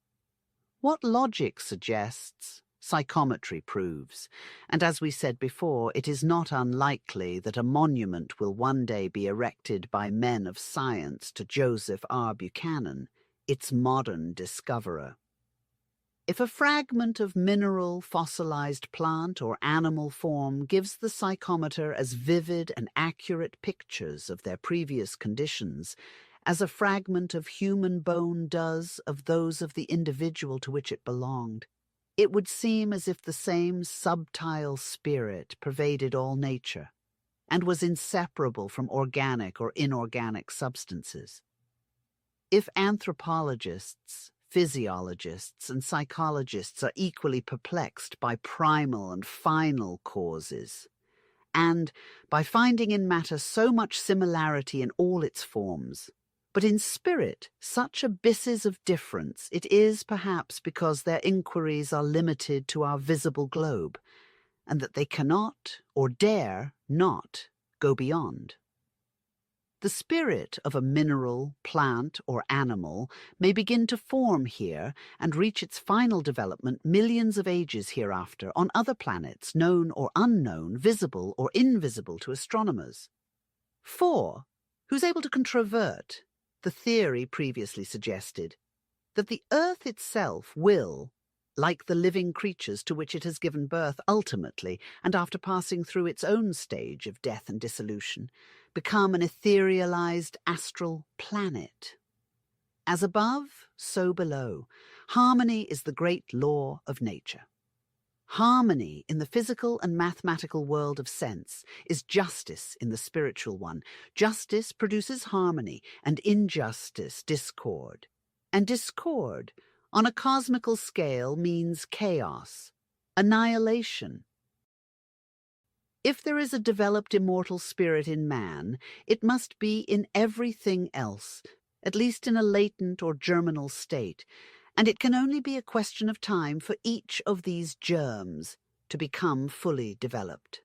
What logic suggests, psychometry proves, and as we said before, it is not unlikely that a monument will one day be erected by men of science to Joseph R. Buchanan, its modern discoverer. If a fragment of mineral, fossilized plant or animal form gives the psychometer as vivid and accurate pictures of their previous conditions as a fragment of human bone does of those of the individual to which it belonged, it would seem as if the same subtile spirit pervaded all nature and was inseparable from organic or inorganic substances. If anthropologists, physiologists, and psychologists are equally perplexed by primal and final causes, and by finding in matter so much similarity in all its forms, but in spirit such abysses of difference, it is perhaps because their inquiries are limited to our visible globe, and that they cannot or dare not go beyond. The spirit of a mineral, plant, or animal may begin to form here and reach its final development millions of ages hereafter on other planets, known or unknown, visible or invisible to astronomers. 4. Who's able to controvert the theory previously suggested that the Earth itself will, like the living creatures to which it has given birth ultimately, and after passing through its own stage of death and dissolution, become an etherealized astral planet. As above, so below. Harmony is the great law of nature. Harmony in the physical and mathematical world of sense is justice in the spiritual one. Justice produces harmony, and injustice discord. And discord, on a cosmical scale, means chaos, annihilation. If there is a developed immortal spirit in man, it must be in everything else, at least in a latent or germinal state, and it can only be a question of time for each of these germs to become fully developed.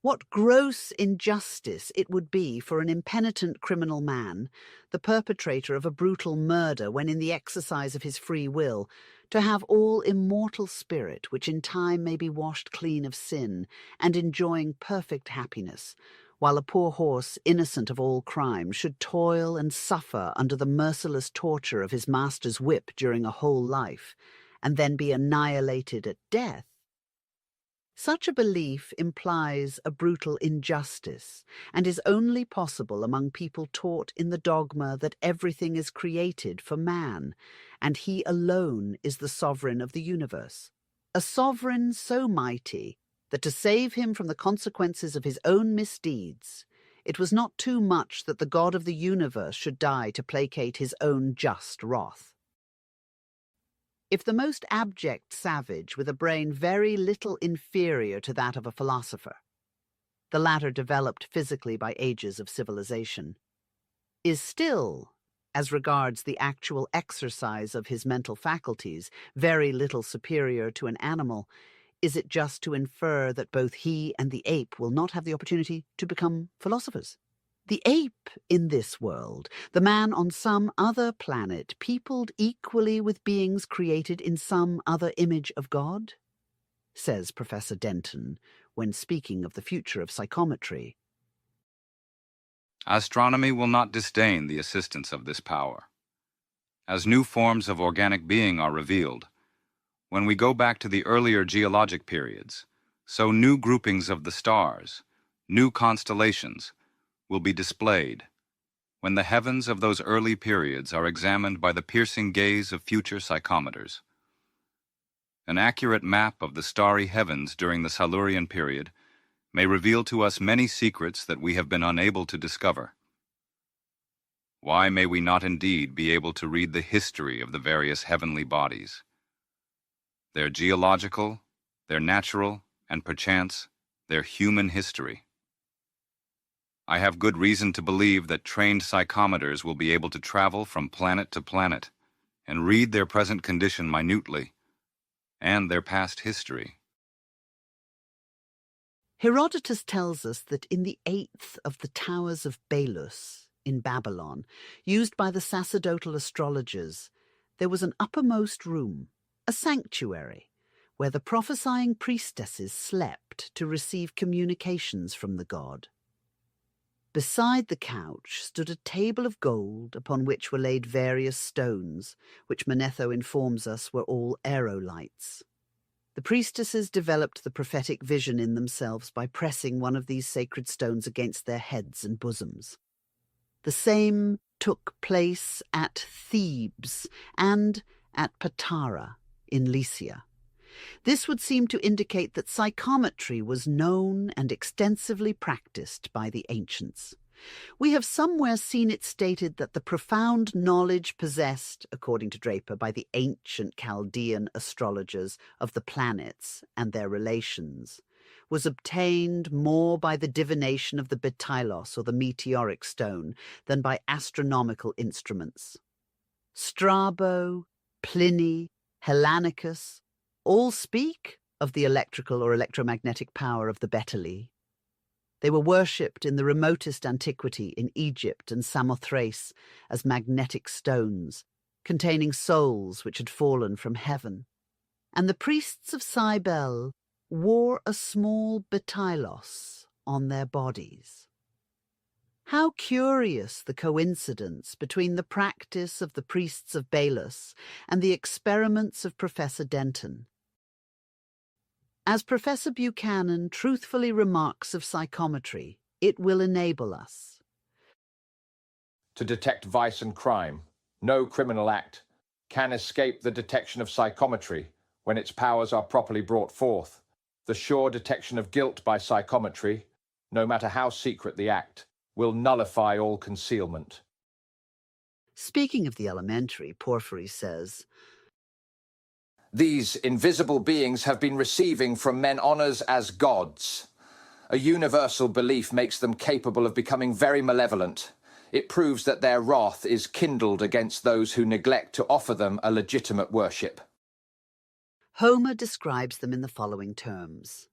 What gross injustice it would be for an impenitent criminal man, the perpetrator of a brutal murder when in the exercise of his free will, to have all immortal spirit, which in time may be washed clean of sin, and enjoying perfect happiness, while a poor horse, innocent of all crime, should toil and suffer under the merciless torture of his master's whip during a whole life, and then be annihilated at death. Such a belief implies a brutal injustice, and is only possible among people taught in the dogma that everything is created for man, and he alone is the sovereign of the universe. A sovereign so mighty that to save him from the consequences of his own misdeeds, it was not too much that the God of the universe should die to placate his own just wrath. If the most abject savage, with a brain very little inferior to that of a philosopher, the latter developed physically by ages of civilization, is still, as regards the actual exercise of his mental faculties, very little superior to an animal, is it just to infer that both he and the ape will not have the opportunity to become philosophers? The ape in this world, the man on some other planet, peopled equally with beings created in some other image of God? Says Professor Denton when speaking of the future of psychometry. Astronomy will not disdain the assistance of this power. As new forms of organic being are revealed, when we go back to the earlier geologic periods, so new groupings of the stars, new constellations, will be displayed when the heavens of those early periods are examined by the piercing gaze of future psychometers. An accurate map of the starry heavens during the Silurian period may reveal to us many secrets that we have been unable to discover. Why may we not indeed be able to read the history of the various heavenly bodies? Their geological, their natural, and perchance, their human history. I have good reason to believe that trained psychometers will be able to travel from planet to planet and read their present condition minutely and their past history. Herodotus tells us that in the 8th of the towers of Belus in Babylon, used by the sacerdotal astrologers, there was an uppermost room, a sanctuary, where the prophesying priestesses slept to receive communications from the god. Beside the couch stood a table of gold upon which were laid various stones, which Manetho informs us were all aerolites. The priestesses developed the prophetic vision in themselves by pressing one of these sacred stones against their heads and bosoms. The same took place at Thebes and at Patara in Lycia. This would seem to indicate that psychometry was known and extensively practiced by the ancients. We have somewhere seen it stated that the profound knowledge possessed, according to Draper, by the ancient Chaldean astrologers of the planets and their relations was obtained more by the divination of the betailos, or the meteoric stone, than by astronomical instruments. Strabo, Pliny, Hellanicus all speak of the electrical or electromagnetic power of the betali. They were worshipped in the remotest antiquity in Egypt and Samothrace as magnetic stones, containing souls which had fallen from heaven. And the priests of Cybele wore a small betailos on their bodies. How curious the coincidence between the practice of the priests of Belus and the experiments of Professor Denton. As Professor Buchanan truthfully remarks of psychometry, it will enable us to detect vice and crime. No criminal act can escape the detection of psychometry when its powers are properly brought forth. The sure detection of guilt by psychometry, no matter how secret the act, will nullify all concealment. Speaking of the elementary, Porphyry says, These invisible beings have been receiving from men honors as gods. A universal belief makes them capable of becoming very malevolent. It proves that their wrath is kindled against those who neglect to offer them a legitimate worship. Homer describes them in the following terms.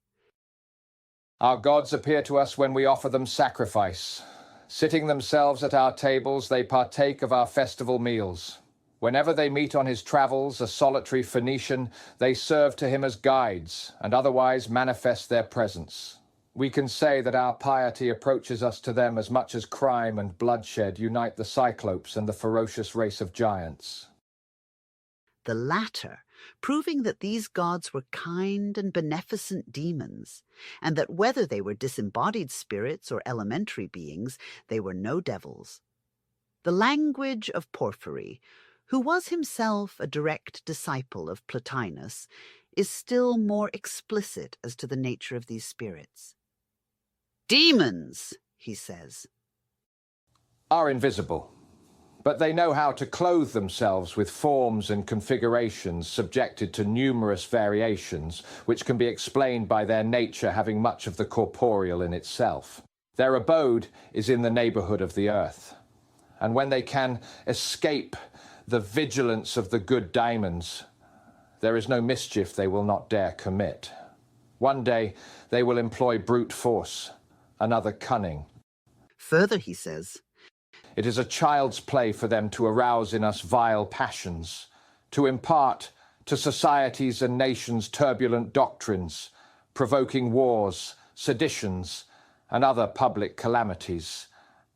Our gods appear to us when we offer them sacrifice. Sitting themselves at our tables, they partake of our festival meals. Whenever they meet on his travels a solitary Phoenician, they serve to him as guides and otherwise manifest their presence. We can say that our piety approaches us to them as much as crime and bloodshed unite the Cyclopes and the ferocious race of giants. The latter, proving that these gods were kind and beneficent demons, and that whether they were disembodied spirits or elementary beings, they were no devils. The language of Porphyry, who was himself a direct disciple of Plotinus, is still more explicit as to the nature of these spirits. Demons, he says, are invisible, but they know how to clothe themselves with forms and configurations subjected to numerous variations, which can be explained by their nature having much of the corporeal in itself. Their abode is in the neighborhood of the earth, and when they can escape the vigilance of the good daemons, there is no mischief they will not dare commit. One day they will employ brute force, another cunning. Further, he says, it is a child's play for them to arouse in us vile passions, to impart to societies and nations turbulent doctrines, provoking wars, seditions, and other public calamities,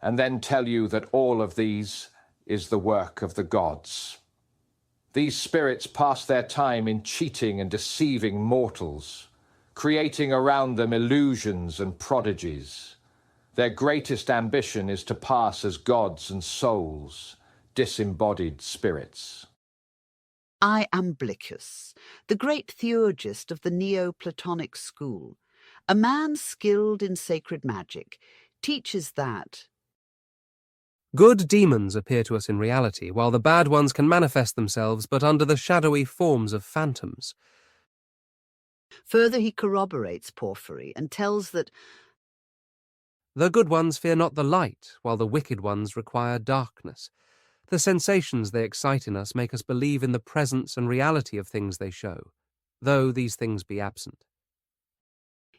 and then tell you that all of these is the work of the gods. These spirits pass their time in cheating and deceiving mortals, creating around them illusions and prodigies. Their greatest ambition is to pass as gods and souls, disembodied spirits. Iamblichus, the great theurgist of the Neoplatonic school, a man skilled in sacred magic, teaches that Good demons appear to us in reality, while the bad ones can manifest themselves but under the shadowy forms of phantoms. Further, he corroborates Porphyry and tells that the good ones fear not the light, while the wicked ones require darkness. The sensations they excite in us make us believe in the presence and reality of things they show, though these things be absent.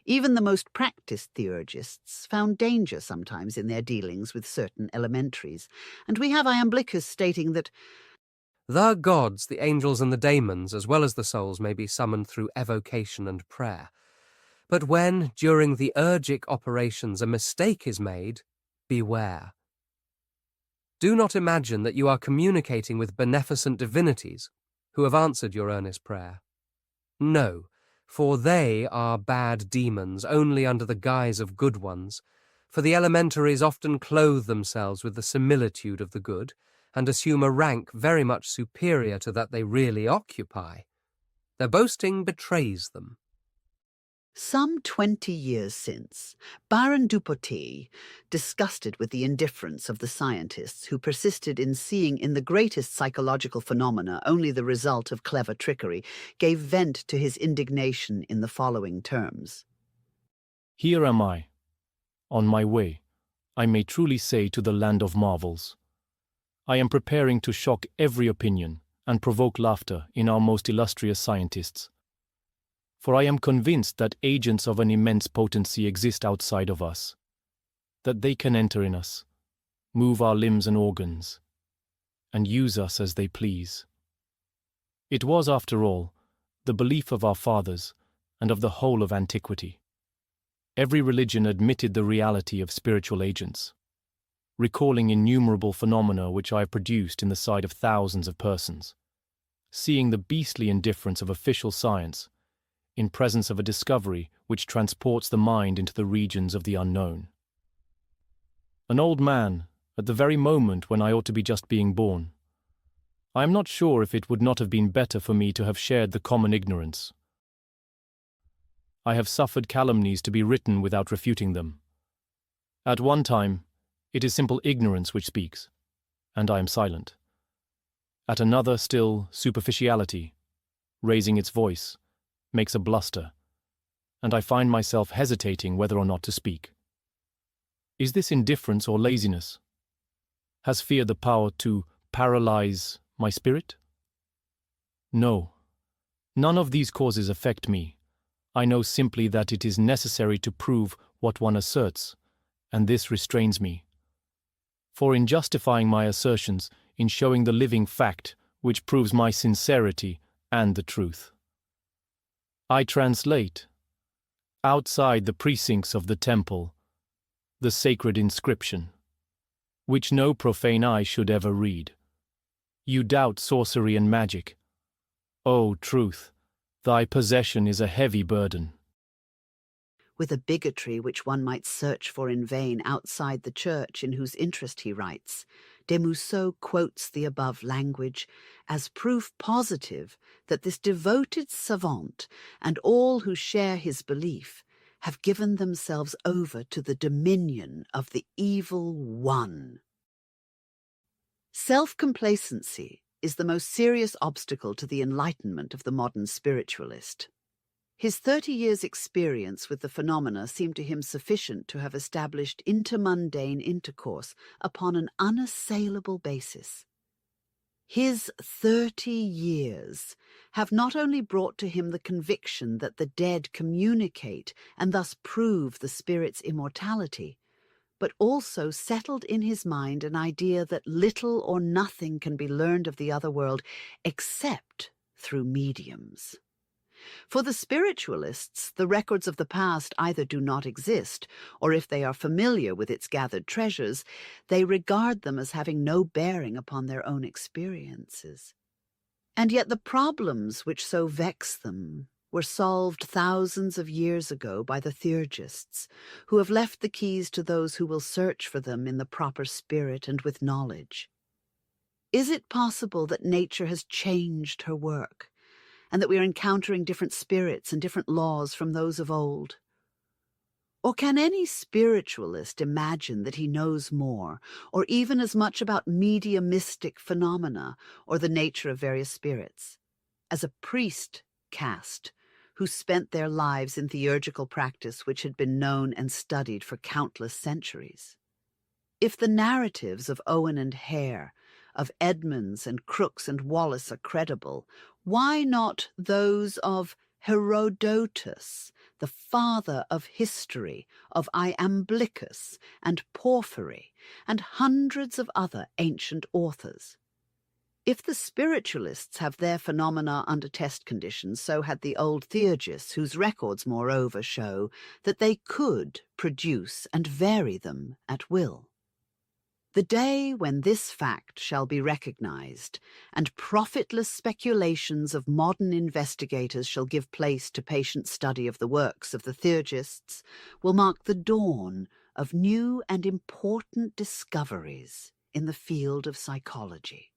even the most practiced theurgists found danger sometimes in their dealings with certain elementaries, and we have Iamblichus stating that the gods, the angels and the daemons, as well as the souls, may be summoned through evocation and prayer. But when, during the urgic operations, a mistake is made, beware. Do not imagine that you are communicating with beneficent divinities who have answered your earnest prayer. No, for they are bad demons only under the guise of good ones, for the elementaries often clothe themselves with the similitude of the good, and assume a rank very much superior to that they really occupy. Their boasting betrays them. some 20 years since, Baron Dupotet, disgusted with the indifference of the scientists who persisted in seeing in the greatest psychological phenomena only the result of clever trickery, gave vent to his indignation in the following terms. Here am I, on my way, I may truly say, to the land of marvels. I am preparing to shock every opinion and provoke laughter in our most illustrious scientists. For I am convinced that agents of an immense potency exist outside of us, that they can enter in us, move our limbs and organs, and use us as they please. It was, after all, the belief of our fathers and of the whole of antiquity. Every religion admitted the reality of spiritual agents, recalling innumerable phenomena which I have produced in the sight of thousands of persons, seeing the beastly indifference of official science in presence of a discovery which transports the mind into the regions of the unknown. An old man, at the very moment when I ought to be just being born. I am not sure if it would not have been better for me to have shared the common ignorance. I have suffered calumnies to be written without refuting them. At one time, it is simple ignorance which speaks, and I am silent. At another, still, superficiality, raising its voice, makes a bluster, and I find myself hesitating whether or not to speak. Is this indifference or laziness? Has fear the power to paralyze my spirit? No, none of these causes affect me. I know simply that it is necessary to prove what one asserts, and this restrains me. For in justifying my assertions, in showing the living fact which proves my sincerity and the truth, I translate, outside the precincts of the temple, the sacred inscription, which no profane eye should ever read. You doubt sorcery and magic. O truth, thy possession is a heavy burden. With a bigotry which one might search for in vain outside the church in whose interest he writes, de Musset quotes the above language as proof positive that this devoted savant and all who share his belief have given themselves over to the dominion of the evil one. Self-complacency is the most serious obstacle to the enlightenment of the modern spiritualist. His 30 years' experience with the phenomena seemed to him sufficient to have established intermundane intercourse upon an unassailable basis. His 30 years have not only brought to him the conviction that the dead communicate and thus prove the spirit's immortality, but also settled in his mind an idea that little or nothing can be learned of the other world except through mediums. For the spiritualists, the records of the past either do not exist, or if they are familiar with its gathered treasures, they regard them as having no bearing upon their own experiences. And yet the problems which so vex them were solved thousands of years ago by the theurgists, who have left the keys to those who will search for them in the proper spirit and with knowledge. Is it possible that nature has changed her work, and that we are encountering different spirits and different laws from those of old? Or can any spiritualist imagine that he knows more, or even as much about mediumistic phenomena or the nature of various spirits, as a priest caste who spent their lives in theurgical practice which had been known and studied for countless centuries? If the narratives of Owen and Hare, of Edmonds and Crooks and Wallace are credible, why not those of Herodotus, the father of history, of Iamblichus and Porphyry, and hundreds of other ancient authors? If the spiritualists have their phenomena under test conditions, so had the old theurgists, whose records, moreover, show that they could produce and vary them at will. The day when this fact shall be recognized, and profitless speculations of modern investigators shall give place to patient study of the works of the theurgists, will mark the dawn of new and important discoveries in the field of psychology.